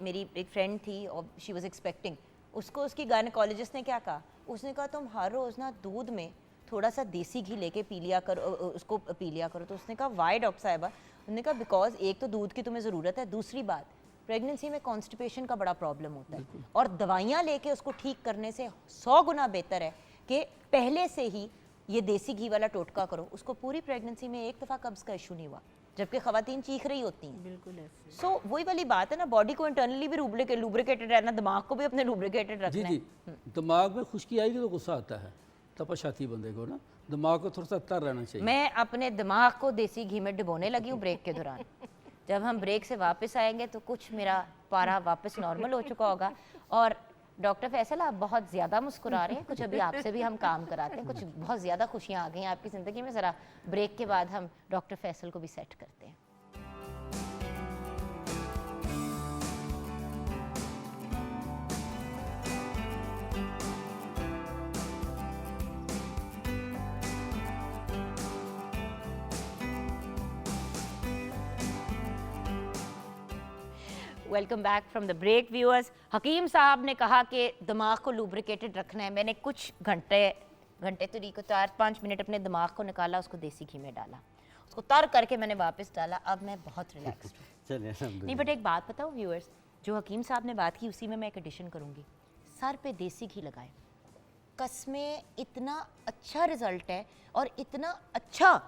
मेरी एक फ्रेंड थी और शी वाज एक्सपेक्टिंग, उसको उसकी गायनेकोलॉजिस्ट ने क्या कहा, उसने कहा तुम हर रोज़ ना दूध में थोड़ा सा देसी घी लेके पी लिया करो, उसको पी लिया करो। तो उसने कहा वाई डॉक्टर साहिबा? उन्होंने कहा बिकॉज एक तो दूध की तुम्हें ज़रूरत है, दूसरी बात प्रेगनेंसी में कॉन्स्टिपेशन का बड़ा प्रॉब्लम होता है, और दवाइयाँ लेके उसको ठीक करने से 100 गुना बेहतर है कि पहले से ही ये देसी घी वाला टोटका करो। उसको पूरी प्रेगनेंसी में एक दफ़ा कब्ज़ का इशू नहीं हुआ, जबकि ख़वातीन चीख रही होती हैं। बिल्कुल ऐसे। सो वही वाली बात है ना, बॉडी को इंटरनली भी लुब्रिकेटेड रहना, दिमाग को भी अपने लुब्रिकेटेड जी रखना जी। है। दिमाग में खुश्की आएगी तो गुस्सा आता है, तपश आती है बंदे को ना। दिमाग को थोड़ा सा तर रहना चाहिए। मैं अपने दिमाग को देसी घी में डुबोने लगी हूँ ब्रेक के दौरान। जब हम ब्रेक से वापस आएंगे तो कुछ मेरा पारा वापस नॉर्मल हो चुका होगा। और डॉक्टर फैसल आप बहुत ज़्यादा मुस्कुरा रहे हैं, कुछ अभी आपसे भी हम काम कराते हैं, कुछ बहुत ज़्यादा खुशियाँ आ गई हैं आपकी ज़िंदगी में। ज़रा ब्रेक के बाद हम डॉक्टर फैसल को भी सेट करते हैं। Welcome back from the break viewers. हकीम साहब ने कहा कि दिमाग को लुब्रिकेटेड रखना है। मैंने कुछ घंटे तो नहीं, को 4-5 मिनट अपने दिमाग को निकाला, उसको देसी घी में डाला, उसको तर करके मैंने वापस डाला। अब मैं बहुत रिलैक्स हूँ। चलिए नहीं बट एक बात बताऊँ व्यूअर्स, जो हकीम साहब ने बात की उसी में मैं एक एडिशन करूँगी। सर पे देसी घी लगाएं, कसमें इतना अच्छा रिजल्ट है और इतना अच्छा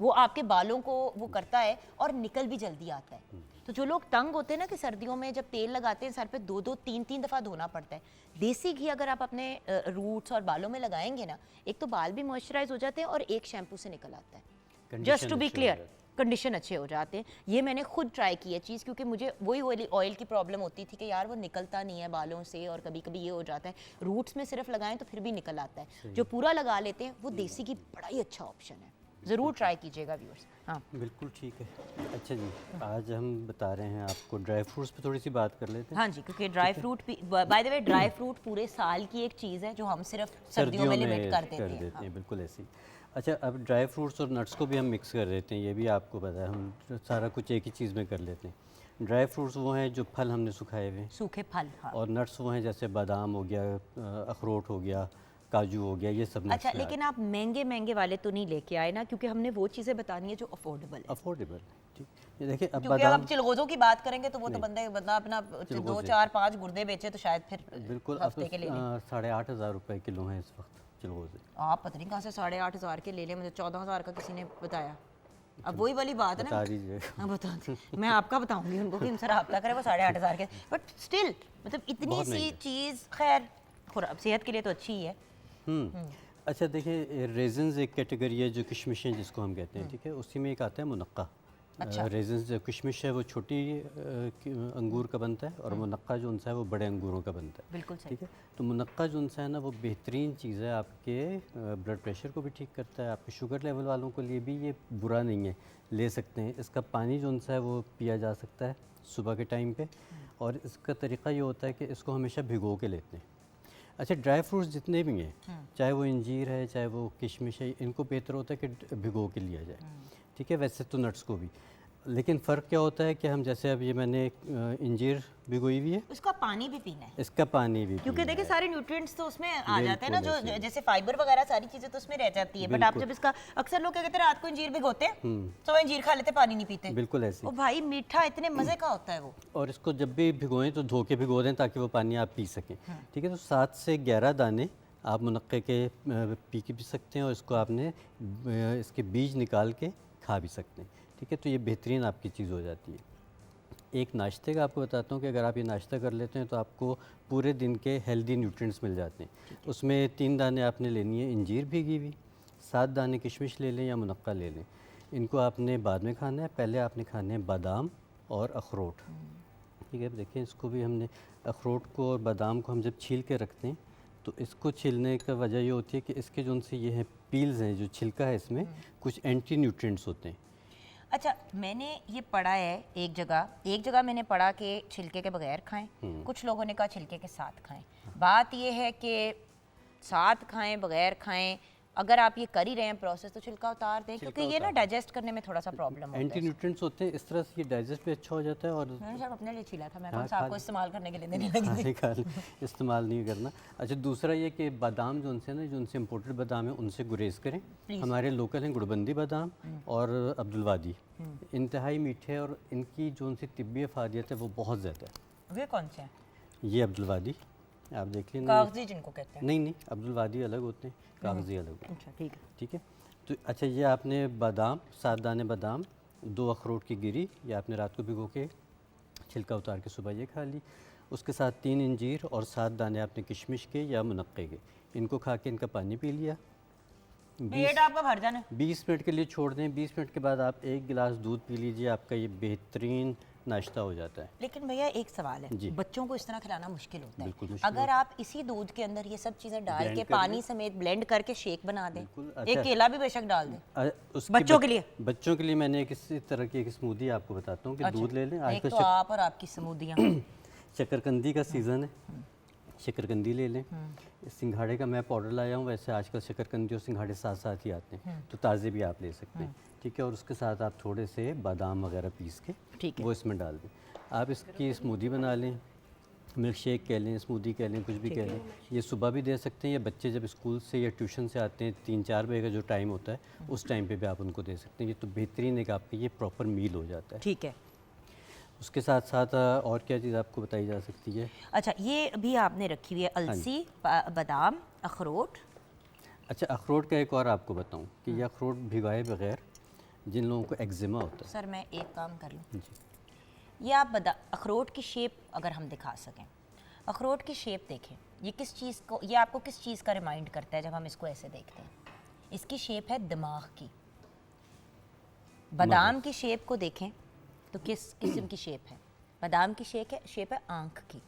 वो आपके बालों को वो करता है और निकल भी जल्दी आता है। तो जो लोग तंग होते हैं ना कि सर्दियों में जब तेल लगाते हैं सर पे 2-2, 3-3 दफ़ा धोना पड़ता है, देसी घी अगर आप अपने रूट्स और बालों में लगाएंगे ना, एक तो बाल भी मॉइस्चराइज हो जाते हैं और एक शैम्पू से निकल आता है। Just to be clear, condition अच्छे हो जाते हैं। ये मैंने खुद ट्राई की है चीज़, क्योंकि मुझे वही ऑयल की प्रॉब्लम होती थी कि यार वो निकलता नहीं है बालों से, और कभी कभी ये हो जाता है रूट्स में सिर्फ लगाएं तो फिर भी निकल आता है। जो पूरा लगा लेते हैं वो देसी घी बड़ा ही अच्छा ऑप्शन है, ज़रूर ट्राई कीजिएगा व्यूअर्स। हाँ बिल्कुल ठीक है। अच्छा जी, आज हम बता रहे हैं आपको ड्राई फ्रूट्स पे थोड़ी सी बात कर लेते हैं। हाँ जी, क्योंकि dry fruit, by the way dry fruit पूरे साल की एक चीज़ है जो हम सिर्फ सर्दियों में लिमिट कर देते हैं। हाँ। बिल्कुल ऐसी। अच्छा, अब ड्राई फ्रूट्स और नट्स को भी हम मिक्स कर देते हैं, ये भी आपको पता है, हम सारा कुछ एक ही चीज़ में कर लेते हैं। ड्राई फ्रूट्स वो हैं जो फल हमने सुखाए हुए हैं, सूखे फल। हाँ। और नट्स वो हैं जैसे बादाम हो गया, अखरोट हो गया, काजू हो गया, ये सब nuts अच्छा, में लेकिन आप महंगे वाले तो नहीं लेके आए ना, क्योंकि हमने वो चीज़ें बतानी है जो अफोर्डेबल है। अफोर्डेबल। ठीक, ये देखिए अब क्योंकि बादाम अब चिलगोजों की बात करेंगे तो वो तो बंदा अपना 2-4-5 गुर्दे बेचे तो शायद फिर बिल्कुल हफ्ते के ले लें। 8,500 रुपए किलो है इस वक्त चिलगोजे। आप पता नहीं कहाँ से 8,500 के ले लें, मुझे 14,000 का किसी ने बताया। अब वही वाली बात है ना, बता दीजिए। हाँ बता दी, मैं आपका बताऊंगी उनको कि उनसे रब्ता करें वो 8,500 के, बट स्टिल मतलब इतनी बहुत सी महंगा। चीज़, खैर सेहत के लिए तो अच्छी ही है। अच्छा देखिए, रेजन्स एक कैटेगरी है जो किशमिशें जिसको हम कहते हैं, ठीक है, उसी में एक आता है मुनक्का। अच्छा। रेजन्स जो किशमिश है वो छोटी अंगूर का बनता है, और मुनक्का जो उनसा है वो बड़े अंगूरों का बनता है। बिल्कुल सही। ठीक है, तो मुनक्का जो उनसा है ना वो बेहतरीन चीज़ है, आपके ब्लड प्रेशर को भी ठीक करता है, आपके शुगर लेवल वालों के लिए भी ये बुरा नहीं है, ले सकते हैं। इसका पानी जो उनसा है वो पिया जा सकता है सुबह के टाइम पे, और इसका तरीका ये होता है कि इसको हमेशा भिगो के लेते हैं। अच्छा, ड्राई फ्रूट्स जितने भी हैं, चाहे वो अंजीर है चाहे वो किशमिश है, इनको बेहतर होता है कि भिगो के लिया जाए। ठीक है, वैसे तो नट्स को भी। लेकिन फ़र्क क्या होता है कि हम जैसे अब ये मैंने इंजीर भिगोई हुई है, उसका पानी भी पीना है इसका पानी भी क्योंकि पीना देखिए है। सारे न्यूट्रिएंट्स तो उसमें आ जाते हैं ना, बिल्कुल जो ऐसे। जैसे फाइबर वगैरह सारी चीजें तो उसमें रह जाती है। बट आप बिल्कुल। जब इसका, अक्सर लोग क्या कहते हैं रात को इंजीर भिगोते हैं तो वह इंजीर खा लेते, पानी नहीं पीते। बिल्कुल ऐसे। ओ भाई मीठा इतने मजे का होता है वो। और इसको जब भी भिगोएं तो धो के भिगो दें ताकि वो पानी आप पी सकें। ठीक है, तो 7 से 11 दाने आप मुनक्के के पी के पी सकते हैं और इसको आपने इसके बीज निकाल के खा भी सकते हैं। ठीक है, तो ये बेहतरीन आपकी चीज़ हो जाती है। एक नाश्ते का आपको बताता हूँ कि अगर आप ये नाश्ता कर लेते हैं तो आपको पूरे दिन के हेल्दी न्यूट्रिएंट्स मिल जाते हैं। उसमें 3 दाने आपने लेनी है इंजीर भीगी हुई, 7 दाने किशमिश ले लें या मुनक्का ले लें। इनको आपने बाद में खाना है, पहले आपने खाने हैं बादाम और अखरोट। ठीक है, अब देखें इसको भी हमने, अखरोट को और बादाम को हम जब छील के रखते हैं तो इसको छीलने का वजह ये होती है कि इसके जो उनसे ये हैं पील्स हैं, जो छिलका है इसमें कुछ एंटी न्यूट्रिएंट्स होते हैं। अच्छा, मैंने ये पढ़ा है एक जगह मैंने पढ़ा कि छिलके के बगैर खाएं, कुछ लोगों ने कहा छिलके के साथ खाएं। बात ये है कि साथ खाएं बगैर खाएं, अगर आप ये कर ही रहे हैं प्रोसेस तो छिलका उतार दें, क्योंकि ये ना डाइजेस्ट करने में थोड़ा सा प्रॉब्लम होता एंटी है। न्यूट्रिएंट्स होते हैं, इस तरह से ये डाइजेस्ट भी अच्छा हो जाता है। और मैंने सब अपने लिए छीला था, मैं हाँ, कौन सा आपको खा- इस्तेमाल करने के लिए देने लगी थी। खाली इस्तेमाल नहीं करना। अच्छा, दूसरा ये कि बादाम जो उनसे ना, जो उनसे इम्पोर्टेड बादाम है उनसे गुरेज करें। हमारे लोकल हैं गुड़बंदी बादाम और अब्दुलवादी, इंतहाई मीठे और इनकी जो उनसे तिब्बी अफादियत है वो बहुत ज़्यादा है। वे कौन से हैं? ये अब्दुलवादी आप देख लेना। कागजी जिनको कहते हैं। नहीं, अब्दुलवादी अलग होते हैं, कागजी अलग होते हैं। अच्छा ठीक है। ठीक है, तो अच्छा ये आपने बादाम, 7 दाने बादाम, 2 अखरोट की गिरी, ये आपने रात को भिगो के छिलका उतार के सुबह ये खा ली। उसके साथ 3 इंजीर और 7 दाने आपने किशमिश के या मुनक्के के, इनको खा के इनका पानी पी लिया। पेट आपका भर जाना। 20 मिनट के लिए छोड़ दें। 20 मिनट के बाद आप 1 गिलास दूध पी लीजिए, आपका ये बेहतरीन नाश्ता हो जाता है। लेकिन भैया एक सवाल है, जी। बच्चों को इस तरह खिलाना मुश्किल होता बिल्कुल है। मुश्किल अगर आप इसी दूध के अंदर ये सब चीजें डाल Blend के कर पानी लें। समेत ब्लेंड करके शेक बना दें, बिल्कुल, एक अच्छा। केला भी बेशक डाल दें उसकी बच्चों के लिए। बच्चों के लिए मैंने एक इसी तरह की एक स्मूदी आपको बताता हूँ कि अच्छा, दूध ले लें। एक तो आप और आपकी समूदियाँ। शकरकंदी का सीज़न है, शकरकंदी ले लें। सिंघाड़े का मैं पाउडर लाया हूँ, वैसे आजकल शकरकंदी और सिंघाड़े साथ साथ ही आते हैं, तो ताज़े भी आप ले सकते हैं। ठीक है, और उसके साथ आप थोड़े से बादाम वगैरह पीस के ठीक है। वो इसमें डाल दें। आप इसकी स्मूदी बना लें, मिल्क शेक कह लें, स्मूदी कह लें, कुछ भी कह लें। ये सुबह भी दे सकते हैं, या बच्चे जब स्कूल से या ट्यूशन से आते हैं 3-4 बजे का जो टाइम होता है उस टाइम पे भी आप उनको दे सकते हैं। ये तो बेहतरीन एक आपका ये प्रॉपर मील हो जाता है। ठीक है। उसके साथ साथ और क्या चीज़ आपको बताई जा सकती है? अच्छा, ये अभी आपने रखी हुई है अलसी, बादाम, अखरोट। अच्छा, अखरोट का एक और आपको बताऊं कि ये अखरोट भिगाए बगैर जिन लोगों को एक्जिमा होता सर मैं एक काम कर लूँ, है जी, ये आप अखरोट की शेप अगर हम दिखा सकें, अखरोट की शेप देखें, ये किस चीज़ को, ये आपको किस चीज़ का रिमाइंड करता है जब हम इसको ऐसे देखते हैं? इसकी शेप है दिमाग की। बादाम की शेप को देखें तो किस किस्म की शेप है? बादाम की शेप है आँख की।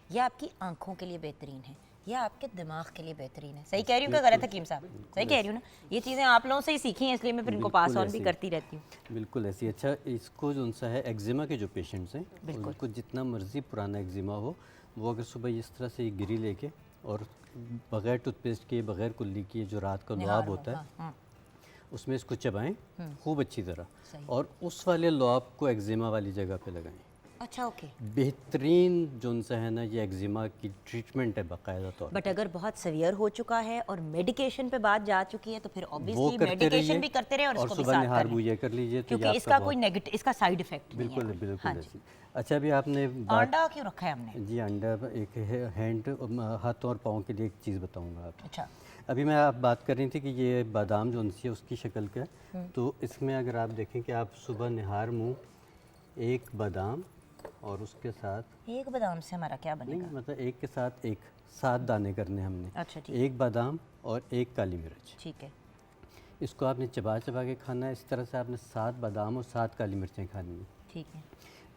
यह आपकी आँखों के लिए बेहतरीन है, यह आपके दिमाग के लिए बेहतरीन है। सही कह रही हूँ क्या गलत हकीम साहब? सही कह रही हूँ ना? ये चीज़ें आप लोगों से ही सीखी हैं, इसलिए मैं फिर इनको पास बिल्कुल ऑन भी ऐसी। करती रहती हूँ। बिल्कुल ऐसी। अच्छा, इसको जो उनसा है एक्जिमा के जो पेशेंट्स हैं, बिल्कुल। उनको जितना मर्ज़ी पुराना एक्जिमा हो, वो अगर सुबह इस तरह से ये गिरी लेके और बग़ैर टूथपेस्ट के, बग़ैर कुल्ली के, जो रात का निहार लुआब हो, होता है हाँ, हाँ। उसमें इसको चबाएं खूब अच्छी तरह, सही। और उस वाले लुआब को एक्जिमा वाली जगह पे लगाएं। अच्छा ओके। बेहतरीन जो उनसा है ना, ये एक्जिमा की ट्रीटमेंट है बाकायदा तौर बट अगर बहुत सवियर हो चुका है और मेडिकेशन पे बात जा चुकी है तो फिर वो ऑब्वियसली करते मेडिकेशन रहिए भी करते रहे और इसको भी सुबह साथ निहार कर लें, बुझे कर लीजिए, तो ये क्योंकि आपका इसका कोई बहुत- नेगेटिव, इसका साइड इफेक्ट नहीं बिल्कुल है। बिल्कुल हाँ ऐसी। अच्छा, अभी आपने बात, अंडा क्यों रखा है हमने? जी अंडा एक हैंड, हाथों और पाँव के लिए एक चीज़ बताऊंगा आपको। अच्छा, अभी मैं आप बात कर रही थी कि ये बादाम जो उनसी है उसकी शक्ल का है, तो इसमें अगर आप देखें कि आप सुबह निहार मुँह एक बादाम और उसके साथ, एक बादाम से हमारा क्या नहीं बनेगा? मतलब एक के साथ एक, 7 दाने करने हमने। अच्छा ठीक, एक बादाम और एक काली मिर्च, ठीक है। इसको आपने चबा चबा के खाना है। इस तरह से आपने 7 बादाम और 7 काली मिर्चें खानी है। ठीक है।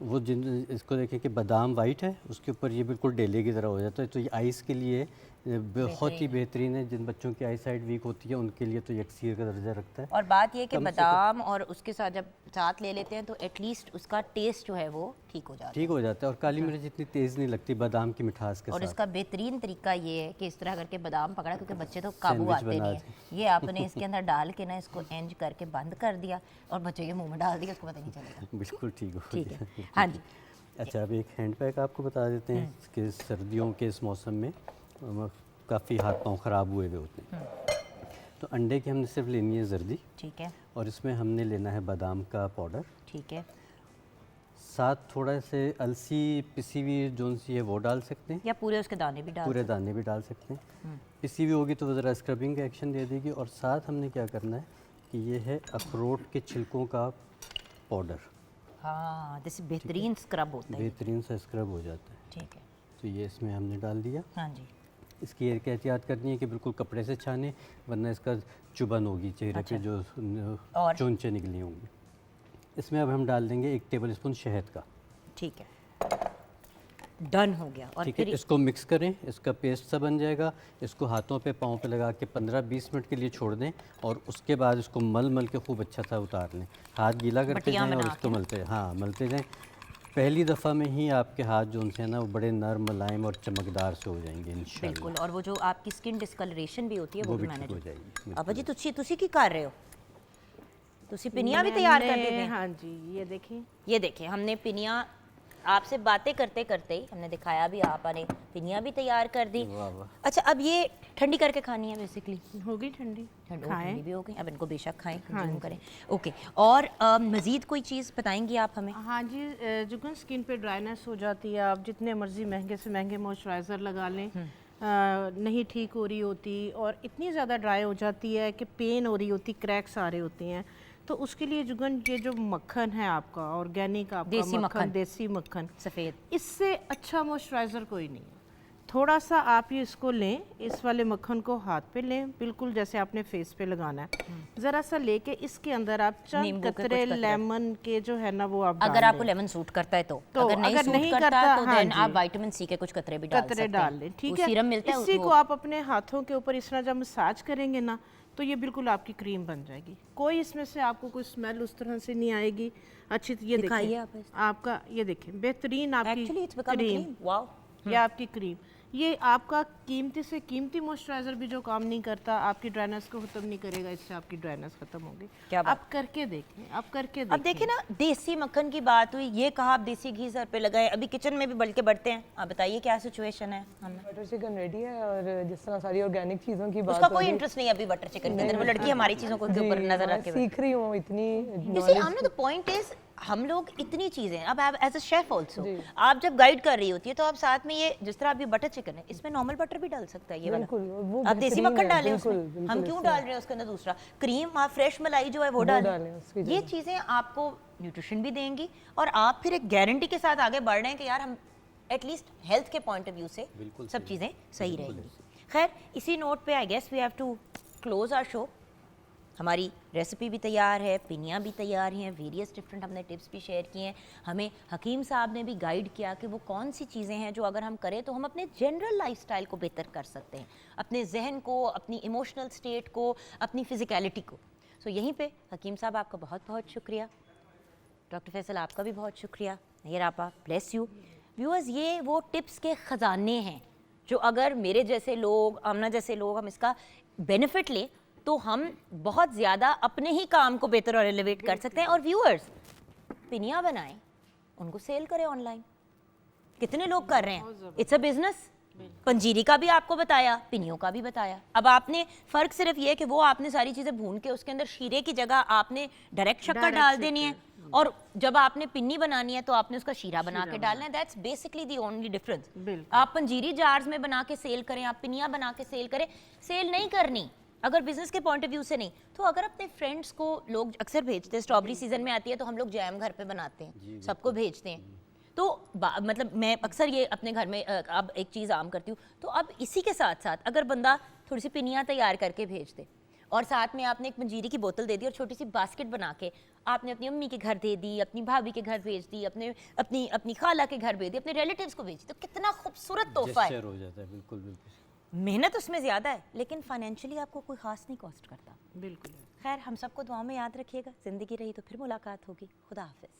वो जिन, इसको देखें कि बादाम वाइट है, उसके ऊपर ये बिल्कुल डेले की तरह हो जाता है, तो ये आइस के लिए बहुत ही बेहतरीन है। जिन बच्चों की आई साइट वीक होती है उनके लिए तो यकसीर का दर्जा रखता है। और बात ये कि कम से बादाम और उसके साथ जब साथ ले लेते हैं तो एटलीस्ट उसका टेस्ट जो है वो ठीक हो जाता है। ठीक हो जाता है और काली मिर्च इतनी तेज़ नहीं लगती बादाम की मिठास के और साथ। इसका बेहतरीन तरीका ये है कि इस तरह करके बादाम पकड़ा, क्योंकि बच्चे तो काबू सैंडविच आते बना नहीं है। ये आपने इसके अंदर डाल के ना इसको एंज करके बंद कर दिया और बच्चे के मुंह में डाल दिया, उसको पता नहीं चलेगा। बिल्कुल ठीक हो ठीक है, गया। हाँ जी। अच्छा, अब एक हैंड पैक आपको बता देते हैं कि सर्दियों के इस मौसम में काफ़ी हाथ पांव ख़राब हुए होते हैं। तो अंडे की हमने सिर्फ लेनी है जर्दी, ठीक है, और इसमें हमने लेना है बादाम का पाउडर, ठीक है। साथ थोड़ा से अलसी पिसी हुई जोन सी है वो डाल सकते हैं, या पूरे उसके दाने भी डाल पूरे सकते दाने भी डाल सकते हैं। पिसी हुई होगी तो वो ज़रा स्क्रबिंग का एक्शन दे देगी। और साथ हमने क्या करना है कि ये है अखरोट के छिलकों का पाउडर, हैं। हाँ, जैसे बेहतरीन स्क्रब होता है। बेहतरीन सा स्क्रब हो जाता है। ठीक है, तो ये इसमें हमने डाल दिया। हाँ जी। इसकी एक एहतियात करनी है कि बिल्कुल कपड़े से छाने, वरना इसका चुभन होगी चेहरे अच्छा। पे, जो और? चोंचे निकली होंगी। इसमें अब हम डाल देंगे 1 टेबल स्पून शहद का। ठीक है, डन हो गया। और ठीक है, फिर इसको मिक्स करें, इसका पेस्ट सा बन जाएगा। इसको हाथों पे पाँव पे लगा के 15-20 मिनट के लिए छोड़ दें और उसके बाद इसको मल मल के खूब अच्छा सा उतार लें। हाथ गीला करते बटियाँ जाएं और बना इसको के। मलते, हाँ मलते जाएं। पहली दफ़ा में ही आपके हाथ जो उनसे है ना वो बड़े नरम, मुलायम और चमकदार से हो जाएंगे इंशाल्लाह। बिल्कुल। और वो जो आपकी स्किन डिस्कलरेशन भी होती है वो भी ठीक मैनेज हो हो जाएगी। अब जी तुसी की कर रहे हो? तुसी पिनिया भी तैयार कर देते हैं? हाँ जी, ये देखिए। ये देखिए, हमने पिनिया आपसे बातें करते करते ही हमने दिखाया भी, आपने पिनिया भी तैयार कर दी। वाह वाह। अच्छा, अब ये ठंडी करके खानी है बेसिकली? हो गई ठंडी, ठंडी भी हो गई, अब इनको बेशक खाएं, हाँ कंज्यूम जी। करें। ओके, और मज़ीद कोई चीज़ बताएंगी आप हमें? हाँ जी, जुगन स्किन पे ड्राइनेस हो जाती है, आप जितने मर्जी महंगे से महंगे मॉइस्चराइज़र लगा लें, नहीं ठीक हो रही होती, और इतनी ज़्यादा ड्राई हो जाती है कि पेन हो रही होती, क्रैक्स आ रहे होते हैं। तो उसके लिए जुगन ये जो मक्खन है आपका, ऑर्गेनिक आपका देसी मक्खन। देसी मक्खन, सफ़ेद। इससे अच्छा मॉइस्चराइज़र कोई नहीं है। थोड़ा सा आप ये इसको लें, इस वाले मक्खन को हाथ पे लें, बिल्कुल जैसे आपने फेस पे लगाना है। ज़रा सा लेके इसके अंदर आप चंद नींबू के कुछ कतरे कतरे। लेमन के जो है ना वो आप अगर डाल आपको दें। लेमन सूट करता है तो, तो अगर नहीं अगर सूट नहीं करता करता, तो हाँ देन जी। आप विटामिन सी के कुछ कतरे भी डाल कतरे सकते डाल हैं। लें, ठीक वो है। सीरम मिलता है इसी वो- को आप अपने हाथों के ऊपर इस तरह जब मसाज करेंगे ना, तो ये बिल्कुल आपकी क्रीम बन जाएगी। कोई इसमें से आपको कोई स्मेल उस तरह से नहीं आएगी। अच्छी ये दिखाइए देखिए, आप इस- आपका ये देखें, बेहतरीन आपकी Actually, it's become a cream. cream. Wow. ये आपकी क्रीम, ये आपका कीमती से कीमती मॉइस्चराइज़र भी जो काम नहीं करता, आपकी ड्राइनेस को ख़त्म नहीं करेगा, इससे आपकी ड्राइनेस ख़त्म होगी। क्या बात। आप करके देखें, आप करके अब देखिए ना, देसी मक्खन की बात हुई, ये कहा आप देसी घी सर पे लगाए, अभी किचन में भी बल्कि बढ़ते हैं। आप बताइए क्या सिचुएशन है? हमें बटर चिकन रेडी है, और जिस तरह सारी ऑर्गेनिक चीज़ों की बात उसका हो कोई रही- इंटरेस्ट नहीं है अभी बटर चिकन के अंदर, वो लड़की हमारी चीज़ों को जी, ऊपर नजर मैं रखे सीख रही हूँ इतनी You see, knowledge हमने द पॉइंट इज, हम लोग इतनी चीजें, अब आप एज अ शेफ आल्सो, आप जब गाइड कर रही होती है तो आप साथ में ये, जिस तरह अभी बटर चिकन है, इसमें नॉर्मल बटर भी डाल सकता है ये वाला। बिल्कुल, वो आप देसी बेहतरीन मक्खन है, डालें बिल्कुल, उसमें, बिल्कुल हम क्यों इसमें। डाल रहे हैं उसके अंदर दूसरा क्रीम, आप फ्रेश मलाई जो है वो डालें डालें। उसकी ये जगह। चीजें आपको न्यूट्रिशन भी देंगी और आप फिर एक गारंटी के साथ आगे बढ़ रहे हैं कि यार हम एटलीस्ट हेल्थ के पॉइंट ऑफ व्यू से सब चीजें सही रहेंगी। खैर, इसी नोट पे I guess we have to close our show. हमारी रेसिपी भी तैयार है, पिनियाँ भी तैयार हैं, वेरियस डिफरेंट हमने टिप्स भी शेयर किए हैं। हमें हकीम साहब ने भी गाइड किया कि वो कौन सी चीज़ें हैं जो अगर हम करें तो हम अपने जनरल लाइफस्टाइल को बेहतर कर सकते हैं, अपने जहन को, अपनी इमोशनल स्टेट को, अपनी फिजिकलिटी को। सो यहीं पे हकीम साहब आपका बहुत बहुत शुक्रिया, डॉक्टर फैसल आपका भी बहुत शुक्रिया, नैयर आपा, ब्लेस यू। व्यूअर्स, ये वो टिप्स के ख़जाने हैं जो अगर मेरे जैसे लोग, आमना जैसे लोग, हम इसका बेनिफिट लें तो हम बहुत ज़्यादा अपने ही काम को बेहतर और एलिवेट कर सकते हैं। और व्यूअर्स, पिनिया बनाएं, उनको सेल करें ऑनलाइन, कितने लोग कर रहे हैं, इट्स अ बिजनेस। पंजीरी का भी आपको बताया, पिनियों का भी बताया। अब आपने फ़र्क सिर्फ ये कि वो आपने सारी चीज़ें भून के उसके अंदर शीरे की जगह आपने डायरेक्ट शक्कर डाल देनी है, और जब आपने पिन्नी बनानी है तो आपने उसका शीरा बना के डालना है। That's basically the only difference. बिल्कुल। आप पंजीरी जार्स में बना के सेल करें, आप पिनियाँ बना के सेल करें, सेल नहीं करनी अगर बिजनेस के पॉइंट ऑफ व्यू से नहीं, तो अगर अपने फ्रेंड्स को, लोग अक्सर भेजते हैं, स्ट्रॉबेरी सीजन में आती है तो हम लोग जैम घर पे बनाते हैं, सबको भेजते हैं। तो मतलब मैं अक्सर ये अपने घर में अब एक चीज़ आम करती हूँ, तो अब इसी के साथ साथ अगर बंदा थोड़ी सी पिनियाँ तैयार करके भेज दे और साथ में आपने एक पंजीरी की बोतल दे दी और छोटी सी बास्केट बना के आपने अपनी अम्मी के घर दे दी, अपनी भाभी के घर भेज दी, अपनी खाला के घर भेज दी, अपने रिलेटिव्स को भेज दी, तो कितना खूबसूरत तोहफा है। जेस्चर हो जाता है, बिल्कुल बिल्कुल। मेहनत उसमें ज़्यादा है लेकिन फाइनेंशियली आपको कोई ख़ास नहीं कॉस्ट करता। बिल्कुल। खैर, हम सबको दुआओं में याद रखिएगा। ज़िंदगी रही तो फिर मुलाकात होगी। खुदा हाफिज़।